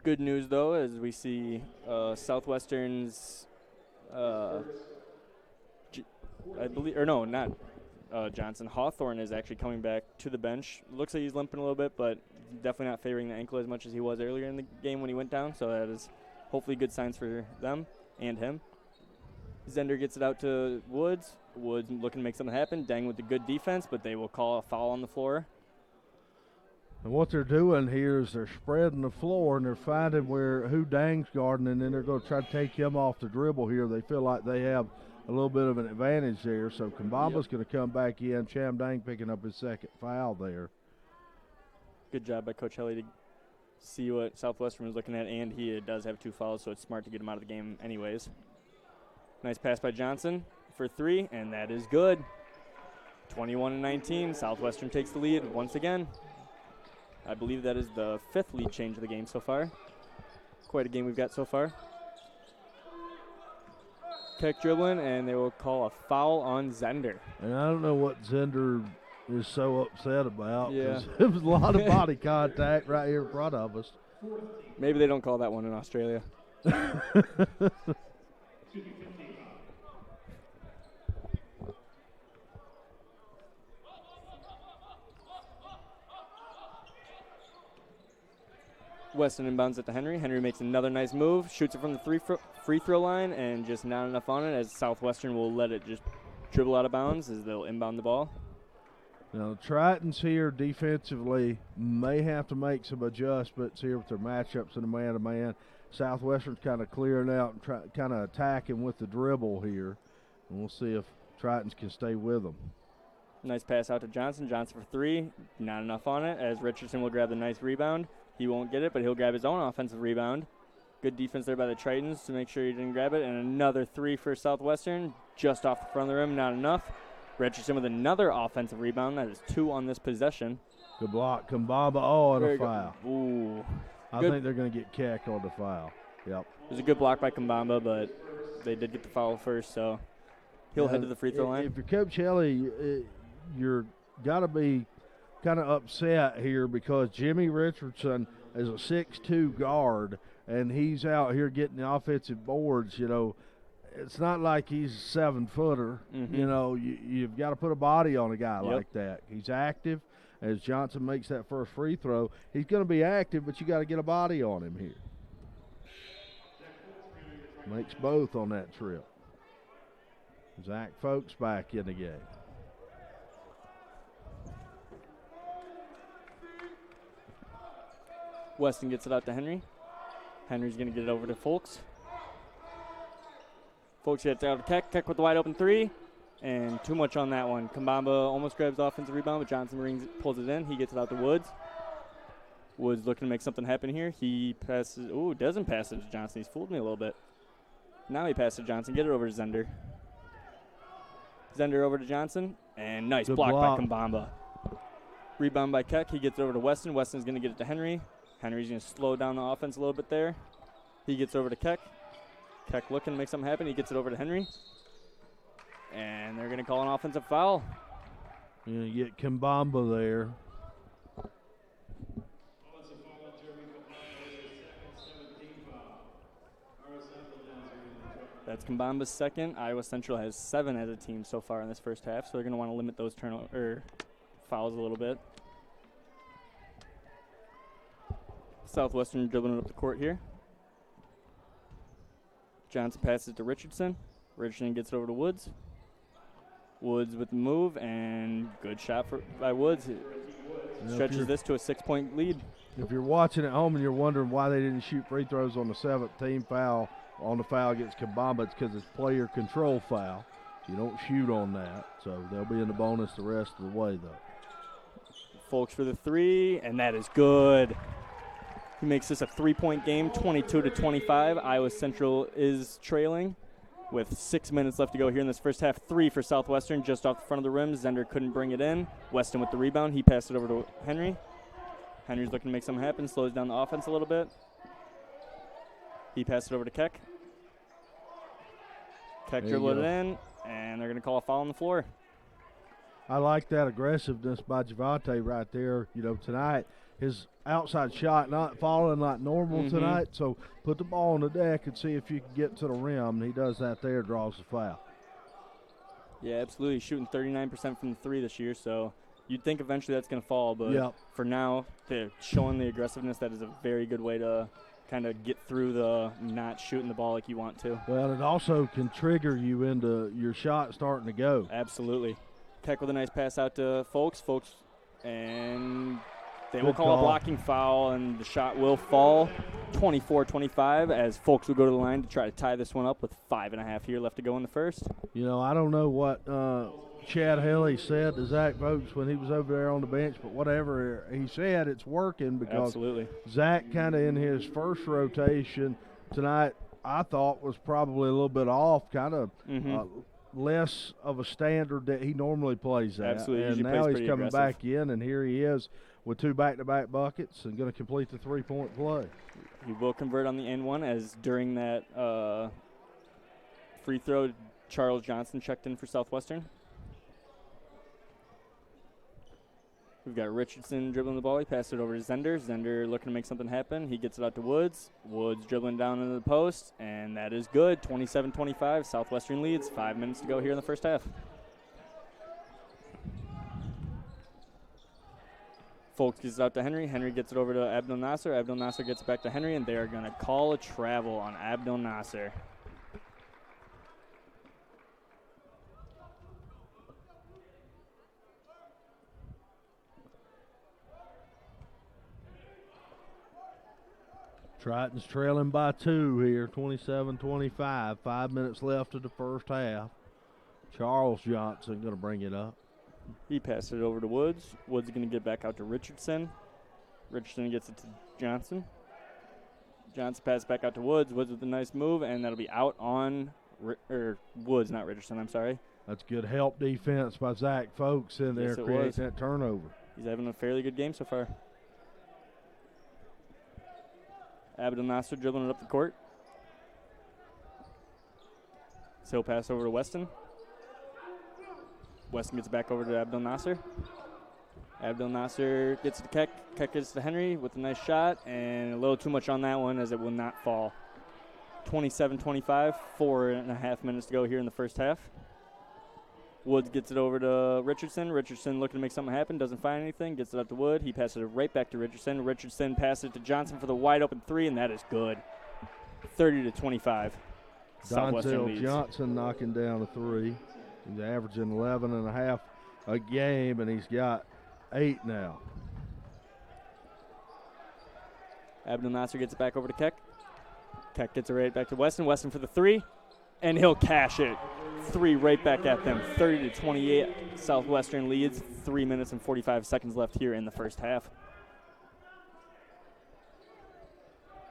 Speaker 1: Good news, though, as we see Southwestern's, Johnson. Hawthorne is actually coming back to the bench. Looks like he's limping a little bit, but definitely not favoring the ankle as much as he was earlier in the game when he went down. So that is hopefully good signs for them and him. Zender gets it out to Woods. Woods looking to make something happen. Dang with the good defense, but they will call a foul on the floor.
Speaker 2: And what they're doing here is they're spreading the floor and they're finding who Dang's guarding, and then they're going to try to take him off the dribble here. They feel like they have a little bit of an advantage there. So Kambamba's going to come back in. Cham Dang picking up his second foul there.
Speaker 1: Good job by Coach Helly to see what Southwestern was looking at, and he does have two fouls, so it's smart to get him out of the game anyways. Nice pass by Johnson for three, and that is good. 21-19, Southwestern takes the lead once again. I believe that is the fifth lead change of the game so far. Quite a game we've got so far. Keck dribbling, and they will call a foul on Zender.
Speaker 2: And I don't know what Zender is so upset about.
Speaker 1: Yeah.
Speaker 2: There was a lot of body contact right here in front of us.
Speaker 1: Maybe they don't call that one in Australia. Weston inbounds it to Henry. Henry makes another nice move, shoots it from the free throw line, and just not enough on it, as Southwestern will let it just dribble out of bounds as they'll inbound the ball.
Speaker 2: Now, Tritons here defensively may have to make some adjustments here with their matchups in the man-to-man. Southwestern's kind of clearing out and kind of attacking with the dribble here. And we'll see if Tritons can stay with them.
Speaker 1: Nice pass out to Johnson. Johnson for three. Not enough on it, as Richardson will grab the nice rebound. He won't get it, but he'll grab his own offensive rebound. Good defense there by the Tritons to make sure he didn't grab it. And another three for Southwestern, just off the front of the rim, not enough. Richardson with another offensive rebound. That is two on this possession.
Speaker 2: Good block. Kambamba, and a foul.
Speaker 1: Ooh.
Speaker 2: I think they're going to get Keck on the foul. Yep.
Speaker 1: It was a good block by Kambamba, but they did get the foul first, so he'll head to the free throw line.
Speaker 2: If you're Coach Helly, you're got to be kind of upset here because Jimmy Richardson is a 6'2" guard, and he's out here getting the offensive boards. You know, it's not like he's a 7-footer.
Speaker 1: Mm-hmm.
Speaker 2: You know, you've got to put a body on a guy like that. He's active. As Johnson makes that first free throw, he's going to be active, but you got to get a body on him here. Makes both on that trip. Zach Folks back in the game.
Speaker 1: Weston gets it out to Henry. Henry's going to get it over to Folks. Folks gets it out to Keck. Keck with the wide open three. And too much on that one. Kambamba almost grabs the offensive rebound, but Johnson pulls it in. He gets it out to Woods. Woods looking to make something happen here. He passes. Ooh, doesn't pass it to Johnson. He's fooled me a little bit. Now he passes to Johnson. Get it over to Zender. Zender over to Johnson. And nice block by Kambamba. Rebound by Keck. He gets it over to Weston. Weston's going to get it to Henry. Henry's going to slow down the offense a little bit there. He gets over to Keck. Keck looking to make something happen. He gets it over to Henry. And they're going to call an offensive foul.
Speaker 2: You get Kambamba there.
Speaker 1: That's Kambamba's second. Iowa Central has 7 as a team so far in this first half, so they're going to want to limit those fouls a little bit. Southwestern dribbling up the court here. Johnson passes to Richardson. Richardson gets it over to Woods. Woods with the move, and good shot by Woods. Stretches this to a 6-point lead.
Speaker 2: If you're watching at home and you're wondering why they didn't shoot free throws on the 7th team foul, on the foul against Kambamba, it's because it's player control foul. You don't shoot on that, so they'll be in the bonus the rest of the way, though.
Speaker 1: Folks for the 3, and that is good. He makes this a 3-point game, 22-25. Iowa Central is trailing with 6 minutes left to go here in this first half. 3 for Southwestern, just off the front of the rim. Zender couldn't bring it in. Weston with the rebound. He passed it over to Henry. Henry's looking to make something happen, slows down the offense a little bit. He passed it over to Keck. Keck dribbled it in, and they're going to call a foul on the floor.
Speaker 2: I like that aggressiveness by Javante right there. You know, tonight his outside shot not falling like normal tonight, so put the ball on the deck and see if you can get to the rim. And he does that there, draws the foul.
Speaker 1: Yeah, absolutely. Shooting 39% from the 3 this year, so you'd think eventually that's going to fall, but for now, they're showing the aggressiveness. That is a very good way to kind of get through the not shooting the ball like you want to.
Speaker 2: Well, it also can trigger you into your shot starting to go.
Speaker 1: Absolutely. Keck with a nice pass out to Folks, and they will call a blocking foul, and the shot will fall. 24-25 as Folks will go to the line to try to tie this one up with 5.5 here left to go in the first.
Speaker 2: You know, I don't know what Chad Haley said to Zach Folks when he was over there on the bench, but whatever he said, it's working because Zach kind of in his first rotation tonight, I thought was probably a little bit off, kind of less of a standard that he normally plays at.
Speaker 1: Absolutely.
Speaker 2: And now he's coming back in, and here he is with 2 back-to-back buckets and going to complete the 3-point play.
Speaker 1: He will convert on the end one, as during that free throw, Charles Johnson checked in for Southwestern. We've got Richardson dribbling the ball. He passed it over to Zender. Zender looking to make something happen. He gets it out to Woods. Woods dribbling down into the post, and that is good. 27-25. Southwestern leads. 5 minutes to go here in the first half. Folks gets it out to Henry. Henry gets it over to Abdel Nasser. Abdel Nasser gets it back to Henry, and they are going to call a travel on Abdel Nasser.
Speaker 2: Tritons trailing by 2 here, 27-25. 5 minutes left of the first half. Charles Johnson going to bring it up.
Speaker 1: He passed it over to Woods. Woods is going to get back out to Richardson. Richardson gets it to Johnson. Johnson passes back out to Woods. Woods with a nice move, and that'll be out on Woods, not Richardson, I'm sorry.
Speaker 2: That's good help defense by Zach Folks in there, creating that turnover.
Speaker 1: He's having a fairly good game so far. Abdel Nasser dribbling it up the court. So he'll pass over to Weston. Weston gets back over to Abdel Nasser. Abdel Nasser gets to Keck. Keck gets to Henry with a nice shot, and a little too much on that one as it will not fall. 27-25, 4.5 minutes to go here in the first half. Woods gets it over to Richardson. Richardson looking to make something happen, doesn't find anything, gets it up to Wood. He passes it right back to Richardson. Richardson passes it to Johnson for the wide open 3, and that is good. 30-25.
Speaker 2: Donzel Johnson knocking down a 3. He's averaging 11.5 a game, and he's got 8 now.
Speaker 1: Abdel Nasser gets it back over to Keck. Keck gets it right back to Weston. Weston for the 3, and he'll cash it. 3 right back at them. 30-28. Southwestern leads. 3 minutes and 45 seconds left here in the first half.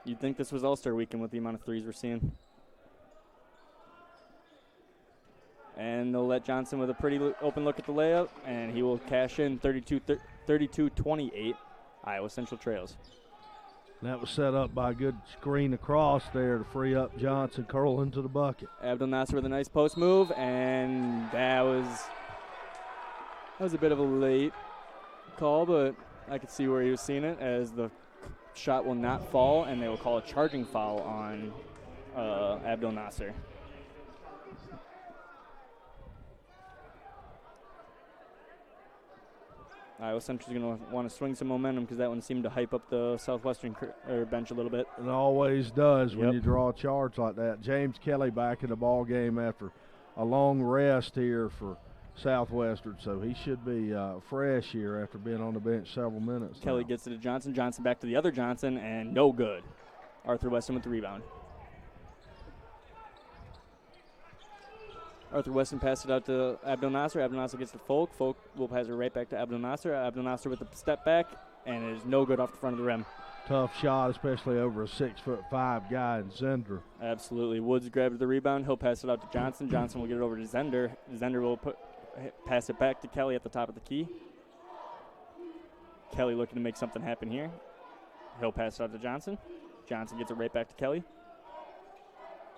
Speaker 1: You'd think this was All-Star weekend with the amount of threes we're seeing. And they'll let Johnson with a pretty open look at the layup, and he will cash in 32-28. Iowa Central trails.
Speaker 2: That was set up by a good screen across there to free up Johnson, curl into the bucket.
Speaker 1: Abdel Nasser with a nice post move, and that was a bit of a late call, but I could see where he was seeing it, as the shot will not fall, and they will call a charging foul on Abdel Nasser. Iowa Central's going to want to swing some momentum because that one seemed to hype up the Southwestern bench a little bit.
Speaker 2: It always does when you draw a charge like that. James Kelly back in the ball game after a long rest here for Southwestern, so he should be fresh here after being on the bench several minutes.
Speaker 1: Kelly gets it to Johnson. Johnson back to the other Johnson, and no good. Arthur Weston with the rebound. Arthur Weston passed it out to Abdel Nasser. Abdel Nasser gets to Folk. Folk will pass it right back to Abdel Nasser. Abdel Nasser with the step back, and it is no good off the front of the rim.
Speaker 2: Tough shot, especially over a 6'5" guy in Zender.
Speaker 1: Absolutely. Woods grabbed the rebound. He'll pass it out to Johnson. Johnson will get it over to Zender. Zender will pass it back to Kelly at the top of the key. Kelly looking to make something happen here. He'll pass it out to Johnson. Johnson gets it right back to Kelly.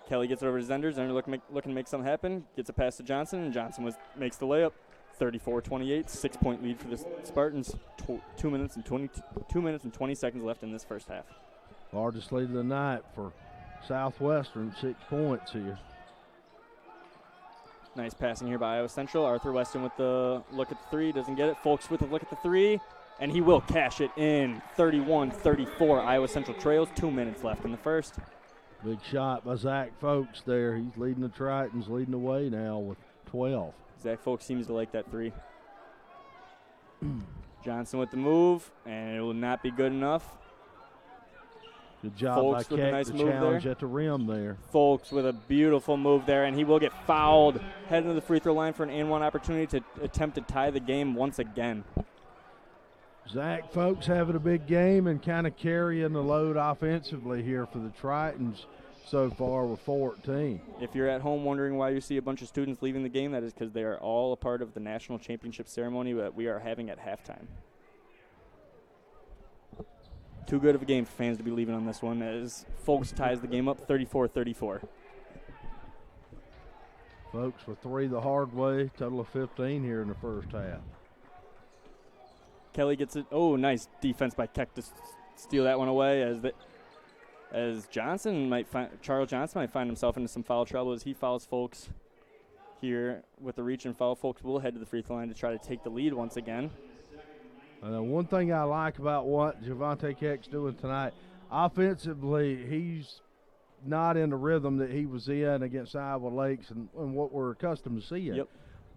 Speaker 1: Kelly gets it over to Zender. Zender looking to make something happen. Gets a pass to Johnson, and Johnson makes the layup. 34-28, 6-point lead for the Spartans. 2 minutes and 20 seconds left in this first half.
Speaker 2: Largest lead of the night for Southwestern, 6 points here.
Speaker 1: Nice passing here by Iowa Central. Arthur Weston with the look at the three, doesn't get it. Folks with a look at the three, and he will cash it in. 31-34, Iowa Central trails. 2 minutes left in the first.
Speaker 2: Big shot by Zach Folks there. He's leading the Tritons, leading the way now with 12.
Speaker 1: Zach Folks seems to like that three. Johnson with the move, and it will not be good enough.
Speaker 2: Good job
Speaker 1: Folks
Speaker 2: by
Speaker 1: with a
Speaker 2: Keck,
Speaker 1: nice
Speaker 2: the
Speaker 1: move
Speaker 2: challenge
Speaker 1: there.
Speaker 2: At the rim there.
Speaker 1: Folks with a beautiful move there, and he will get fouled. Heading to the free throw line for an and-one opportunity to attempt to tie the game once again.
Speaker 2: Zach Folks having a big game and kind of carrying the load offensively here for the Tritons so far with 14.
Speaker 1: If you're at home wondering why you see a bunch of students leaving the game, that is because they are all a part of the national championship ceremony that we are having at halftime. Too good of a game for fans to be leaving on this one, as Folks ties the game up 34-34.
Speaker 2: Folks with three the hard way, total of 15 here in the first half.
Speaker 1: Kelly gets it. Oh, nice defense by Keck to steal that one away, as Charles Johnson might find himself into some foul trouble as he fouls Folks here with the reach and foul. Folks will head to the free throw line to try to take the lead once again.
Speaker 2: One thing I like about what Javante Keck's doing tonight, offensively, he's not in the rhythm that he was in against Iowa Lakes and what we're accustomed to seeing.
Speaker 1: Yep.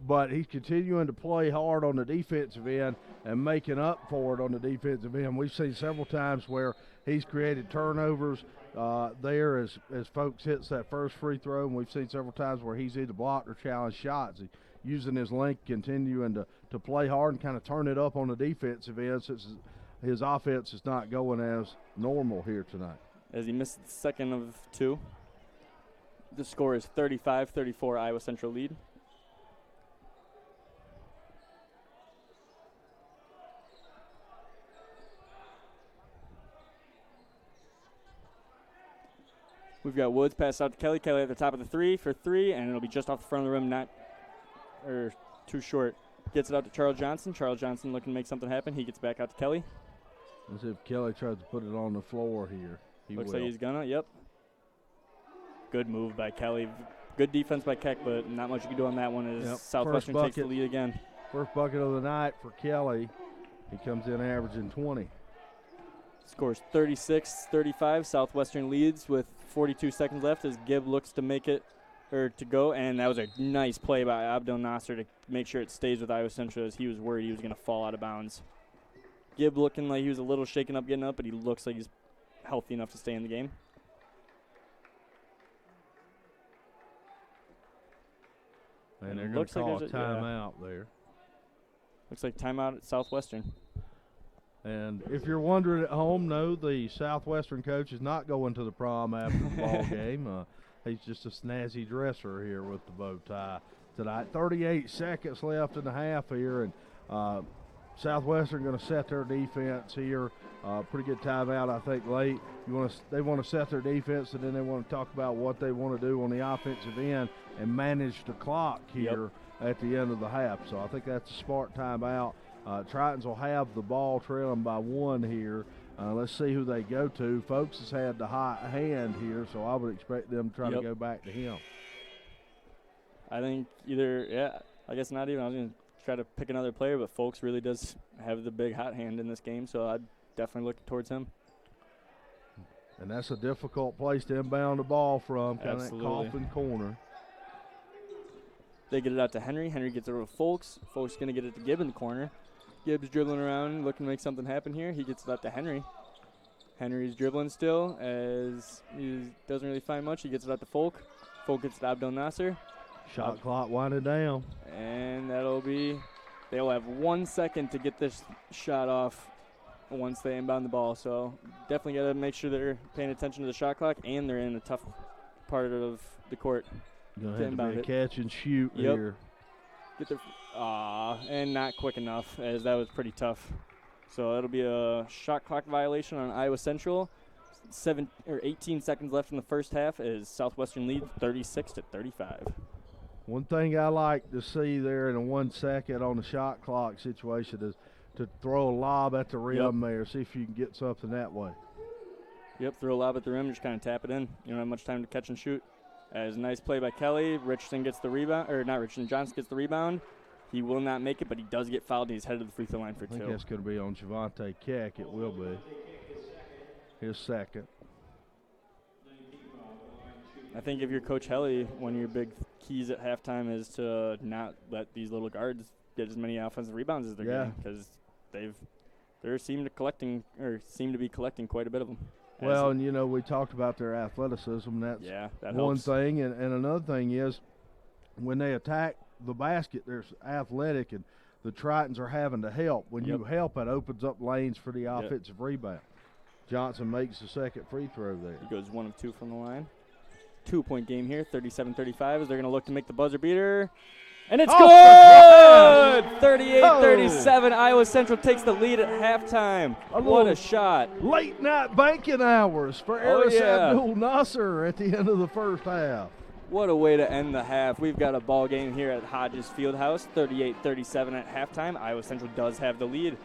Speaker 2: But he's continuing to play hard on the defensive end and making up for it on the defensive end. We've seen several times where he's created turnovers there as Folks hits that first free throw, and we've seen several times where he's either blocked or challenged shots. He's using his length, continuing to play hard and kind of turn it up on the defensive end since his offense is not going as normal here tonight.
Speaker 1: As he missed the second of two. The score is 35-34, Iowa Central lead. We've got Woods pass out to Kelly. Kelly at the top of the three for three, and it'll be just off the front of the rim, too short. Gets it out to Charles Johnson. Charles Johnson looking to make something happen. He gets back out to Kelly.
Speaker 2: Let's see if Kelly tries to put it on the floor here.
Speaker 1: Looks like he's gonna, yep. Good move by Kelly. Good defense by Keck, but not much you can do on that one as Southwestern takes the lead again.
Speaker 2: First bucket of the night for Kelly. He comes in averaging 20.
Speaker 1: Scores 36-35. Southwestern leads with 42 seconds left as Gibb looks to make it, or to go, and that was a nice play by Abdel Nasser to make sure it stays with Iowa Central as he was worried he was going to fall out of bounds. Gibb looking like he was a little shaken up getting up, but he looks like he's healthy enough to stay in the game.
Speaker 2: And they're going to call a timeout there.
Speaker 1: Looks like timeout at Southwestern.
Speaker 2: And if you're wondering at home, no, the Southwestern coach is not going to the prom after the ball game. He's just a snazzy dresser here with the bow tie tonight. 38 seconds left in the half here, and Southwestern going to set their defense here. Pretty good timeout, I think, late. They want to set their defense, and then they want to talk about what they want to do on the offensive end and manage the clock here at the end of the half. So I think that's a smart timeout. Tritons will have the ball trailing by 1 here. Let's see who they go to. Folks has had the hot hand here, so I would expect them to try to go back to him.
Speaker 1: I think I guess not even. I was going to try to pick another player, but Folks really does have the big hot hand in this game, so I'd definitely look towards him.
Speaker 2: And that's a difficult place to inbound the ball from, kind of that coffin corner.
Speaker 1: They get it out to Henry. Henry gets it over to Folks. Folks going to get it to Gibb in the corner. Gibbs dribbling around, looking to make something happen here. He gets it out to Henry. Henry's dribbling still as he doesn't really find much. He gets it out to Folk. Folk gets it to Abdel Nasser.
Speaker 2: Shot clock winding down.
Speaker 1: And they'll have 1 second to get this shot off once they inbound the ball. So definitely got to make sure they're paying attention to the shot clock and they're in a tough part of the court.
Speaker 2: Going to have to be a catch and shoot here.
Speaker 1: Get their and not quick enough, as that was pretty tough. So it'll be a shot clock violation on Iowa Central. 18 seconds left in the first half as Southwestern leads 36-35.
Speaker 2: One thing I like to see there in a 1 second on the shot clock situation is to throw a lob at the rim there, see if you can get something that way.
Speaker 1: Throw a lob at the rim, just kind of tap it in. You don't have much time to catch and shoot. As a nice play by Kelly. Richardson gets the rebound, or not Richardson, Johnson gets the rebound. He will not make it, but he does get fouled, and he's headed to the free throw line for 2.
Speaker 2: I think that's going to be on Javante Keck. It will be. His second.
Speaker 1: I think if you're Coach Helly, one of your big keys at halftime is to not let these little guards get as many offensive rebounds as they're getting, because they seem to be collecting quite a bit of them.
Speaker 2: Well, and, we talked about their athleticism. That's
Speaker 1: that
Speaker 2: one
Speaker 1: helps.
Speaker 2: thing. And another thing is when they attack the basket, they're athletic, and the Tritons are having to help. When you help, it opens up lanes for the offensive rebound. Johnson makes the second free throw there.
Speaker 1: He goes 1 of 2 from the line. 2-point game here, 37-35, as they're going to look to make the buzzer beater. And it's good! 38-37. Iowa Central takes the lead at halftime. What a shot.
Speaker 2: Late night banking hours for Aris Abdul Nasser at the end of the first half.
Speaker 1: What a way to end the half. We've got a ball game here at Hodges Fieldhouse, 38-37 at halftime. Iowa Central does have the lead.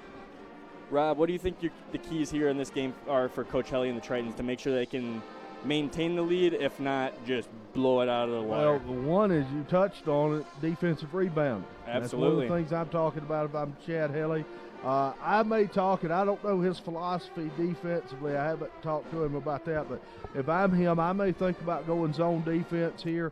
Speaker 1: Rob, what do you think the keys here in this game are for Coach Helly and the Tritons to make sure they can maintain the lead, if not just blow it out of the water?
Speaker 2: Well, the one is you touched on it, defensive rebounding.
Speaker 1: Absolutely.
Speaker 2: That's one of the things I'm talking about if I'm Chad Helly. I may talk, and I don't know his philosophy defensively. I haven't talked to him about that, but if I'm him, I may think about going zone defense here.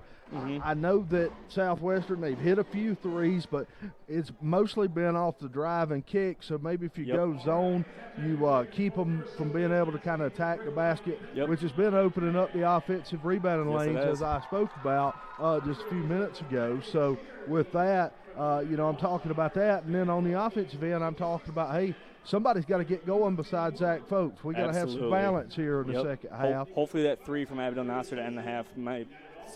Speaker 2: I know that Southwestern, they've hit a few threes, but it's mostly been off the drive and kick. So maybe if you go zone, you keep them from being able to kind of attack the basket, which has been opening up the offensive rebounding lanes, as I spoke about just a few minutes ago. So with that, I'm talking about that. And then on the offensive end, I'm talking about, hey, somebody's got to get going besides Zach Folks. We got to have some balance here in the second half.
Speaker 1: Hopefully that 3 from Abdel Nasser to end the half might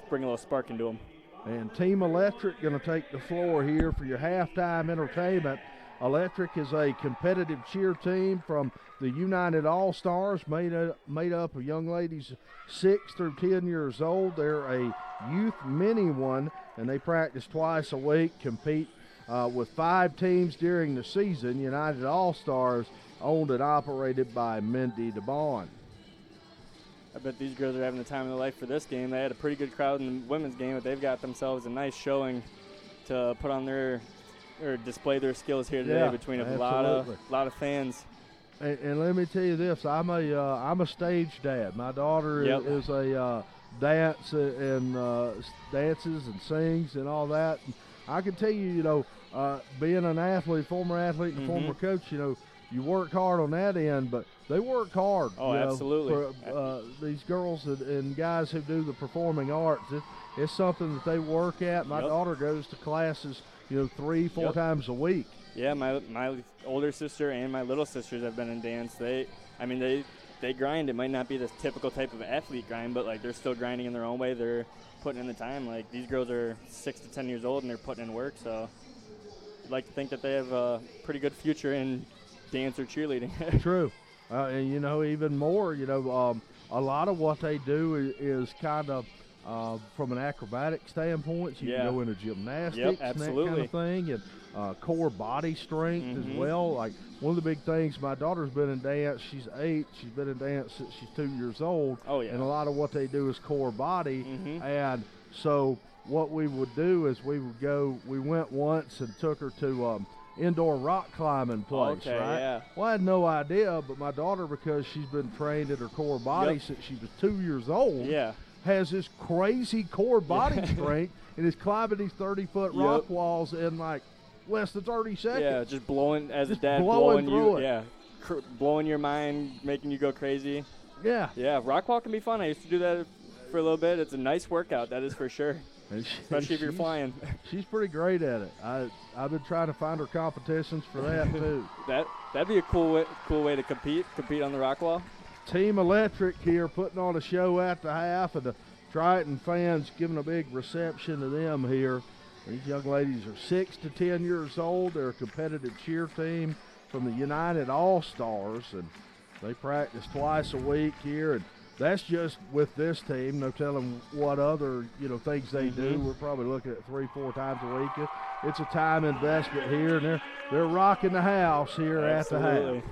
Speaker 1: bring a little spark into them.
Speaker 2: And Team Electric going to take the floor here for your halftime entertainment. Electric is a competitive cheer team from the United All-Stars made up of young ladies 6 through 10 years old. They're a youth mini one, and they practice twice a week, compete with 5 teams during the season. United All-Stars owned and operated by Mindy DeBond.
Speaker 1: I bet these girls are having the time of their life for this game. They had a pretty good crowd in the women's game, but they've got themselves a nice showing to put on or display their skills here today between a lot of fans.
Speaker 2: And let me tell you this: I'm a stage dad. My daughter is a dances and sings and all that. And I can tell you, being an athlete, former athlete, and former coach, you work hard on that end, but they work hard.
Speaker 1: Oh, absolutely.
Speaker 2: For these girls and guys who do the performing arts, it's something that they work at. My daughter goes to classes, 3-4 times a week.
Speaker 1: Yeah, my older sister and my little sisters have been in dance. They grind. It might not be the typical type of athlete grind, but like they're still grinding in their own way. They're putting in the time. Like these girls are 6 to 10 years old and they're putting in work. So I'd like to think that they have a pretty good future in dance or cheerleading.
Speaker 2: True. And, even more, a lot of what they do is kind of from an acrobatic standpoint. So you can go into gymnastics and that kind of thing, and core body strength as well. Like one of the big things, my daughter's been in dance. She's 8. She's been in dance since she's 2 years old.
Speaker 1: Oh, yeah.
Speaker 2: And a lot of what they do is core body. And so what we would do is we went once and took her to indoor rock climbing place,
Speaker 1: okay,
Speaker 2: right?
Speaker 1: Yeah.
Speaker 2: Well, I had no idea, but my daughter, because she's been trained in her core body since she was 2 years old, has this crazy core body strength and is climbing these 30-foot rock walls in like less than 30 seconds.
Speaker 1: Yeah, just blowing as a dad,
Speaker 2: blowing you.
Speaker 1: Yeah, blowing your mind, making you go crazy.
Speaker 2: Yeah.
Speaker 1: Yeah, rock wall can be fun. I used to do that for a little bit. It's a nice workout, that is for sure. Especially if you're flying.
Speaker 2: She's pretty great at it. I've been trying to find her competitions for that too.
Speaker 1: That'd be a cool way to compete on the rock wall.
Speaker 2: Team Electric here putting on a show at the half, and the Triton fans giving a big reception to them here. These young ladies are 6 to 10 years old. They're a competitive cheer team from the United All-Stars, and they practice twice a week here. And that's just with this team. No telling what other things they do. We're probably looking at 3-4 times a week. It's a time investment here, and they're rocking the house here at the half.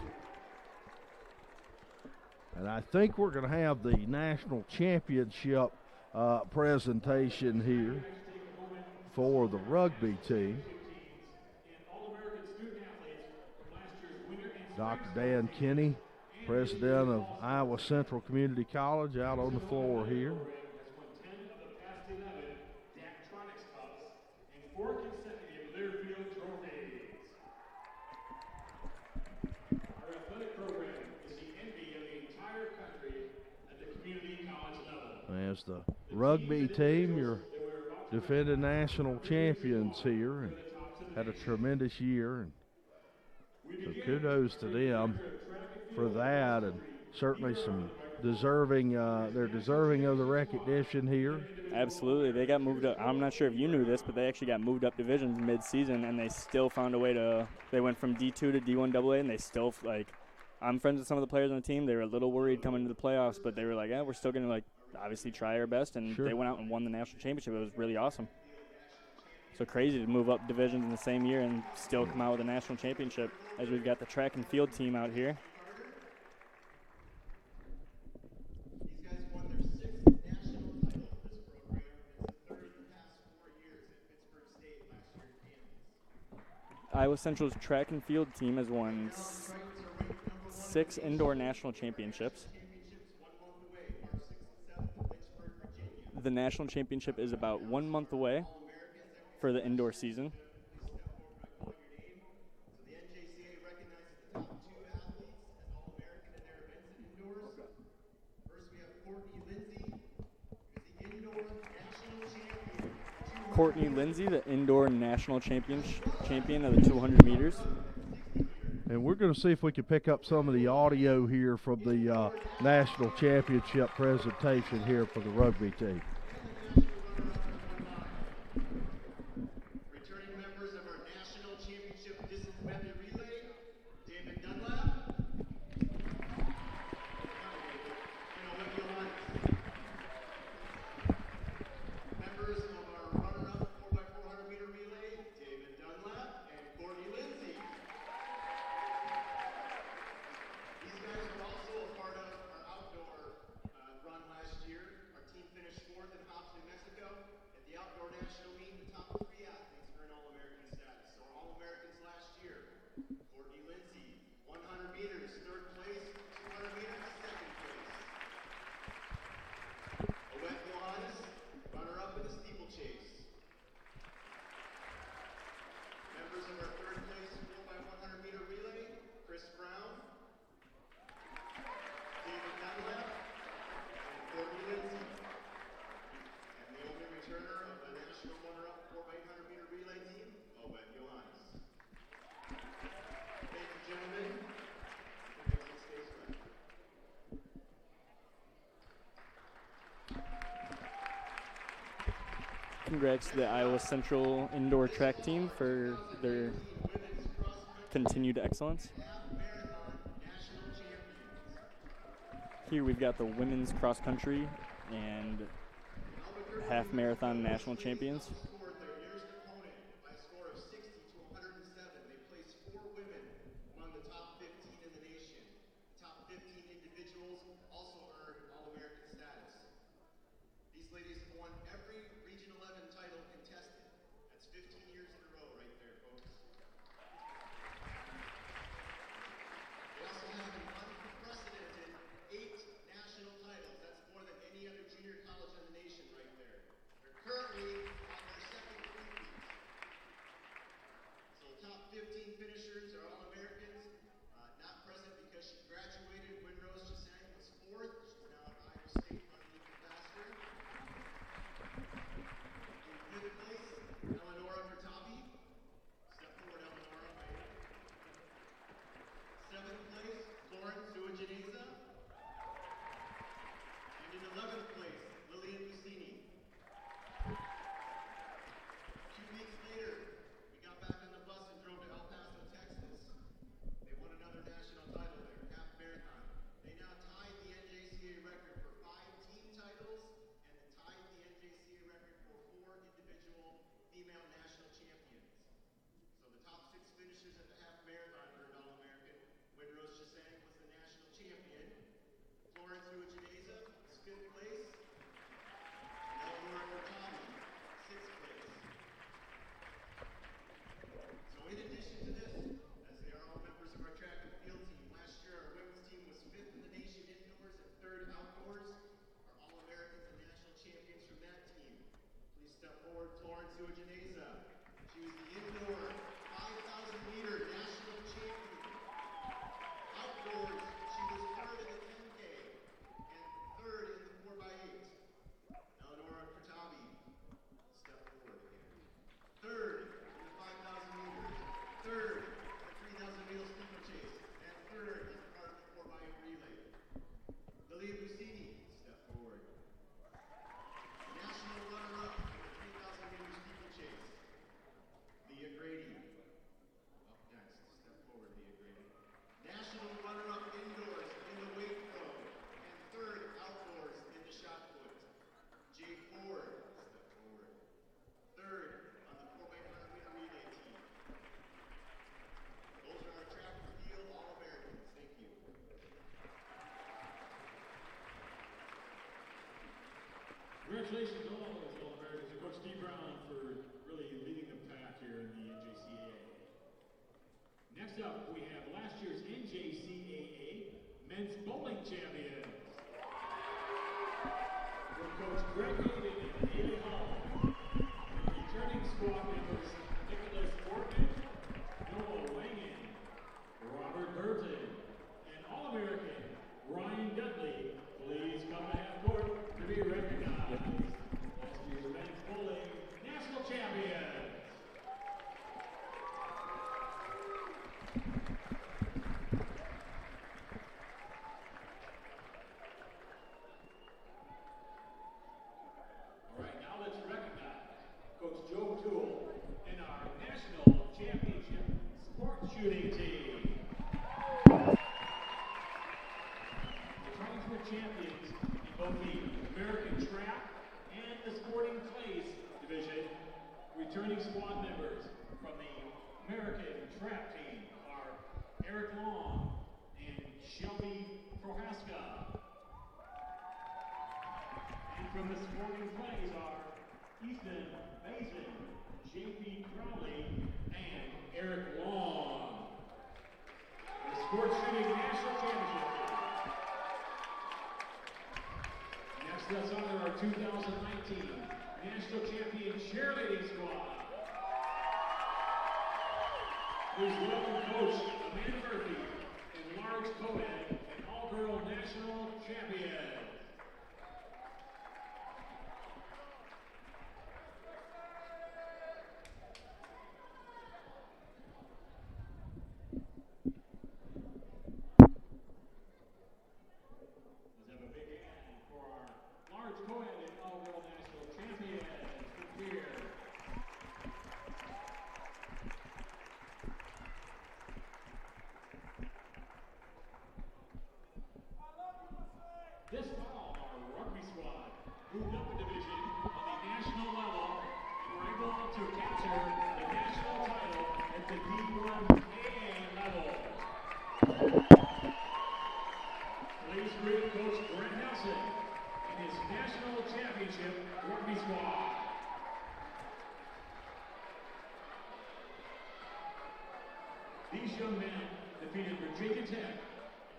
Speaker 2: And I think we're going to have the national championship presentation here for the rugby team. Dr. Dan Kinney, president of Iowa Central Community College, out on the floor here. As the rugby team, your defending national champions here, and had a tremendous year. And so kudos to them for that, and certainly some deserving. They're deserving of the recognition here.
Speaker 1: Absolutely, they got moved up. I'm not sure if you knew this, but they actually got moved up divisions mid-season, and they still found a way to. They went from D2 to D1 AA, and they still I'm friends with some of the players on the team. They were a little worried coming into the playoffs, but they were like, we're still going to obviously try our best, and they went out and won the national championship. It was really awesome. So crazy to move up divisions in the same year and still come out with a national championship, as we've got the track and field team out here.
Speaker 3: These guys won their 6th national title of this program. It's the 3rd in the past 4 years at Pittsburgh State last year in Kansas.
Speaker 1: Iowa Central's track and field team has won 6 indoor national championships. The national championship is about 1 month away for the indoor season.
Speaker 3: So the NJCA recognizes the top 2 athletes as All-American in their events and indoors. First we have Courtney Lindsay, who's the indoor national champion.
Speaker 1: Courtney Lindsay, the indoor national champion of the 200 meters.
Speaker 2: And we're going to see if we can pick up some of the audio here from the national championship presentation here for the rugby team.
Speaker 3: Returning members of our national championship distance medley relay, David Dunlap. And Olivia Lyons. Members of our runner-up 4x400 meter relay, David Dunlap and Courtney Lindsay. These guys were also a part of our outdoor run last year. Our team finished 4th in Hobbs, New Mexico. At the outdoor national meet, the top 3 athletes earned All-American status. So our All-Americans last year
Speaker 1: congrats to the Iowa Central indoor track team for their continued excellence. Here we've got the women's cross country and half marathon national champions.
Speaker 3: Scored their nearest opponent by a score of 60 to 107. They placed 4 women among the top 15 in the nation. Top 15 individuals also earned All-American status. These ladies have won every Region 11 title contested. That's 15 years in a row right there, folks. They also have an unprecedented 8 national titles. That's more than any other junior college in the nation right there. They're currently on their second repeat. So the top 15 finishers are All-Americans. Not present because she graduated. Winrose Chisang was 4th. She's now at Iowa State running even faster. In 5th place, Eleonora Bertavi. Step forward, Eleonora. Right. 7th place, Florence Uajaneza. And in 11th place, Lillian Lucini. 2 weeks later, we got back on the bus and drove to El Paso, Texas. They won another national title there, half marathon. They now tied the NJCA record for 5 team titles and tied the NJCA record for 4 individual female national champions. So the top 6 finishers at the half marathon earned All-American. Winrose Chisang was the national champion. Florence Uajaneza was 5th place. Eleonora Bertavi, 6th place. So in addition to this, as they are all members of our track and field team, last year our women's team was 5th in the nation indoors and 3rd outdoors. Our All-Americans and national champions from that team. Please step forward, Florence Uajaneza. She was the indoor 5,000-meter national champion. Outdoors, she was 3rd in the 10K and 3rd in the 4x8. Eleonora Bertavi, step forward again. 3rd in the 5,000 meters, 3rd in the 3,000 meter steeplechase, and 3rd as a part of the 4x8 relay. Lillian Lucini, step forward. National runner-up in the 3,000 meter steeplechase. Leah Grady, up next. Step forward, Leah Grady. National runner-up indoors in the weight throw, and 3rd outdoors in the shot put. Jay Ford, step forward. 3rd on the 4x100 meter relay team. Those are our track and field All-Americans. Thank you.
Speaker 4: Congratulations to all those All-Americans and Coach Steve Brown for really leading the pack here in the NJCAA. Next up, we have last year's NJCAA men's bowling champions. With Coach Greg Hayden and Haley Hall. Returning squad members Nicholas Portman, Noah Wangan, Robert Burton, and All-American Ryan Dudley. Please come to half court to be recognized. Last year's men's bowling national champions. All right, now let's recognize Coach Joe Toole and our national championship sports shooting team. The Tritons were champions in both the American track and the sporting clays division. Returning squad members from the American track team are Eric Long and Shelby Prohaska. And from the sporting clays are Easton Mason, J.P. Crowley, and Eric Long. The sports shooting national championship. Next, let's honor our 2019 national champion cheerleading squad. Please welcome Coach Amanda Murphy and large co-ed and all-girl national champion. Let's have a big hand for our large co-ed and all-girl national champions. Here. D1 AA level. Please greet Coach Brent Nelson and his national championship rugby squad. These young men defeated Virginia Tech,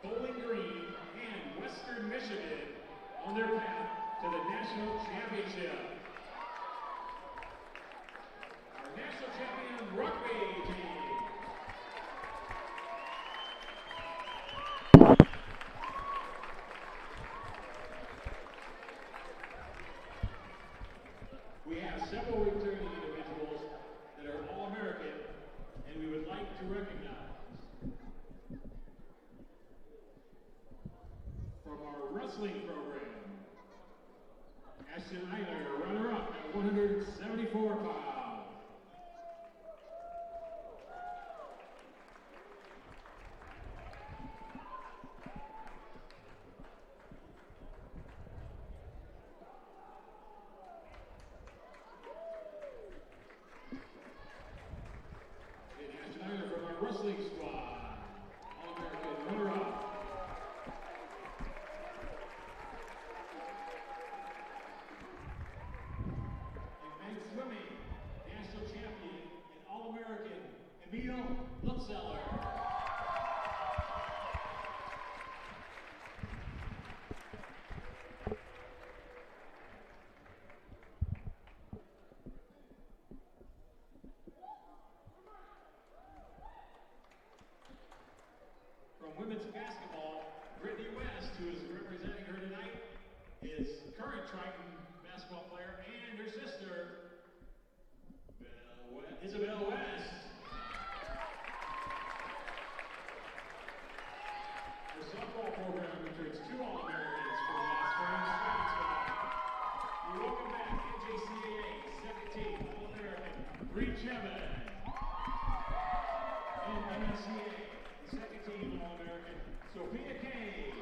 Speaker 4: Bowling Green, and Western Michigan on their path to the national championship. Our national champion rugby team. We have several returning individuals that are All-American, and we would like to recognize from our wrestling program, Ashton Eiler, runner-up at 174 pounds. And Ashton Eiler from our wrestling squad, All-American runner-up. Swimming, national champion and All-American, Emil Luxeller. From women's basketball, Brittany West, who is representing her tonight, is current Triton basketball player and her sister, Isabel West. Our softball program returns 2 All-Americans from last spring's Tritons squad. We welcome back NJCAA second team All-American Bree Chevin and NSCA second team All-American Sophia Kay.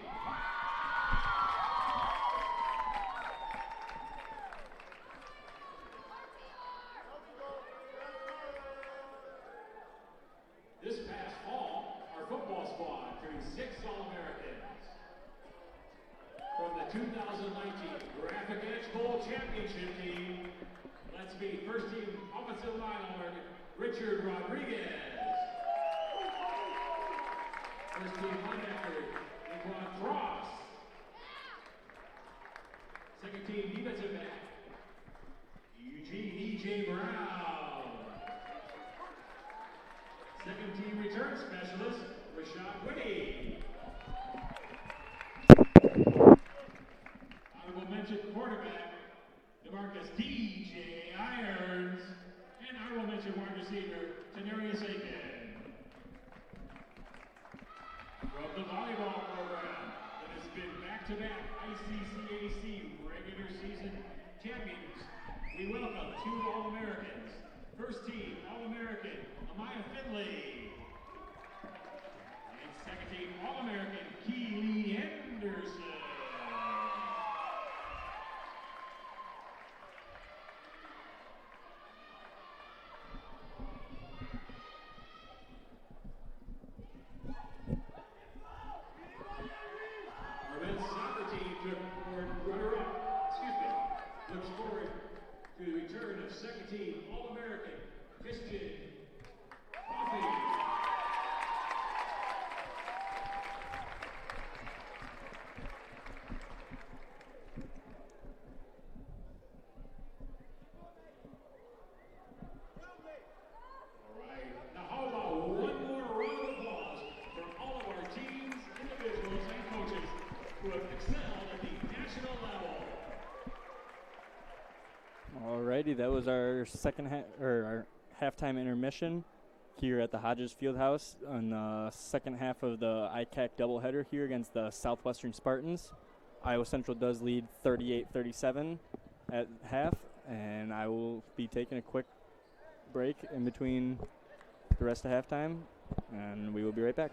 Speaker 4: This past fall, our football squad turned 6 All-Americans. From the 2019 Graphic Edge Bowl Championship team, let's meet first team offensive line All-American Richard Rodriguez. First team linebacker Niquan Frost. Second team defensive back Eugene E.J. Brown. Second team return specialist, Rashad Whitty. Honorable mention quarterback, DeMarcus D.J. Irons. And honorable mention wide receiver, Tenarius Aiken. From the volleyball program that has been back-to-back ICCAC regular season champions, we welcome 2 All-Americans. First team All-American, Amaya Finley. And second team All-American, Keely Henderson. Our men's soccer team looks forward to the return of second team All-American, Christian Coffee. All right, now how about one more round of applause for all of our teams, individuals, and coaches who have excelled at the national level.
Speaker 1: Alrighty, that was our our halftime intermission here at the Hodges Fieldhouse on the second half of the ICCAC doubleheader here against the Southwestern Spartans. Iowa Central does lead 38-37 at half, and I will be taking a quick break in between the rest of halftime, and we will be right back.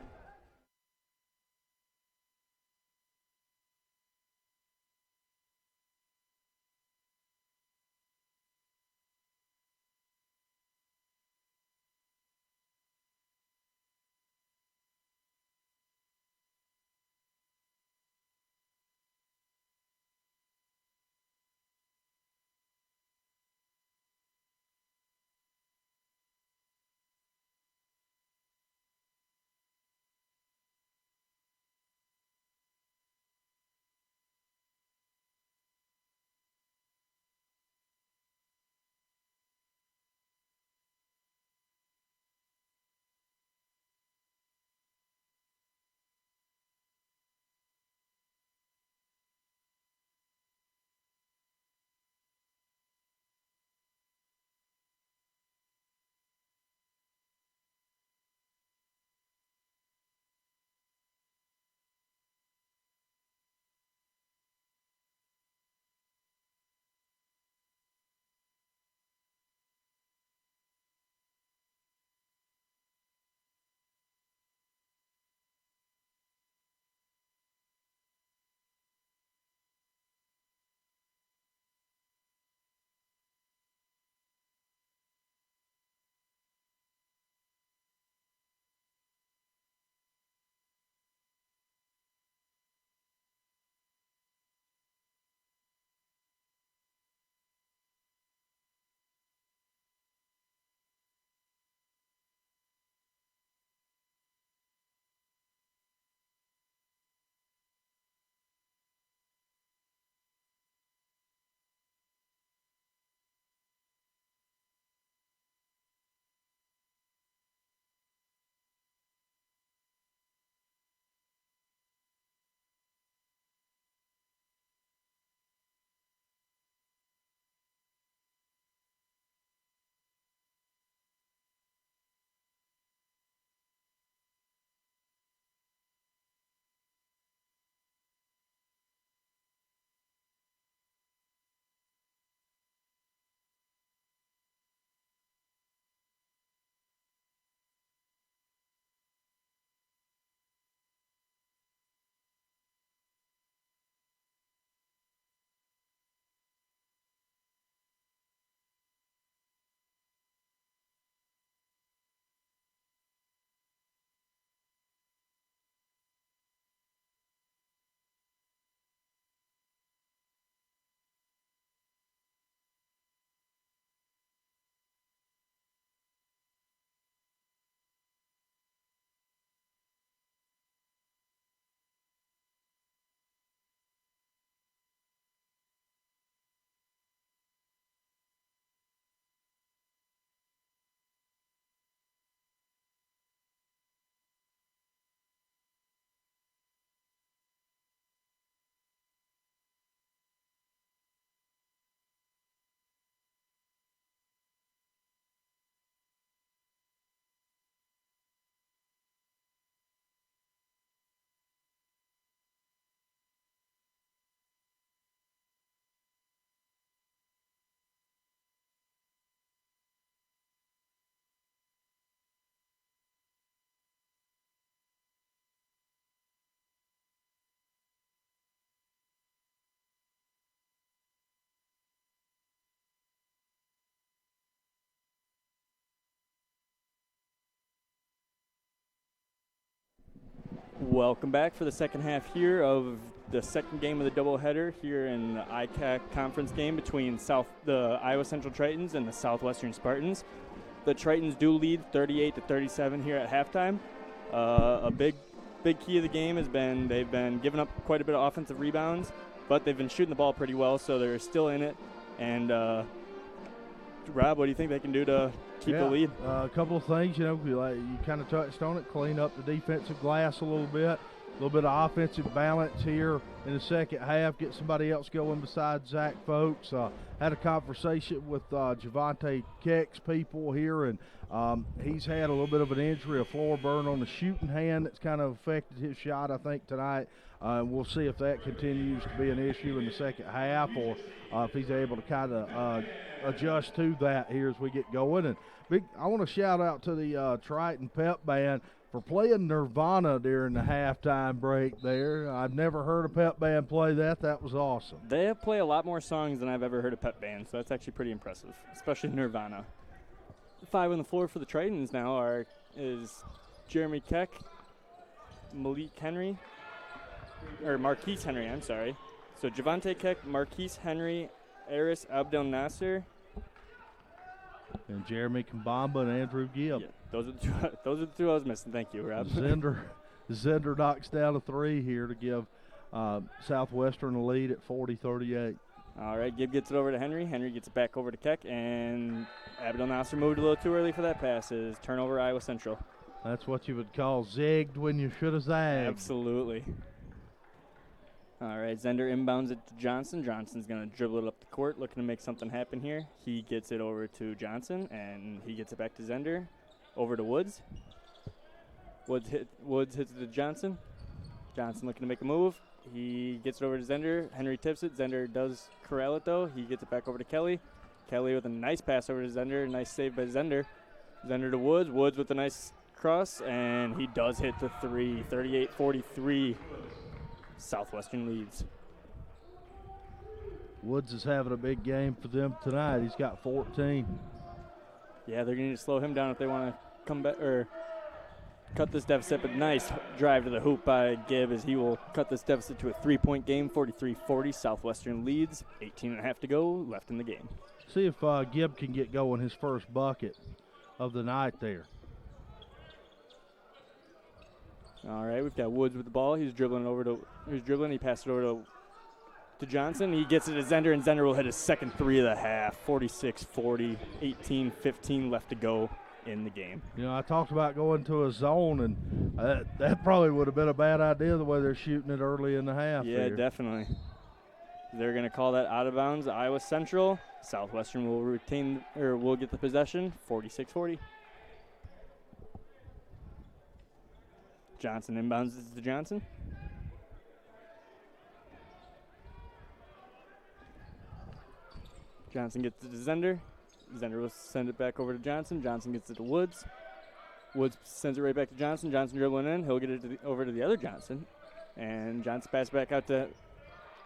Speaker 1: Welcome back for the second half here of the second game of the doubleheader here in the ICCAC conference game between the Iowa Central Tritons and the Southwestern Spartans. The Tritons do lead 38-37 here at halftime. A big key of the game has been they've been giving up quite a bit of offensive rebounds, but they've been shooting the ball pretty well, so they're still in it. And Rob, what do you think they can do to keep the lead?
Speaker 2: A couple of things, you kind of touched on it, clean up the defensive glass a little bit of offensive balance here in the second half, get somebody else going besides Zach Folks. Had a conversation with Javante Keck's people here, and he's had a little bit of an injury, a floor burn on the shooting hand that's kind of affected his shot, I think, tonight. We'll see if that continues to be an issue in the second half, or if he's able to kind of adjust to that here as we get going. And I want to shout out to the Triton Pep Band for playing Nirvana during the halftime break there. I've never heard a pep band play that. That was awesome.
Speaker 1: They play a lot more songs than I've ever heard a pep band, so that's actually pretty impressive, especially Nirvana. 5 on the floor for the Tritons now is Jeremy Keck, Marquise Henry, I'm sorry. So Javante Keck, Marquise Henry, Aris Abdel Nasser,
Speaker 2: and Jeremy Kambamba and Andrew Gibb.
Speaker 1: Yeah, those are the two I was missing. Thank you, Rob.
Speaker 2: Zender knocks down a 3 here to give Southwestern a lead at 40-38.
Speaker 1: All right, Gibb gets it over to Henry. Henry gets it back over to Keck, and Abdel Nasser moved a little too early for that pass. Turnover Iowa Central.
Speaker 2: That's what you would call zigged when you should have zagged.
Speaker 1: Absolutely. All right, Zender inbounds it to Johnson. Johnson's going to dribble it up the court, looking to make something happen here. He gets it over to Johnson, and he gets it back to Zender. Over to Woods. Woods hits it to Johnson. Johnson looking to make a move. He gets it over to Zender. Henry tips it. Zender does corral it, though. He gets it back over to Kelly. Kelly with a nice pass over to Zender. Nice save by Zender. Zender to Woods. Woods with a nice cross, and he does hit the 3. 38-43. Southwestern leads.
Speaker 2: Woods is having a big game for them tonight. He's got 14.
Speaker 1: Yeah, they're going to need to slow him down if they want to come back or cut this deficit. But nice drive to the hoop by Gibb as he will cut this deficit to a 3-point game, 43-40. Southwestern leads, 18.5 to go, left in the game.
Speaker 2: See if Gibb can get going his first bucket of the night there.
Speaker 1: All right, we've got Woods with the ball. He passed it over to Johnson. He gets it to Zender, and Zender will hit his second 3 of the half. 46-40, 18-15 left to go in the game.
Speaker 2: I talked about going to a zone, and that probably would have been a bad idea the way they're shooting it early in the half.
Speaker 1: Yeah,
Speaker 2: there.
Speaker 1: Definitely. They're going to call that out of bounds. Iowa Central. Southwestern will get the possession. 46-40. Johnson inbounds it to Johnson. Johnson gets it to Zender. Zender will send it back over to Johnson. Johnson gets it to Woods. Woods sends it right back to Johnson. Johnson dribbling in. He'll get it over to the other Johnson. And Johnson passes back out to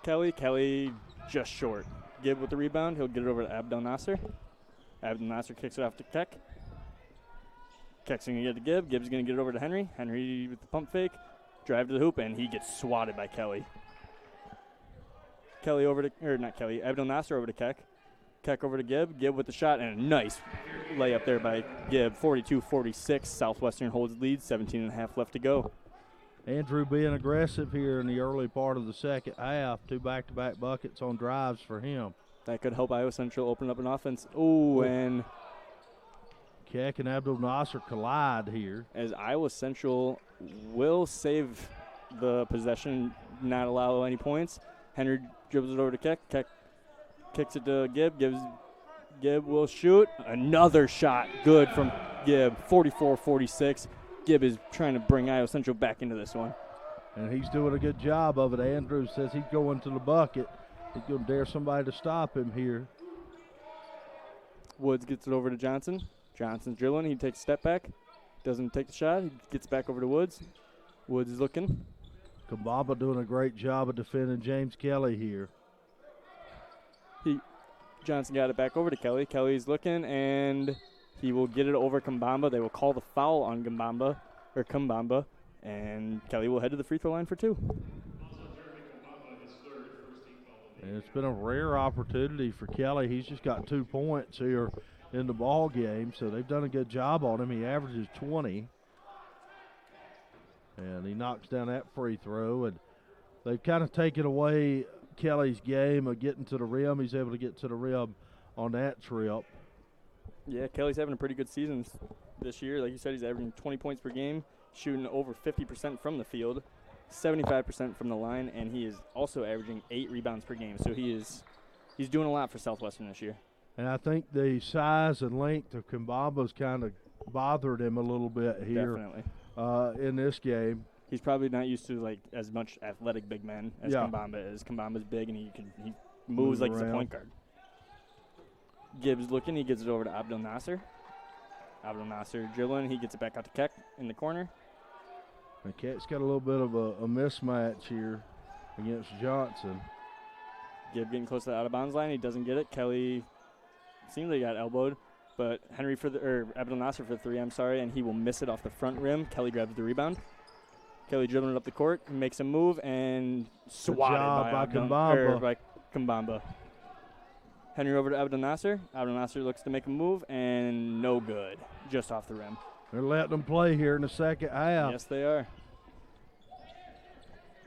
Speaker 1: Kelly. Kelly just short. Gibb with the rebound. He'll get it over to Abdel Nasser. Abdel Nasser kicks it off to Keck. Keck's going to get it to Gibb. Gibb's going to get it over to Henry. Henry with the pump fake. Drive to the hoop, and he gets swatted by Kelly. Abdel Nasser over to Keck. Keck over to Gibb. Gibb with the shot, and a nice layup there by Gibb. 42-46. Southwestern holds lead. 17.5 left to go.
Speaker 2: Andrew being aggressive here in the early part of the second half. 2 back-to-back buckets on drives for him.
Speaker 1: That could help Iowa Central open up an offense. Ooh, and
Speaker 2: Keck and Abdel Nasser collide here.
Speaker 1: As Iowa Central will save the possession, not allow any points. Henry dribbles it over to Keck. Keck kicks it to Gibb. Gibb will shoot. Another shot. Good from Gibb. 44-46. Gibb is trying to bring Iowa Central back into this one.
Speaker 2: And he's doing a good job of it. Andrews says he's going to the bucket. He's going to dare somebody to stop him here.
Speaker 1: Woods gets it over to Johnson. Johnson's drilling. He takes a step back. Doesn't take the shot. He gets back over to Woods. Woods is looking.
Speaker 2: Kambaba doing a great job of defending James Kelly here.
Speaker 1: Johnson got it back over to Kelly. Kelly's looking, and he will get it over Kambamba. They will call the foul on Kambamba. And Kelly will head to the free throw line for 2.
Speaker 2: And it's been a rare opportunity for Kelly. He's just got 2 points here in the ball game, so they've done a good job on him. He averages 20. And he knocks down that free throw, and they've kind of taken away Kelly's game of getting to the rim. He's able to get to the rim on that trip.
Speaker 1: Yeah, Kelly's having a pretty good season this year. Like you said, he's averaging 20 points per game, shooting over 50% from the field, 75% from the line, and he is also averaging 8 rebounds per game. So he's doing a lot for Southwestern this year.
Speaker 2: And I think the size and length of Kambamba's kind of bothered him a little bit here.
Speaker 1: Definitely.
Speaker 2: In this game.
Speaker 1: He's probably not used to like as much athletic big men as Kambamba is. Kambamba's big and he moves like he's a point guard. Gibbs looking, he gives it over to Abdel Nasser. Abdel Nasser dribbling, he gets it back out to Keck in the corner.
Speaker 2: And Keck's got a little bit of a mismatch here against Johnson.
Speaker 1: Gibb getting close to the out of bounds line, he doesn't get it. Kelly seems like he got elbowed. But Abdel Nasser for the 3, and he will miss it off the front rim. Kelly grabs the rebound. Kelly dribbling it up the court, makes a move, and swatted by Kambamba. Henry over to Abdel Nasser. Abdel Nasser looks to make a move, and no good, just off the rim.
Speaker 2: They're letting them play here in the second half.
Speaker 1: Yes, they are.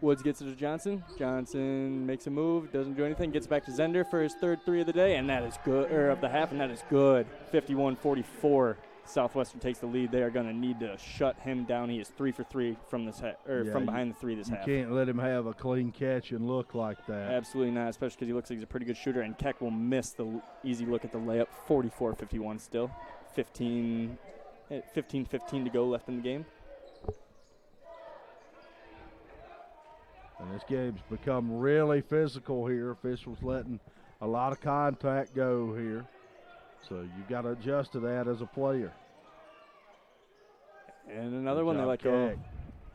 Speaker 1: Woods gets it to Johnson. Johnson makes a move, doesn't do anything, gets back to Zender for his 3rd 3 of the day, and that is good, of the half, and that is good. 51-44. Southwestern takes the lead. They are going to need to shut him down. He is 3 for 3 from this from behind the 3 this half.
Speaker 2: You can't let him have a clean catch and look like that.
Speaker 1: Absolutely not, especially because he looks like he's a pretty good shooter, and Keck will miss the easy look at the layup. 44-51 still. 15-15 to go left in the game.
Speaker 2: And this game's become really physical here. Officials letting a lot of contact go here. So you've got to adjust to that as a player.
Speaker 1: And another one they let go.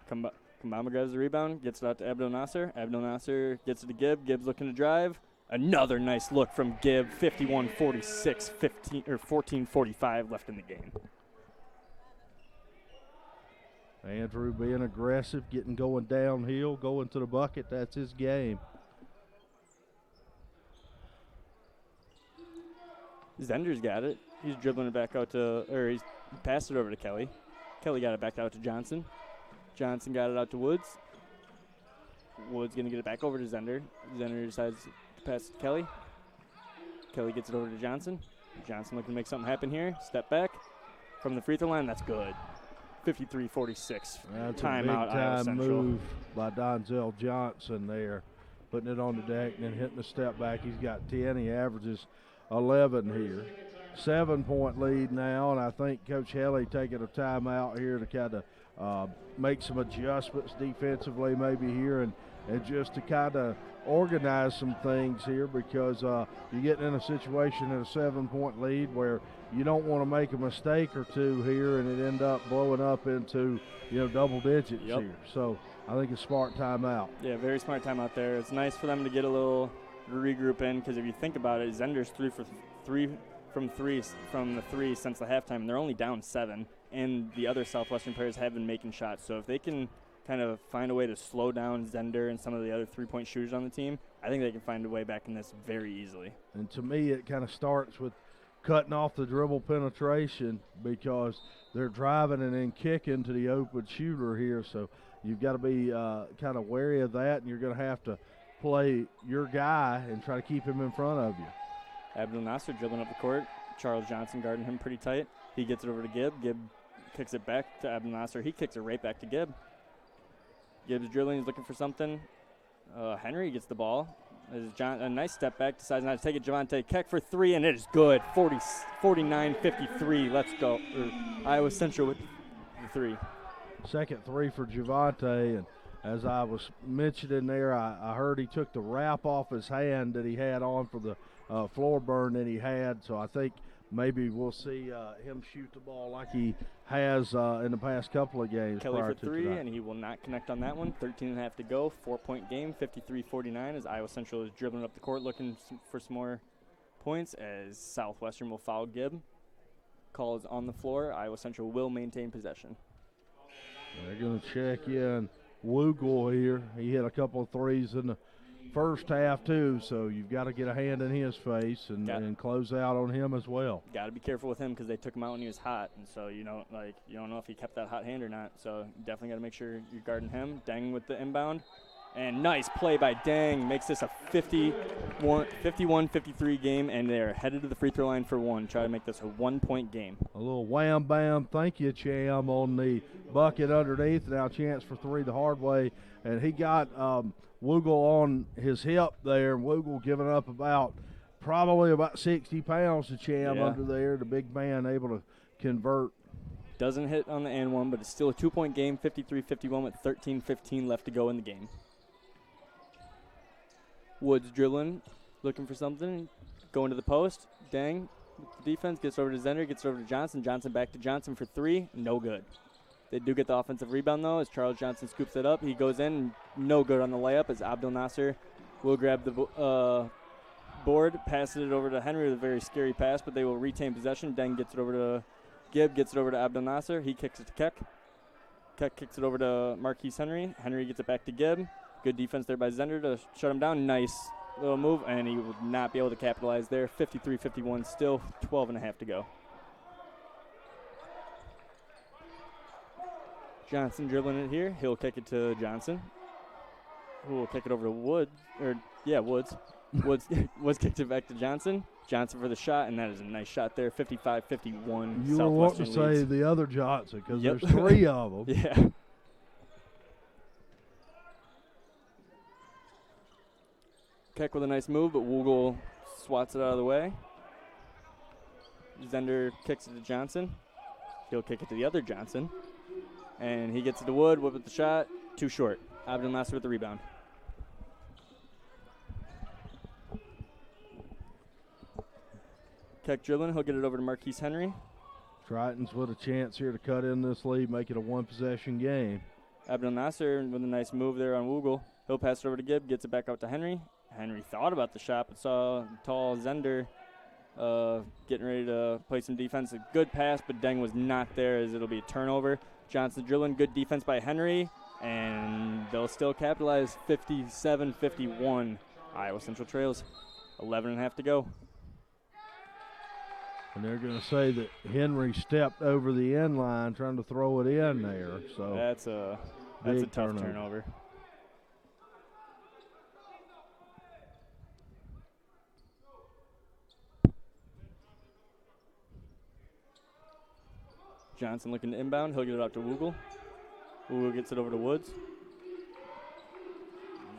Speaker 1: Kambamba grabs the rebound, gets it out to Abdel Nasser. Abdel Nasser gets it to Gibb. Gibbs looking to drive. Another nice look from Gibb. 51-46, 14-45 left in the game.
Speaker 2: Andrew being aggressive, going downhill, going to the bucket. That's his game.
Speaker 1: Zender's got it. He's dribbling it back out he's passed it over to Kelly. Kelly got it back out to Johnson. Johnson got it out to Woods. Woods going to get it back over to Zender. Zender decides to pass it to Kelly. Kelly gets it over to Johnson. Johnson looking to make something happen here. Step back from the free throw line. That's good. 53-46.
Speaker 2: That's
Speaker 1: Timeout,
Speaker 2: a
Speaker 1: Iowa
Speaker 2: big-time
Speaker 1: Central.
Speaker 2: move by Donzel Johnson there, putting it on the deck and then hitting the step back. He's got 10. He averages 11 here. 7-point lead now, and I think Coach Helly taking a timeout here to kind of make some adjustments defensively maybe here and just to kind of organize some things here because you're getting in a situation in a 7-point lead where you don't want to make a mistake or two here and it end up blowing up into double digits here. So I think it's smart timeout.
Speaker 1: Yeah, very smart timeout there. It's nice for them to get a little regroup in because if you think about it, Zender's 3 for 3 from the 3 since the halftime. And they're only down 7, and the other Southwestern players have been making shots. So if they can kind of find a way to slow down Zender and some of the other 3-point shooters on the team, I think they can find a way back in this very easily.
Speaker 2: And to me, it kind of starts with cutting off the dribble penetration because they're driving and then kicking to the open shooter here. So you've got to be kind of wary of that, and you're going to have to play your guy and try to keep him in front of you.
Speaker 1: Abdel Nasser dribbling up the court. Charles Johnson guarding him pretty tight. He gets it over to Gibb. Gibb kicks it back to Abdel Nasser. He kicks it right back to Gibb. Gibbs dribbling. He's looking for something. Henry gets the ball. A nice step back. Decides not to take it. Javante Keck for 3, and it is good. 49-53. Let's go. Iowa Central with the 3.
Speaker 2: Second 3 for Javante, and as I was mentioning there, I heard he took the wrap off his hand that he had on for the floor burn that he had. So I think maybe we'll see him shoot the ball like he has in the past couple of games.
Speaker 1: Kelly for 3, and he will not connect on that one. 13.5 to go. 4-point game, 53-49 as Iowa Central is dribbling up the court looking for some more points as Southwestern will foul Gibb. Call is on the floor. Iowa Central will maintain possession.
Speaker 2: They're going to check in Woogle here. He hit a couple of threes in the first half too, so you've got to get a hand in his face and close out on him as well.
Speaker 1: Got to be careful with him because they took him out when he was hot, and so you don't know if he kept that hot hand or not. So definitely got to make sure you're guarding him. Deng with the inbound, and nice play by Deng makes this a 51-53 game, and they're headed to the free throw line for one. Try to make this a 1-point game.
Speaker 2: A little wham bam, thank you, Cham, on the bucket underneath. Now chance for three the hard way, and he got Woogle on his hip there, and Woogle giving up probably about 60 pounds to Cham under there. The big man able to convert.
Speaker 1: Doesn't hit on the and one, but it's still a 2-point game, 53-51 with 13-15 left to go in the game. Woods dribbling, looking for something, going to the post. Deng with the defense, gets over to Zender, gets over to Johnson. Johnson back to Johnson for three, no good. They do get the offensive rebound, though, as Charles Johnson scoops it up. He goes in, no good on the layup, as Abdel Nasser will grab the board, passes it over to Henry with a very scary pass, but they will retain possession. Deng gets it over to Gibb, gets it over to Abdel Nasser. He kicks it to Keck. Keck kicks it over to Marquise Henry. Henry gets it back to Gibb. Good defense there by Zender to shut him down. Nice little move, and he would not be able to capitalize there. 53-51, still 12 and a half to go. Johnson dribbling it here. He'll kick it to Johnson, who will kick it over to Woods. Woods kicked it back to Johnson. Johnson for the shot, and that is a nice shot there. 55-51.
Speaker 2: You were wanting to say the other Johnson because there's three of them.
Speaker 1: Yeah. Keck with a nice move, but Woogle swats it out of the way. Zender kicks it to Johnson. He'll kick it to the other Johnson. And he gets it to Wood. Wood with the shot. Too short. Abdel Nasser with the rebound. Keck dribbling. He'll get it over to Marquise Henry.
Speaker 2: Tritons with a chance here to cut in this lead, make it a one-possession game.
Speaker 1: Abdel Nasser with a nice move there on Woogle. He'll pass it over to Gibb. Gets it back out to Henry. Henry thought about the shot, but saw tall Zender getting ready to play some defense. A good pass, but Deng was not there, as it'll be a turnover. Johnson drilling, good defense by Henry, and they'll still capitalize. 57-51. Iowa Central trails. 11 and a half to go.
Speaker 2: And they're going to say that Henry stepped over the end line trying to throw it in there. So
Speaker 1: that's a tough turnover. Johnson looking to inbound. He'll get it out to Woogle. Woogle gets it over to Woods.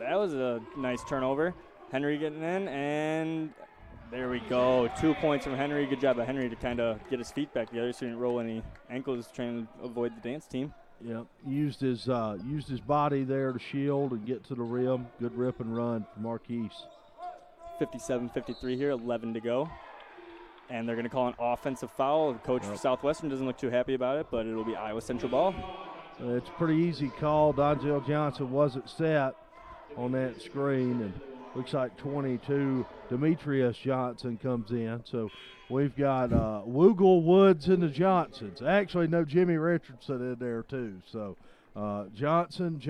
Speaker 1: That was a nice turnover. Henry getting in, and there we go. 2 points from Henry. Good job by Henry to kind of get his feet back together so he didn't roll any ankles trying to avoid the dance team.
Speaker 2: Yep, used his body there to shield and get to the rim. Good rip and run for Marquise.
Speaker 1: 57-53 here, 11 to go. And they're going to call an offensive foul. The coach for Southwestern doesn't look too happy about it, but it'll be Iowa Central ball.
Speaker 2: It's a pretty easy call. Donzel Johnson wasn't set on that screen, and looks like 22 Demetrius Johnson comes in. So we've got Woogle, Woods, and the Johnsons. Actually, no Jimmy Richardson in there too. So Johnson,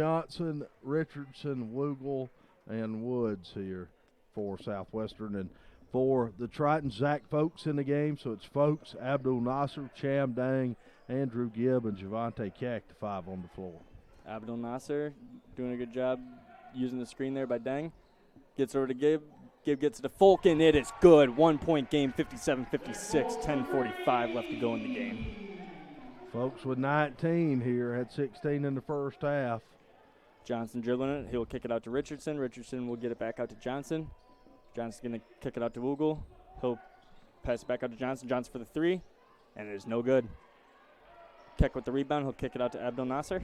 Speaker 2: Richardson, Woogle, and Woods here for Southwestern. And for the Tritons, Zach Folks in the game. So it's Folks, Abdul Nasser, Cham Dang, Andrew Gibb, and Javante Keck, the five on the floor.
Speaker 1: Abdul Nasser doing a good job using the screen there by Dang. Gets over to Gibb. Gibb gets it to Folk, and it is good. 1 point game, 57-56, 10:45 left to go in the game.
Speaker 2: Folks with 19 here, had 16 in the first half.
Speaker 1: Johnson dribbling it. He'll kick it out to Richardson. Richardson will get it back out to Johnson. Johnson's going to kick it out to Woogle. He'll pass it back out to Johnson. Johnson for the three, and it is no good. Keck with the rebound. He'll kick it out to Abdel Nasser.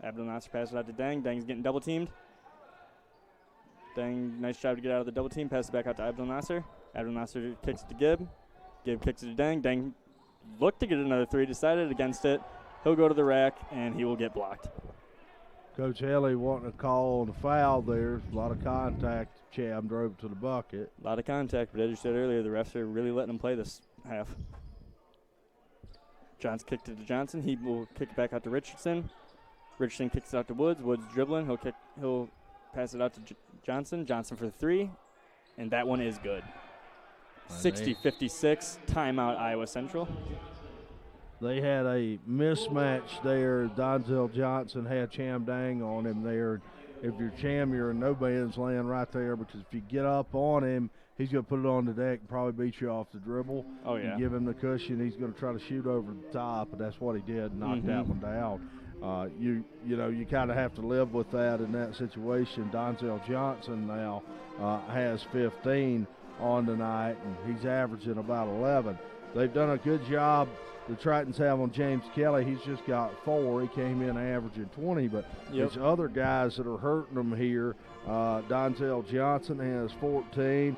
Speaker 1: Abdel Nasser passes it out to Dang. Dang's getting double teamed. Dang, nice job to get out of the double team. Passes it back out to Abdel Nasser. Abdel Nasser kicks it to Gibb. Gibb kicks it to Dang. Dang looked to get another three, decided against it. He'll go to the rack, and he will get blocked.
Speaker 2: Coach Haley wanting to call on a foul there. A lot of contact Cham drove to the bucket.
Speaker 1: A lot of contact, but as you said earlier, the refs are really letting him play this half. Johnson kicked it to Johnson. He will kick it back out to Richardson. Richardson kicks it out to Woods. Woods dribbling. He'll pass it out to Johnson. Johnson for the three, and that one is good. 60-56, timeout Iowa Central.
Speaker 2: They had a mismatch there. Donzel Johnson had Cham Dang on him there. If you're Cham, you're in no man's land right there, because if you get up on him, he's going to put it on the deck and probably beat you off the dribble.
Speaker 1: Oh, yeah.
Speaker 2: You give him the cushion, he's going to try to shoot over the top, and that's what he did, knocked that one down. You kind of have to live with that in that situation. Donzel Johnson now has 15 on tonight, and he's averaging about 11. They've done a good job. The Tritons have on James Kelly. He's just got 4. He came in averaging 20, but there's other guys that are hurting them here. Donzel Johnson has 14.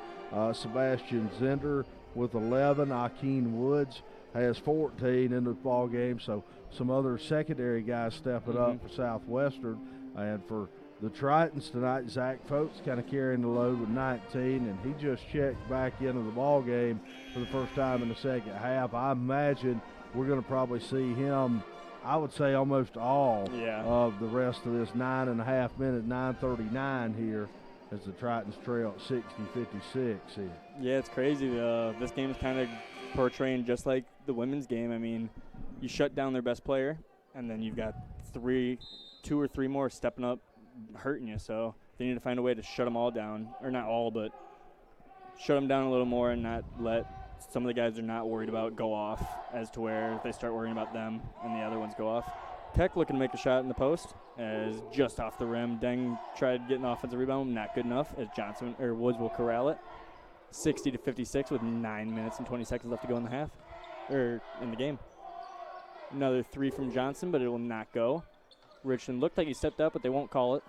Speaker 2: Sebastian Zender with 11. Akeem Woods has 14 in the ball game. So some other secondary guys stepping up for Southwestern. And for the Tritons tonight, Zach Folks kind of carrying the load with 19, and he just checked back into the ball game for the first time in the second half. I imagine we're going to probably see him, I would say, almost all of the rest of this 9.5 minute, 9:39 here as the Tritons trail at 60-56 here.
Speaker 1: Yeah, it's crazy. This game is kind of portraying just like the women's game. I mean, you shut down their best player, and then you've got 2 or 3 more stepping up, hurting you. So they need to find a way to shut them all down, or not all, but shut them down a little more and not let some of the guys they're not worried about go off, as to where they start worrying about them and the other ones go off. Keck looking to make a shot in the post, as just off the rim. Deng tried getting an offensive rebound, not good enough, as Woods will corral it. 60-56 with 9 minutes and 20 seconds left to go in the half, or in the game. Another 3 from Johnson, but it will not go. Richardson looked like he stepped up, but they won't call it.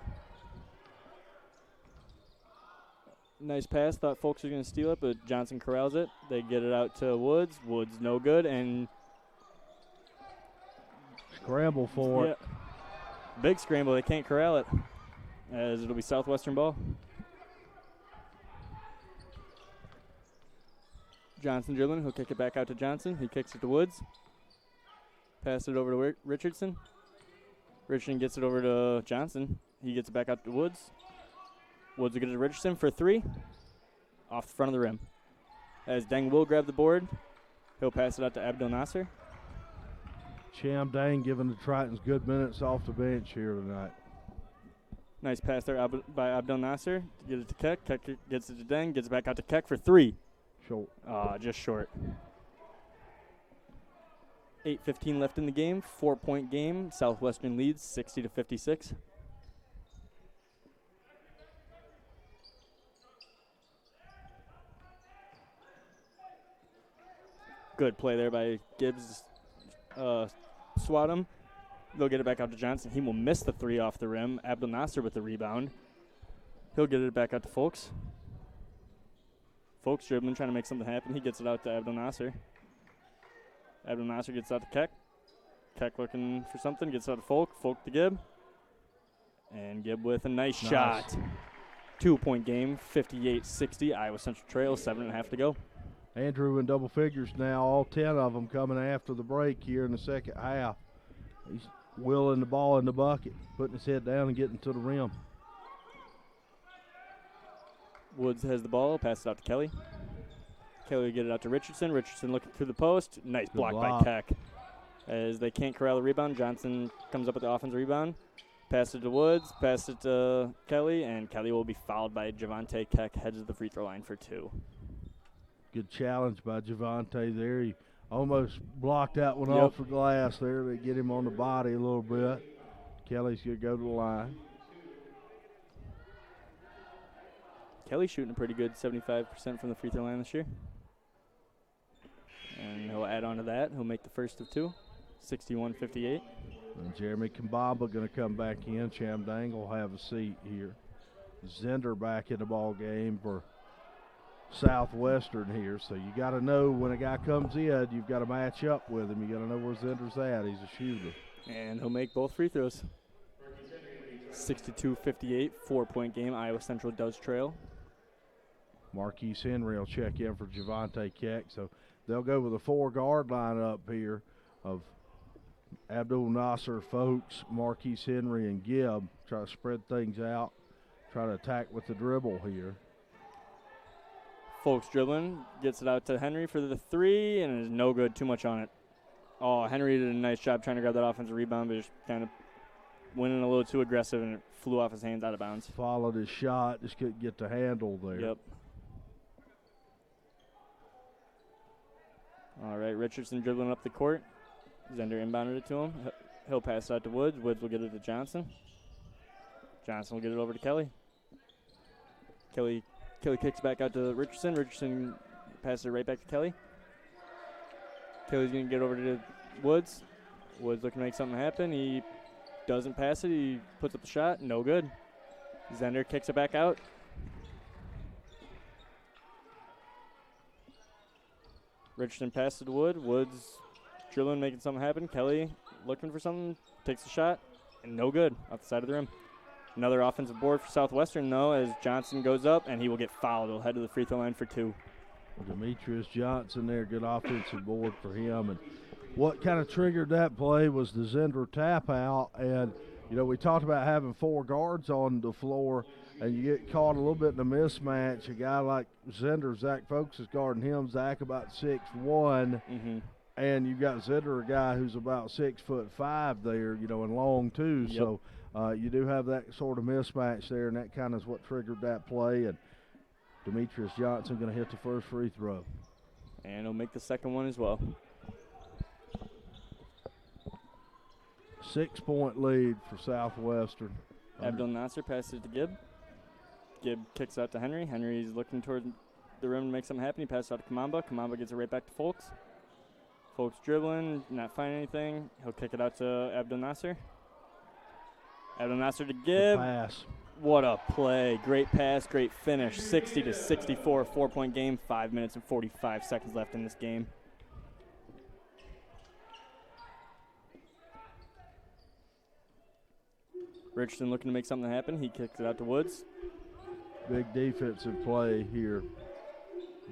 Speaker 1: Nice pass. Thought Folks were going to steal it, but Johnson corrals it. They get it out to Woods. Woods no good, and
Speaker 2: scramble for it.
Speaker 1: Big scramble. They can't corral it, as it'll be Southwestern ball. Johnson dribbling. He'll kick it back out to Johnson. He kicks it to Woods. Pass it over to Richardson. Richardson gets it over to Johnson. He gets it back out to Woods. Woods will get it to Richardson for 3. Off the front of the rim. As Deng will grab the board, he'll pass it out to Abdel Nasser.
Speaker 2: Cham Dang giving the Tritons good minutes off the bench here tonight.
Speaker 1: Nice pass there by Abdel Nasser to get it to Keck. Keck gets it to Deng, gets it back out to Keck for 3.
Speaker 2: Short.
Speaker 1: Just short. 8:15 left in the game. 4-point game. Southwestern leads 60-56. Good play there by Gibbs. Swat him. They'll get it back out to Johnson. He will miss the 3 off the rim. Abdel Nasser with the rebound. He'll get it back out to Folks. Folks dribbling, trying to make something happen. He gets it out to Abdel Nasser. Abdel Nasser gets it out to Keck. Keck looking for something. Gets it out to Folk. Folk to Gibb. And Gibb with a nice shot. 2-point game. 58-60. Iowa Central trails. 7.5 to go.
Speaker 2: Andrew in double figures now, all 10 of them coming after the break here in the second half. He's wheeling the ball in the bucket, putting his head down and getting to the rim.
Speaker 1: Woods has the ball, pass it out to Kelly. Kelly will get it out to Richardson. Richardson looking through the post. Nice block by Keck. As they can't corral the rebound, Johnson comes up with the offensive rebound. Pass it to Woods, pass it to Kelly, and Kelly will be fouled by Javante Keck, heads to the free throw line for 2.
Speaker 2: Good challenge by Javante there. He almost blocked that one off the glass there. They get him on the body a little bit. Kelly's going to go to the line.
Speaker 1: Kelly's shooting a pretty good 75% from the free throw line this year. And he'll add on to that. He'll make the first of 2, 61-58.
Speaker 2: And Jeremy Kambamba going to come back in. Cham Dang will have a seat here. Zender back in the ball game for Southwestern here. So you got to know when a guy comes in, you've got to match up with him. You got to know where Zender's at. He's a shooter.
Speaker 1: And he'll make both free throws. 62-58, 4-point game. Iowa Central does trail.
Speaker 2: Marquise Henry will check in for Javante Keck. So they'll go with a 4-guard lineup here of Abdul Nasser, Folks, Marquise Henry, and Gibb. Try to spread things out, try to attack with the dribble here.
Speaker 1: Folks dribbling, gets it out to Henry for the 3, and it is no good, too much on it. Oh, Henry did a nice job trying to grab that offensive rebound, but just kind of went in a little too aggressive, and it flew off his hands out of bounds.
Speaker 2: Followed his shot, just couldn't get the handle there.
Speaker 1: Yep. All right, Richardson dribbling up the court. Zender inbounded it to him. He'll pass it out to Woods. Woods will get it to Johnson. Johnson will get it over to Kelly. Kelly kicks back out to Richardson. Richardson passes it right back to Kelly. Kelly's going to get over to Woods. Woods looking to make something happen. He doesn't pass it. He puts up the shot. No good. Zender kicks it back out. Richardson passes it to Wood. Woods dribbling, making something happen. Kelly looking for something, takes a shot, and no good off the side of the rim. Another offensive board for Southwestern, though, as Johnson goes up, and he will get fouled. He'll head to the free throw line for 2.
Speaker 2: Demetrius Johnson there, good offensive board for him. And what kind of triggered that play was the Zender tap out. And, you know, we talked about having 4 guards on the floor, and you get caught a little bit in a mismatch. A guy like Zender, Zach Folks is guarding him. Zach about 6'1", and you've got Zender, a guy who's about 6'5" there, you know, and long too.
Speaker 1: Yep.
Speaker 2: So you do have that sort of mismatch there, and that kind of is what triggered that play. And Demetrius Johnson going to hit the first free throw.
Speaker 1: And he'll make the second one as well.
Speaker 2: 6-point lead for Southwestern.
Speaker 1: Abdul Nasser passes it to Gibb. Gibb kicks out to Henry. Henry's looking toward the rim to make something happen. He passes out to Kamamba. Kamamba gets it right back to Folks. Folks dribbling, not finding anything. He'll kick it out to Abdul Nasser. Abdul Nasser to Gibb.
Speaker 2: Pass.
Speaker 1: What a play. Great pass, great finish. 60-64, 4-point game, 5 minutes and 45 seconds left in this game. Richardson looking to make something happen. He kicks it out to Woods.
Speaker 2: Big defensive play here.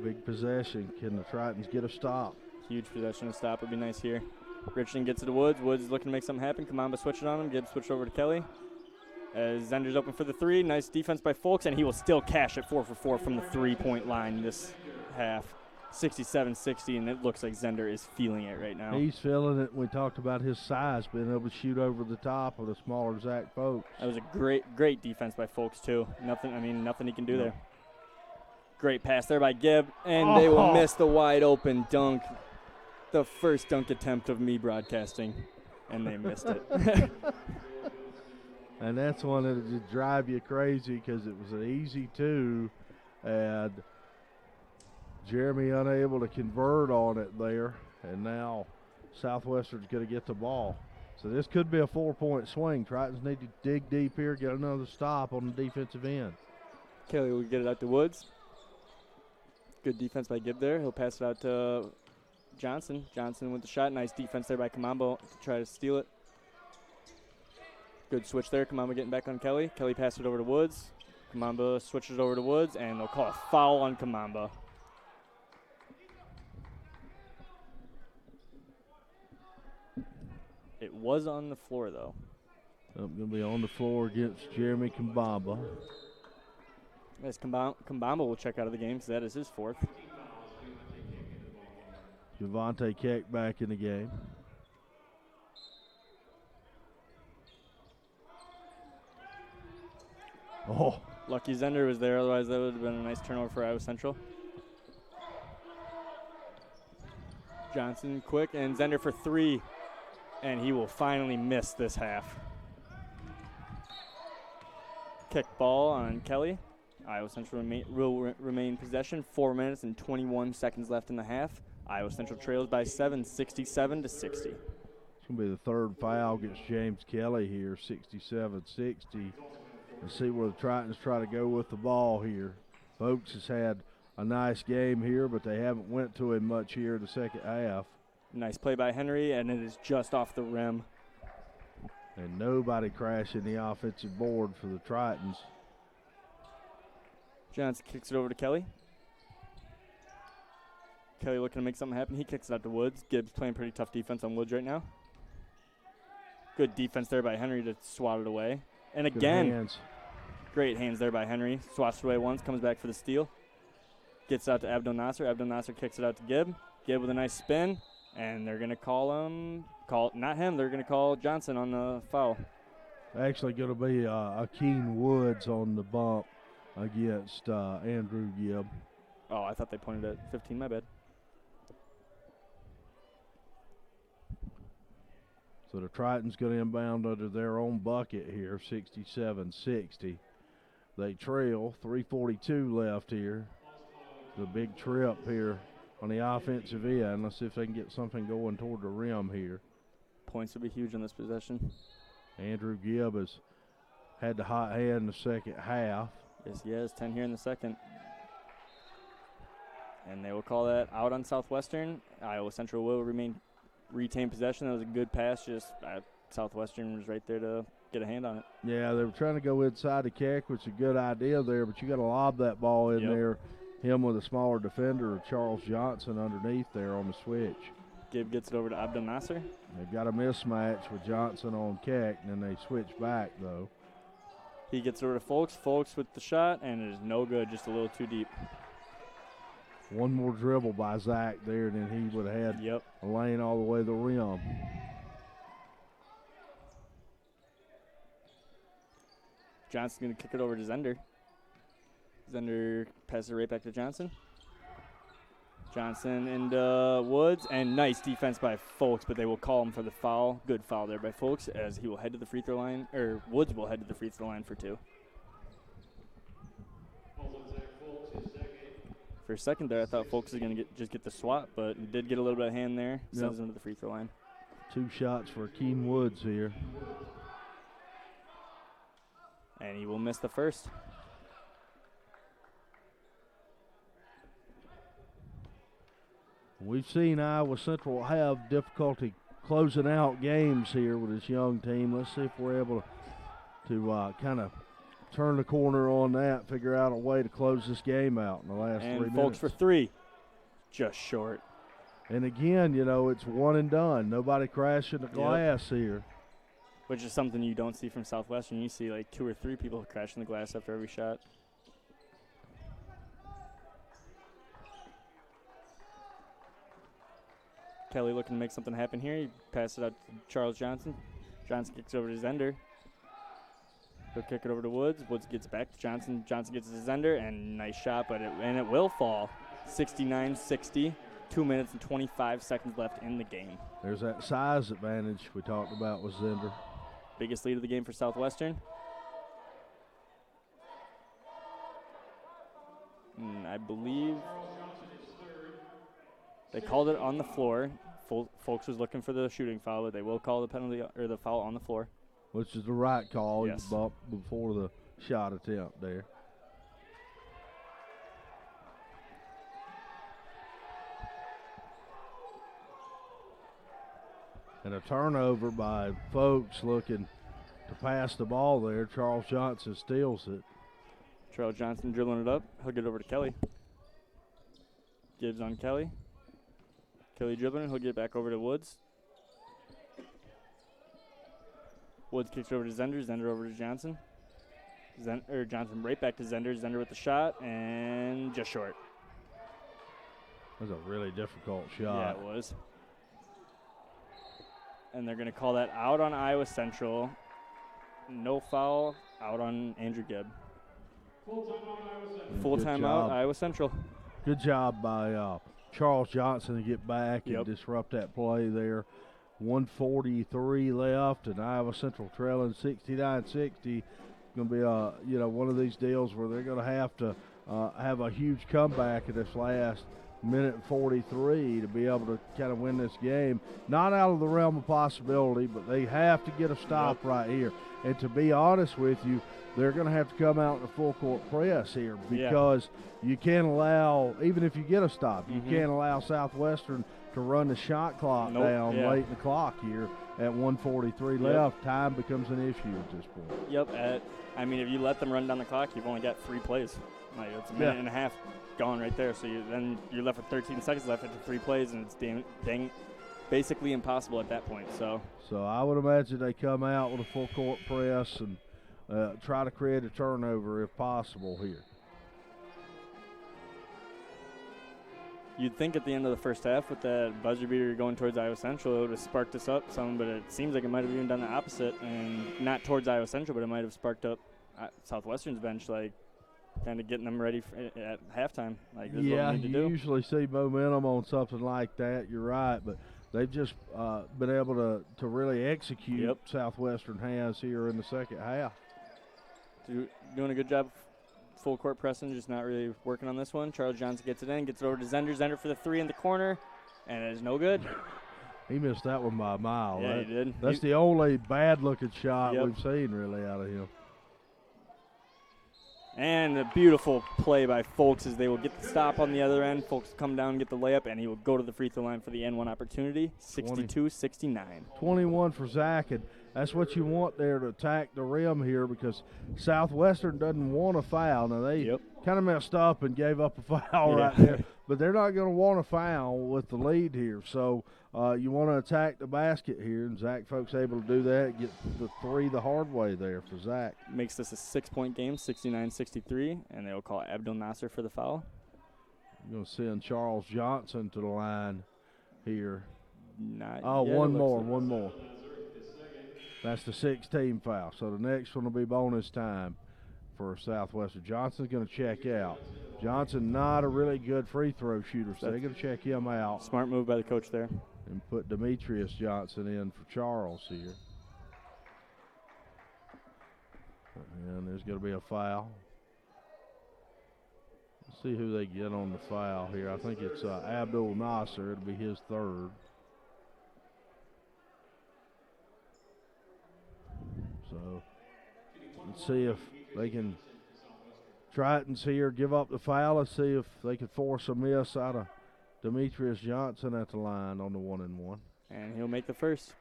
Speaker 2: Big possession. Can the Tritons get a stop?
Speaker 1: Huge possession to stop would be nice here. Richardson gets it to Woods. Woods is looking to make something happen. Kamamba switching on him. Gibbs switched over to Kelly. As Zender's open for the 3. Nice defense by Folks, and he will still cash it 4 for 4 from the 3-point line this half. 67-60, and it looks like Zender is feeling it right now.
Speaker 2: He's feeling it. We talked about his size, being able to shoot over the top of the smaller Zach Folks.
Speaker 1: That was a great defense by Folks, too. Nothing he can do there. Great pass there by Gibb, and they will miss the wide open dunk. The first dunk attempt of me broadcasting, and they missed it.
Speaker 2: And that's one that would drive you crazy because it was an easy 2, and Jeremy unable to convert on it there, and now Southwestern's going to get the ball. So this could be a 4-point swing. Tritons need to dig deep here, get another stop on the defensive end.
Speaker 1: Kelly will get it out to Woods. Good defense by Gibb there. He'll pass it out to Johnson. Johnson with the shot. Nice defense there by Kamamba to try to steal it. Good switch there. Kamamba getting back on Kelly. Kelly passed it over to Woods. Kamamba switches over to Woods, and they'll call a foul on Kamamba. It was on the floor, though.
Speaker 2: Going to be on the floor against Jeremy Kambamba.
Speaker 1: As Kambamba will check out of the game, because that is his 4th.
Speaker 2: Javante Keck back in the game. Oh.
Speaker 1: Lucky Zender was there, otherwise that would have been a nice turnover for Iowa Central. Johnson quick, and Zender for 3. And he will finally miss this half. Kick ball on Kelly. Iowa Central will remain possession. 4 minutes and 21 seconds left in the half. Iowa Central trails by 7, 67-60.
Speaker 2: It's going to be the 3rd foul against James Kelly here, 67-60. And see where the Tritons try to go with the ball here. Folks has had a nice game here, but they haven't went to him much here in the second half.
Speaker 1: Nice play by Henry, and it is just off the rim.
Speaker 2: And nobody crashing the offensive board for the Tritons.
Speaker 1: Johnson kicks it over to Kelly. Kelly looking to make something happen. He kicks it out to Woods. Gibbs playing pretty tough defense on Woods right now. Good defense there by Henry to swat it away. And
Speaker 2: Good
Speaker 1: again,
Speaker 2: hands.
Speaker 1: great hands there by Henry. Swats it away once, comes back for the steal. Gets out to Abdel Nasser. Abdel Nasser kicks it out to Gibb. Gibb with a nice spin. And they're going to call him, not him, they're going to call Johnson on the foul.
Speaker 2: Actually going to be Akeem Woods on the bump against Andrew Gibb.
Speaker 1: Oh, I thought they pointed at 15, my bad.
Speaker 2: So the Tritons going to inbound under their own bucket here, 67-60. They trail, 3:42 left here. The big trip here on the offensive end. Let's see if they can get something going toward the rim here.
Speaker 1: Points will be huge on this possession.
Speaker 2: Andrew Gibb has had the hot hand in the second half.
Speaker 1: Yes, he has 10 here in the second. And they will call that out on Southwestern. Iowa Central will retain possession. That was a good pass. Just Southwestern was right there to get a hand on it.
Speaker 2: Yeah, they were trying to go inside the kick, which is a good idea there, but you got to lob that ball in there. Him with a smaller defender, Charles Johnson, underneath there on the switch.
Speaker 1: Gibb gets it over to Abdel Nasser.
Speaker 2: They've got a mismatch with Johnson on kick, and then they switch back, though.
Speaker 1: He gets it over to Folks. Folks with the shot, and it is no good, just a little too deep.
Speaker 2: One more dribble by Zach there, and then he would have had a lane all the way to the rim.
Speaker 1: Johnson's going to kick it over to Zender. Zender passes it right back to Johnson. Johnson into Woods, and nice defense by Folks, but they will call him for the foul. Good foul there by Folks, as he will head to the free throw line, or Woods will head to the free throw line for 2. For a second there, I thought Folks was going to just get the swat, but he did get a little bit of hand there. Sends him to the free throw line.
Speaker 2: 2 shots for Akeem Woods here.
Speaker 1: And he will miss the first.
Speaker 2: We've seen Iowa Central have difficulty closing out games here with this young team. Let's see if we're able to kind of turn the corner on that, figure out a way to close this game out in the last 3 minutes.
Speaker 1: And Folks for 3, just short.
Speaker 2: And again, you know, it's one and done. Nobody crashing the glass here.
Speaker 1: Which is something you don't see from Southwestern. You see like 2 or 3 people crashing the glass after every shot. Kelly looking to make something happen here. He passes it out to Charles Johnson. Johnson kicks it over to Zender. He'll kick it over to Woods. Woods gets back to Johnson. Johnson gets it to Zender, and nice shot, but it will fall. 69-60. 2 minutes and 25 seconds left in the game.
Speaker 2: There's that size advantage we talked about with Zender.
Speaker 1: Biggest lead of the game for Southwestern. I believe they called it on the floor. Folks was looking for the shooting foul, but they will call the penalty or the foul on the floor.
Speaker 2: Which is the right call.
Speaker 1: Yes.
Speaker 2: He bumped before the shot attempt there. And a turnover by Folks looking to pass the ball there. Charles Johnson steals it.
Speaker 1: Charles Johnson dribbling it up. He'll get over to Kelly. Gibbs on Kelly. Kelly dribbling it. He'll get back over to Woods. Woods kicks over to Zender. Zender over to Johnson. Johnson right back to Zender. Zender with the shot, and just short.
Speaker 2: That was a really difficult shot.
Speaker 1: Yeah, it was. And they're going to call that out on Iowa Central. No foul, out on Andrew Gibb. Full timeout, Iowa Central.
Speaker 2: Good job by Charles Johnson to get back and disrupt that play there. 1:43 left, and Iowa Central trailing 69-60. Going to be one of these deals where they're going to have a huge comeback in this last minute 43 to be able to kind of win this game. Not out of the realm of possibility, but they have to get a stop right here. And to be honest with you, they're going to have to come out in a full court press here because you can't allow, even if you get a stop, you can't allow Southwestern to run the shot clock down late in the clock here at 1:43 left. Time becomes an issue at this point.
Speaker 1: If you let them run down the clock, you've only got 3 plays. Like, it's a minute and a half gone right there. So you're left with 13 seconds left after 3 plays, and it's basically impossible at that point. So
Speaker 2: I would imagine they come out with a full court press and try to create a turnover if possible here.
Speaker 1: you'd think at the end of the first half with that buzzer beater going towards Iowa Central, it would have sparked us up some, but it seems like it might have even done the opposite, and not towards Iowa Central, but it might have sparked up Southwestern's bench, like kind of getting them ready at halftime. Like, this is what we need to do.
Speaker 2: You usually see momentum on something like that. You're right, but they've just been able to really execute.
Speaker 1: Yep.
Speaker 2: Southwestern has here in the second half.
Speaker 1: Doing a good job. Full court pressing, just not really working on this one. Charles Johnson gets it in, gets it over to Zender. Zender for the 3 in the corner, and it is no good.
Speaker 2: He missed that one by a mile.
Speaker 1: Yeah, he did.
Speaker 2: That's the only bad-looking shot
Speaker 1: Yep.
Speaker 2: we've seen really out of him.
Speaker 1: And a beautiful play by Folks as they will get the stop on the other end. Folks come down and get the layup, and he will go to the free throw line for the N1 opportunity. 62-69.
Speaker 2: 21 for Zach, and that's what you want there to attack the rim here, because Southwestern doesn't want a foul. Now, they kind of messed up and gave up a foul right there, but they're not going to want a foul with the lead here. So you want to attack the basket here, and Zach Folks able to do that, get the 3 the hard way there for Zach.
Speaker 1: Makes this a 6-point game, 69-63, and they'll call Abdul Nasser for the foul.
Speaker 2: You're going to send Charles Johnson to the line here.
Speaker 1: One
Speaker 2: more. That's the 6-team foul. So the next one will be bonus time for Southwestern. Johnson's going to check out. Johnson not a really good free throw shooter, so they're going to check him out.
Speaker 1: Smart move by the coach there.
Speaker 2: And put Demetrius Johnson in for Charles here. And there's going to be a foul. Let's see who they get on the foul here. I think it's Abdul Nasser. It'll be his 3rd. So let's see if they can, Tritons here, give up the foul. Let's see if they can force a miss out of Demetrius Johnson at the line on the 1-and-1.
Speaker 1: And he'll make the first.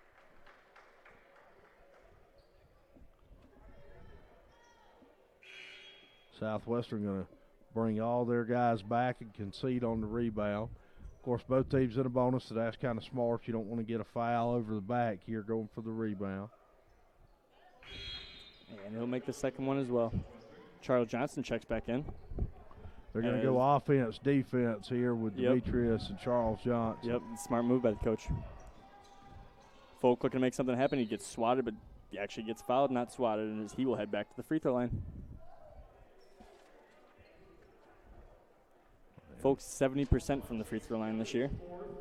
Speaker 2: Southwestern going to bring all their guys back and concede on the rebound. Of course, both teams in a bonus, so that's kind of smart. You don't want to get a foul over the back here going for the rebound.
Speaker 1: And he'll make the second one as well. Charles Johnson checks back in.
Speaker 2: They're going to go offense, defense here with Demetrius and Charles Johnson.
Speaker 1: Yep, smart move by the coach. Folk looking to make something happen. He gets swatted, but he actually gets fouled, not swatted, and he will head back to the free throw line. Folks, 70% from the free throw line this year.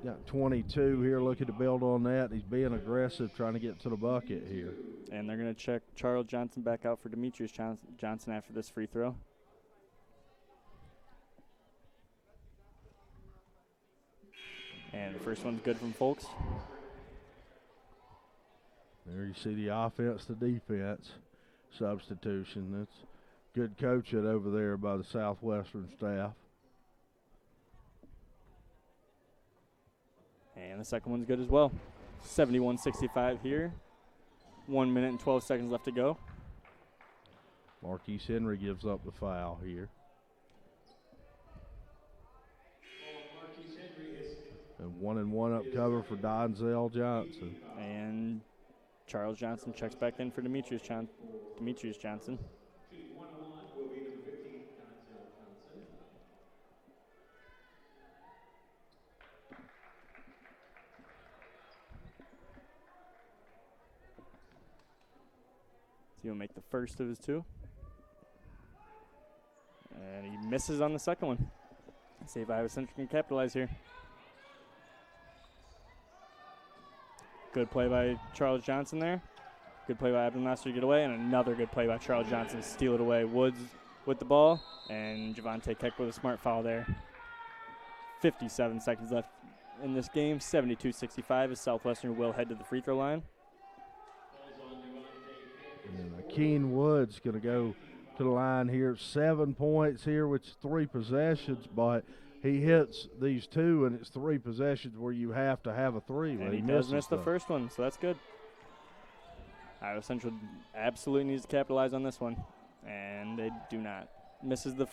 Speaker 2: Got 22 here, looking to build on that. He's being aggressive, trying to get to the bucket here.
Speaker 1: And they're going to check Charles Johnson back out for Demetrius Johnson after this free throw. And the first one's good from Folks.
Speaker 2: There you see the offense to defense substitution. That's good coaching over there by the Southwestern staff.
Speaker 1: And the second one's good as well. 71-65 here. 1 minute and 12 seconds left to go.
Speaker 2: Marquise Henry gives up the foul here. And 1-and-1 up cover for Donzel Johnson.
Speaker 1: And Charles Johnson checks back in for Demetrius Johnson. So he'll make the first of his 2. And he misses on the second one. Let's see if Iowa Central can capitalize here. Good play by Charles Johnson there. Good play by Abdul Nasser to get away, and another good play by Charles Johnson to steal it away. Woods with the ball, and Javante Keck with a smart foul there. 57 seconds left in this game. 72-65 as Southwestern will head to the free throw line.
Speaker 2: And Keen Woods going to go to the line here. 7 points here, which is 3 possessions, but he hits these 2, and it's 3 possessions where you have to have a 3.
Speaker 1: And he does miss the first one, so that's good. Iowa Central absolutely needs to capitalize on this one, and they do not. misses the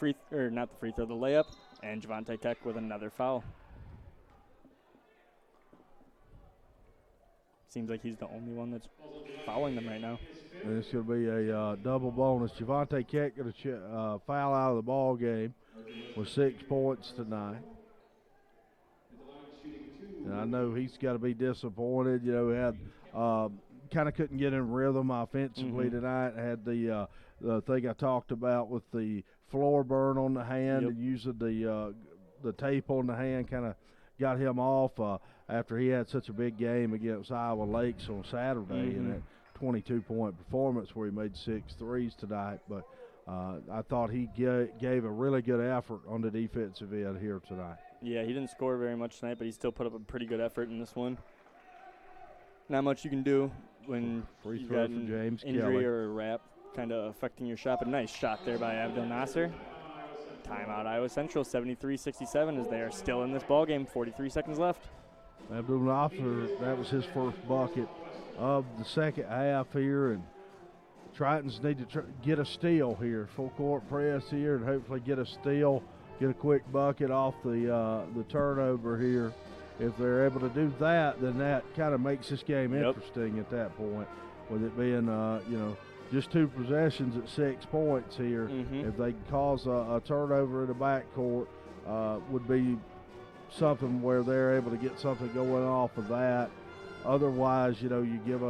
Speaker 1: not the free throw, the layup, and Javante Keck with another foul. Seems like he's the only one that's fouling them right now.
Speaker 2: And it's going to be a double bonus. Javante Keck got a foul out of the ball game with 6 points tonight. And I know he's got to be disappointed. You know, he had kind of couldn't get in rhythm offensively tonight. Had the thing I talked about with the floor burn on the hand and using the tape on the hand kind of got him off after he had such a big game against Iowa Lakes on Saturday in that 22-point performance where he made 6 threes tonight. But I thought he gave a really good effort on the defensive end here tonight.
Speaker 1: Yeah, he didn't score very much tonight, but he still put up a pretty good effort in this one. Not much you can do when you got an
Speaker 2: James
Speaker 1: injury
Speaker 2: Kelly.
Speaker 1: or a wrap kind of affecting your shot. But nice shot there by Abdel Nasser. Timeout Iowa Central, 73-67 as they are still in this ball game. 43 seconds left.
Speaker 2: Abdul Nasser, that was his first bucket of the second half here, and Tritons need to get a steal here. Full court press here and hopefully get a steal, get a quick bucket off the turnover here. If they're able to do that, then that kind of makes this game interesting at that point, with it being, just 2 possessions at 6 points here. If they cause a turnover in the backcourt, would be something where they're able to get something going off of that. Otherwise, you give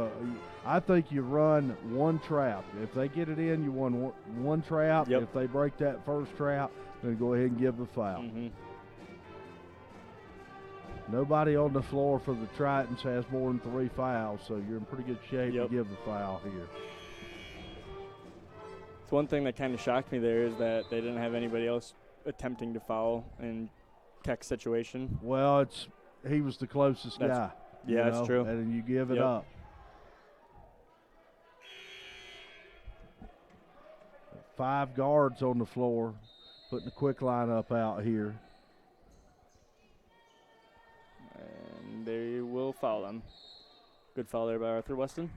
Speaker 2: I think you run one trap. If they get it in, you run one trap. If they break that first trap, then go ahead and give the foul. Nobody on the floor for the Tritons has more than 3 fouls, so you're in pretty good shape to give the foul here.
Speaker 1: It's one thing that kind of shocked me there is that they didn't have anybody else attempting to foul in Keck's situation.
Speaker 2: Well, he was the closest guy.
Speaker 1: Yeah, that's true.
Speaker 2: And you give it up. 5 guards on the floor, putting the quick lineup out here.
Speaker 1: And they will foul them. Good foul there by Arthur Weston,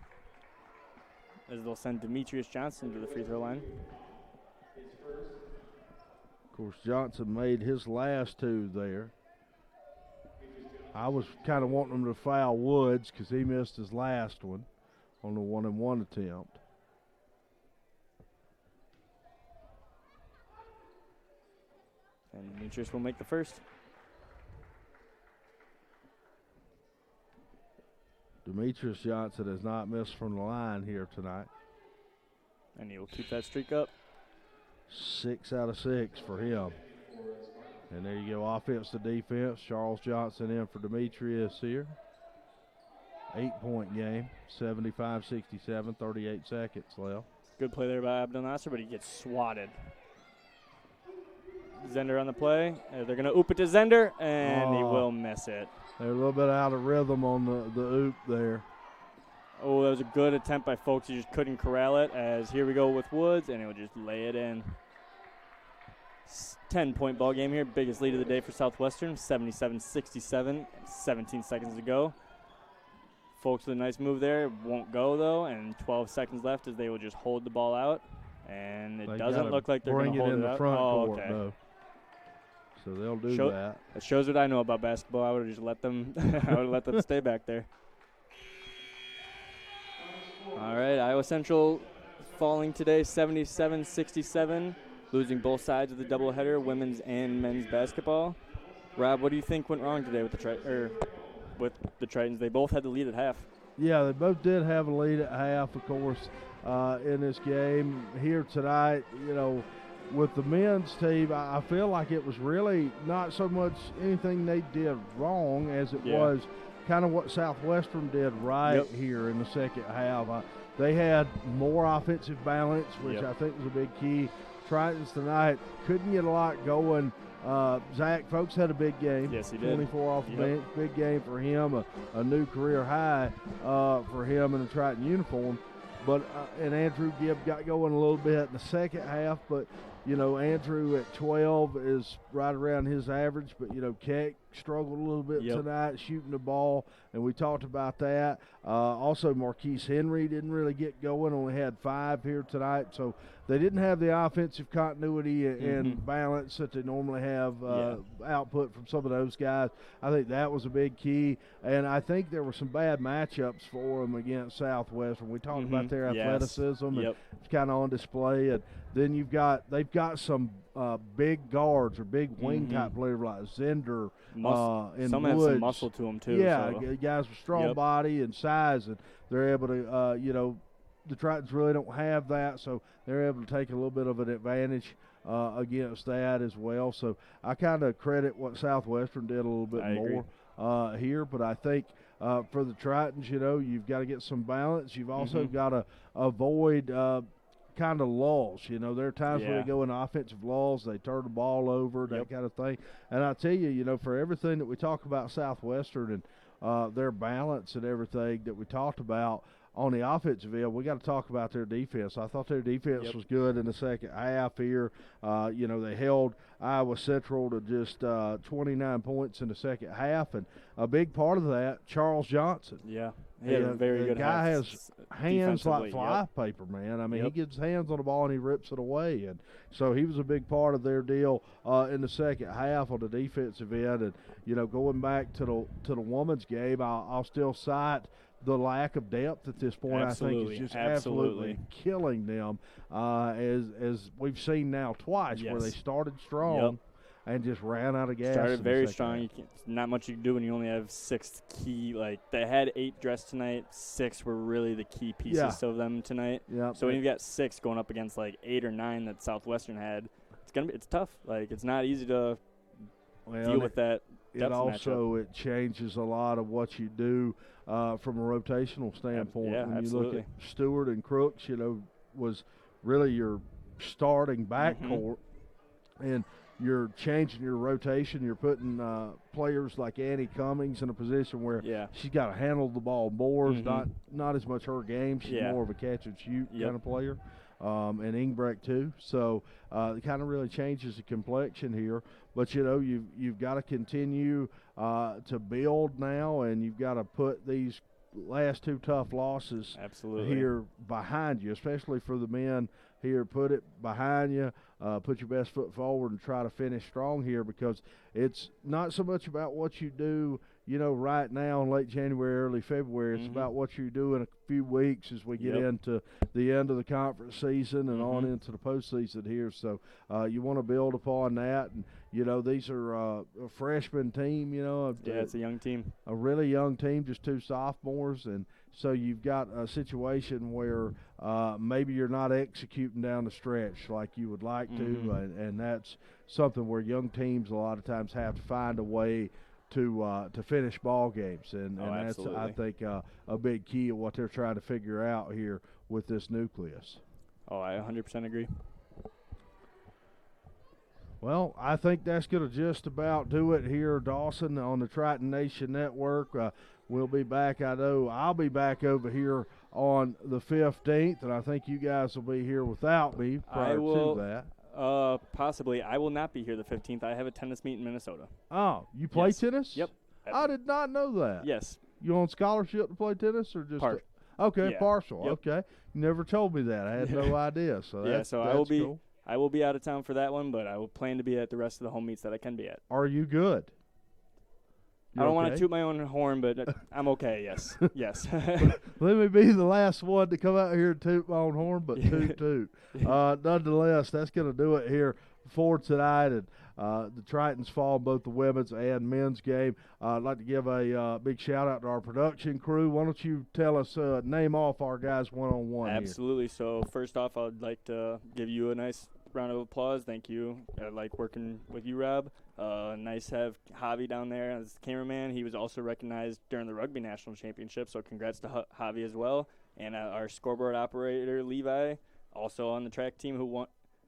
Speaker 1: as they'll send Demetrius Johnson to the free throw line.
Speaker 2: Of course, Johnson made his last 2 there. I was kind of wanting him to foul Woods because he missed his last one on the 1-and-1 attempt.
Speaker 1: And Demetrius will make the first.
Speaker 2: Demetrius Johnson has not missed from the line here tonight.
Speaker 1: And he will keep that streak up.
Speaker 2: 6 out of 6 for him. And there you go, offense to defense. Charles Johnson in for Demetrius here. 8-point game, 75-67, 38 seconds left.
Speaker 1: Good play there by Abdel Nasser, but he gets swatted. Zender on the play. They're going to oop it to Zender, and he will miss it.
Speaker 2: They're a little bit out of rhythm on the oop there.
Speaker 1: Oh, that was a good attempt by Folks. He just couldn't corral it, as here we go with Woods, and he'll just lay it in. 10-point ball game here. Biggest lead of the day for Southwestern, 77-67, 17 seconds to go. Folks with a nice move there. Won't go, though, and 12 seconds left as they will just hold the ball out. And it doesn't look like they're going to hold it out.
Speaker 2: Bring it in the front court,
Speaker 1: okay.
Speaker 2: though. So they'll do that.
Speaker 1: That shows what I know about basketball. I would have just let them stay back there. All right, Iowa Central falling today, 77-67, losing both sides of the doubleheader, women's and men's basketball. Rob, what do you think went wrong today with the Tritons? They both had the lead at half.
Speaker 2: Yeah, they both did have a lead at half, of course, in this game. Here tonight, with the men's team, I feel like it was really not so much anything they did wrong as it was kind of what Southwestern did right here in the second half. They had more offensive balance, which I think was a big key. Tritons tonight couldn't get a lot going. Zach Folks had a big game.
Speaker 1: Yes, he did.
Speaker 2: 24 off the bench. Big game for him, a new career high for him in a Triton uniform. But and Andrew Gibb got going a little bit in the second half, but Andrew at 12 is right around his average, but, Keck struggled a little bit tonight shooting the ball, and we talked about that. Also, Marquise Henry didn't really get going, only had 5 here tonight, so they didn't have the offensive continuity and balance that they normally have output from some of those guys. I think that was a big key, and I think there were some bad matchups for them against Southwestern. We talked about their athleticism, and it's kind of on display, and then they've got some big guards or big wing type players like Zender and
Speaker 1: some
Speaker 2: Woods.
Speaker 1: have some muscle to them too.
Speaker 2: Yeah,
Speaker 1: so.
Speaker 2: guys with strong body and size, and they're able to, the Tritons really don't have that, so they're able to take a little bit of an advantage against that as well. So I kind of credit what Southwestern did a little bit more here, but I think for the Tritons, you've got to get some balance. You've also got to avoid kind of lulls. There are times where they go in offensive lulls, they turn the ball over, that kind of thing. And I tell you, for everything that we talk about Southwestern and their balance and everything that we talked about on the offensive end, we got to talk about their defense. I thought their defense was good in the second half here. They held Iowa Central to just 29 points in the second half, and a big part of that, Charles Johnson.
Speaker 1: Yeah. He had a very good
Speaker 2: guy has hands like fly
Speaker 1: Yep.
Speaker 2: paper, man. I mean, he gets hands on the ball and he rips it away, and so he was a big part of their deal in the second half on the defensive end. And going back to the women's game, I'll still cite the lack of depth at this point.
Speaker 1: Absolutely.
Speaker 2: I think is just absolutely killing them, as we've seen now twice, where they started strong and just ran out of gas.
Speaker 1: Started very strong. Not much you can do when you only have 6 key. They had 8 dressed tonight. 6 were really the key pieces of them tonight.
Speaker 2: Yep.
Speaker 1: So when you've got 6 going up against 8 or 9 that Southwestern had, it's tough. It's not easy to deal with that.
Speaker 2: It changes a lot of what you do from a rotational standpoint. When you look at Stewart and Crooks, was really your starting backcourt, and you're changing your rotation. You're putting players like Annie Cummings in a position where she's got to handle the ball more. It's not as much her game. She's more of a catch and shoot kind of player. And Ingbrecht too. So it kind of really changes the complexion here. But, you've got to continue to build now, and you've got to put these last 2 tough losses here behind you, especially for the men here. Put it behind you. Put your best foot forward and try to finish strong here, because it's not so much about what you do, right now in late January, early February. It's about what you do in a few weeks as we get into the end of the conference season and on into the postseason here. So you want to build upon that. And, these are a freshman team,
Speaker 1: it's a young team. A
Speaker 2: really young team, just 2 sophomores. And so you've got a situation where maybe you're not executing down the stretch like you would like to, and that's something where young teams a lot of times have to find a way to finish ball games, and that's, I think, a big key of what they're trying to figure out here with this nucleus.
Speaker 1: Oh, I 100% agree.
Speaker 2: Well, I think that's going to just about do it here, Dawson, on the Triton Nation Network. We'll be back. I know I'll be back over here on the 15th, and I think you guys will be here without me prior to that.
Speaker 1: Possibly. I will not be here the 15th. I have a tennis meet in Minnesota.
Speaker 2: Oh, you play tennis?
Speaker 1: Yep.
Speaker 2: I did not know that.
Speaker 1: Yes.
Speaker 2: You on scholarship to play tennis or just partial?
Speaker 1: Yep.
Speaker 2: Okay. You never told me that. I had no idea. So that's cool.
Speaker 1: I will be out of town for that one, but I will plan to be at the rest of the home meets that I can be at.
Speaker 2: Are you good?
Speaker 1: I don't want to toot my own horn, but I'm okay, yes. Yes.
Speaker 2: Let me be the last one to come out here and toot my own horn, but toot. Nonetheless, that's going to do it here for tonight. And the Tritons fall in both the women's and men's game. I'd like to give a big shout-out to our production crew. Why don't you tell us, name off our guys one-on-one
Speaker 1: Absolutely. Here. So first off, I'd like to give you a nice round of applause. Thank you. I like working with you, Rob. Nice to have Javi down there as the cameraman. He was also recognized during the Rugby National Championship, so congrats to Javi as well. And our scoreboard operator, Levi, also on the track team, who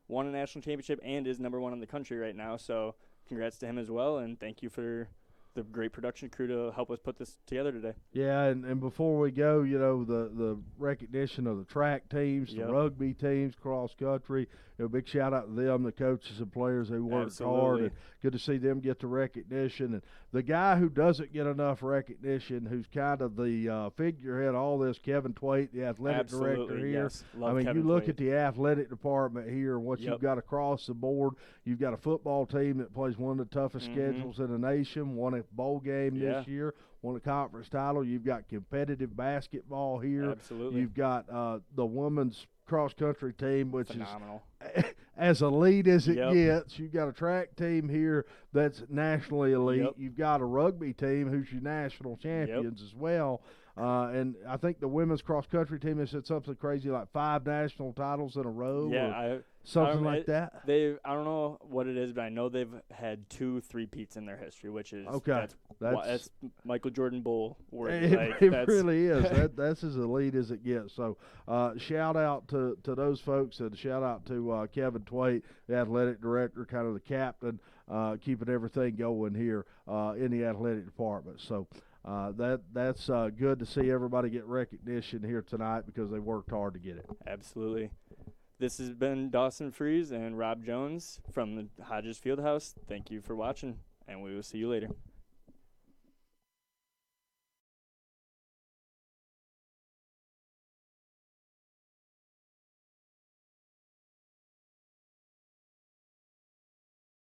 Speaker 1: won a national championship and is #1 in the country right now. So congrats to him as well, and thank you for the great production crew to help us put this together today.
Speaker 2: Yeah, and before we go, the recognition of the track teams, the rugby teams, cross country, big shout out to them, the coaches and players. They worked hard,
Speaker 1: Absolutely.
Speaker 2: and good to see them get the recognition. And the guy who doesn't get enough recognition, who's kind of the figurehead of all this, Kevin Twait, the athletic director
Speaker 1: Absolutely,
Speaker 2: here.
Speaker 1: yes. Love
Speaker 2: I mean,
Speaker 1: Kevin
Speaker 2: you look
Speaker 1: Twait.
Speaker 2: at the athletic department here and what
Speaker 1: Yep.
Speaker 2: you've got across the board. You've got a football team that plays one of the toughest schedules in the nation, won a bowl game this year, won a conference title. You've got competitive basketball here.
Speaker 1: Absolutely.
Speaker 2: You've got the women's cross-country team, which
Speaker 1: Phenomenal.
Speaker 2: is as elite as it
Speaker 1: Yep.
Speaker 2: gets. You've got a track team here that's nationally elite.
Speaker 1: Yep.
Speaker 2: You've got a rugby team who's your national champions as well. And I think the women's cross-country team has said something crazy like 5 national titles in a row or something like that.
Speaker 1: I don't know what it is, but I know they've had 2 3-peats in their history, which is
Speaker 2: Okay.
Speaker 1: that's Michael Jordan Bull worthy.
Speaker 2: It really is. That's as elite as it gets. So shout out to those folks, and shout out to Kevin Twait, the athletic director, kind of the captain, keeping everything going here in the athletic department. So that's good to see everybody get recognition here tonight because they worked hard to get it.
Speaker 1: Absolutely. This has been Dawson Freeze and Rob Jones from the Hodges Fieldhouse. Thank you for watching, and we will see you later.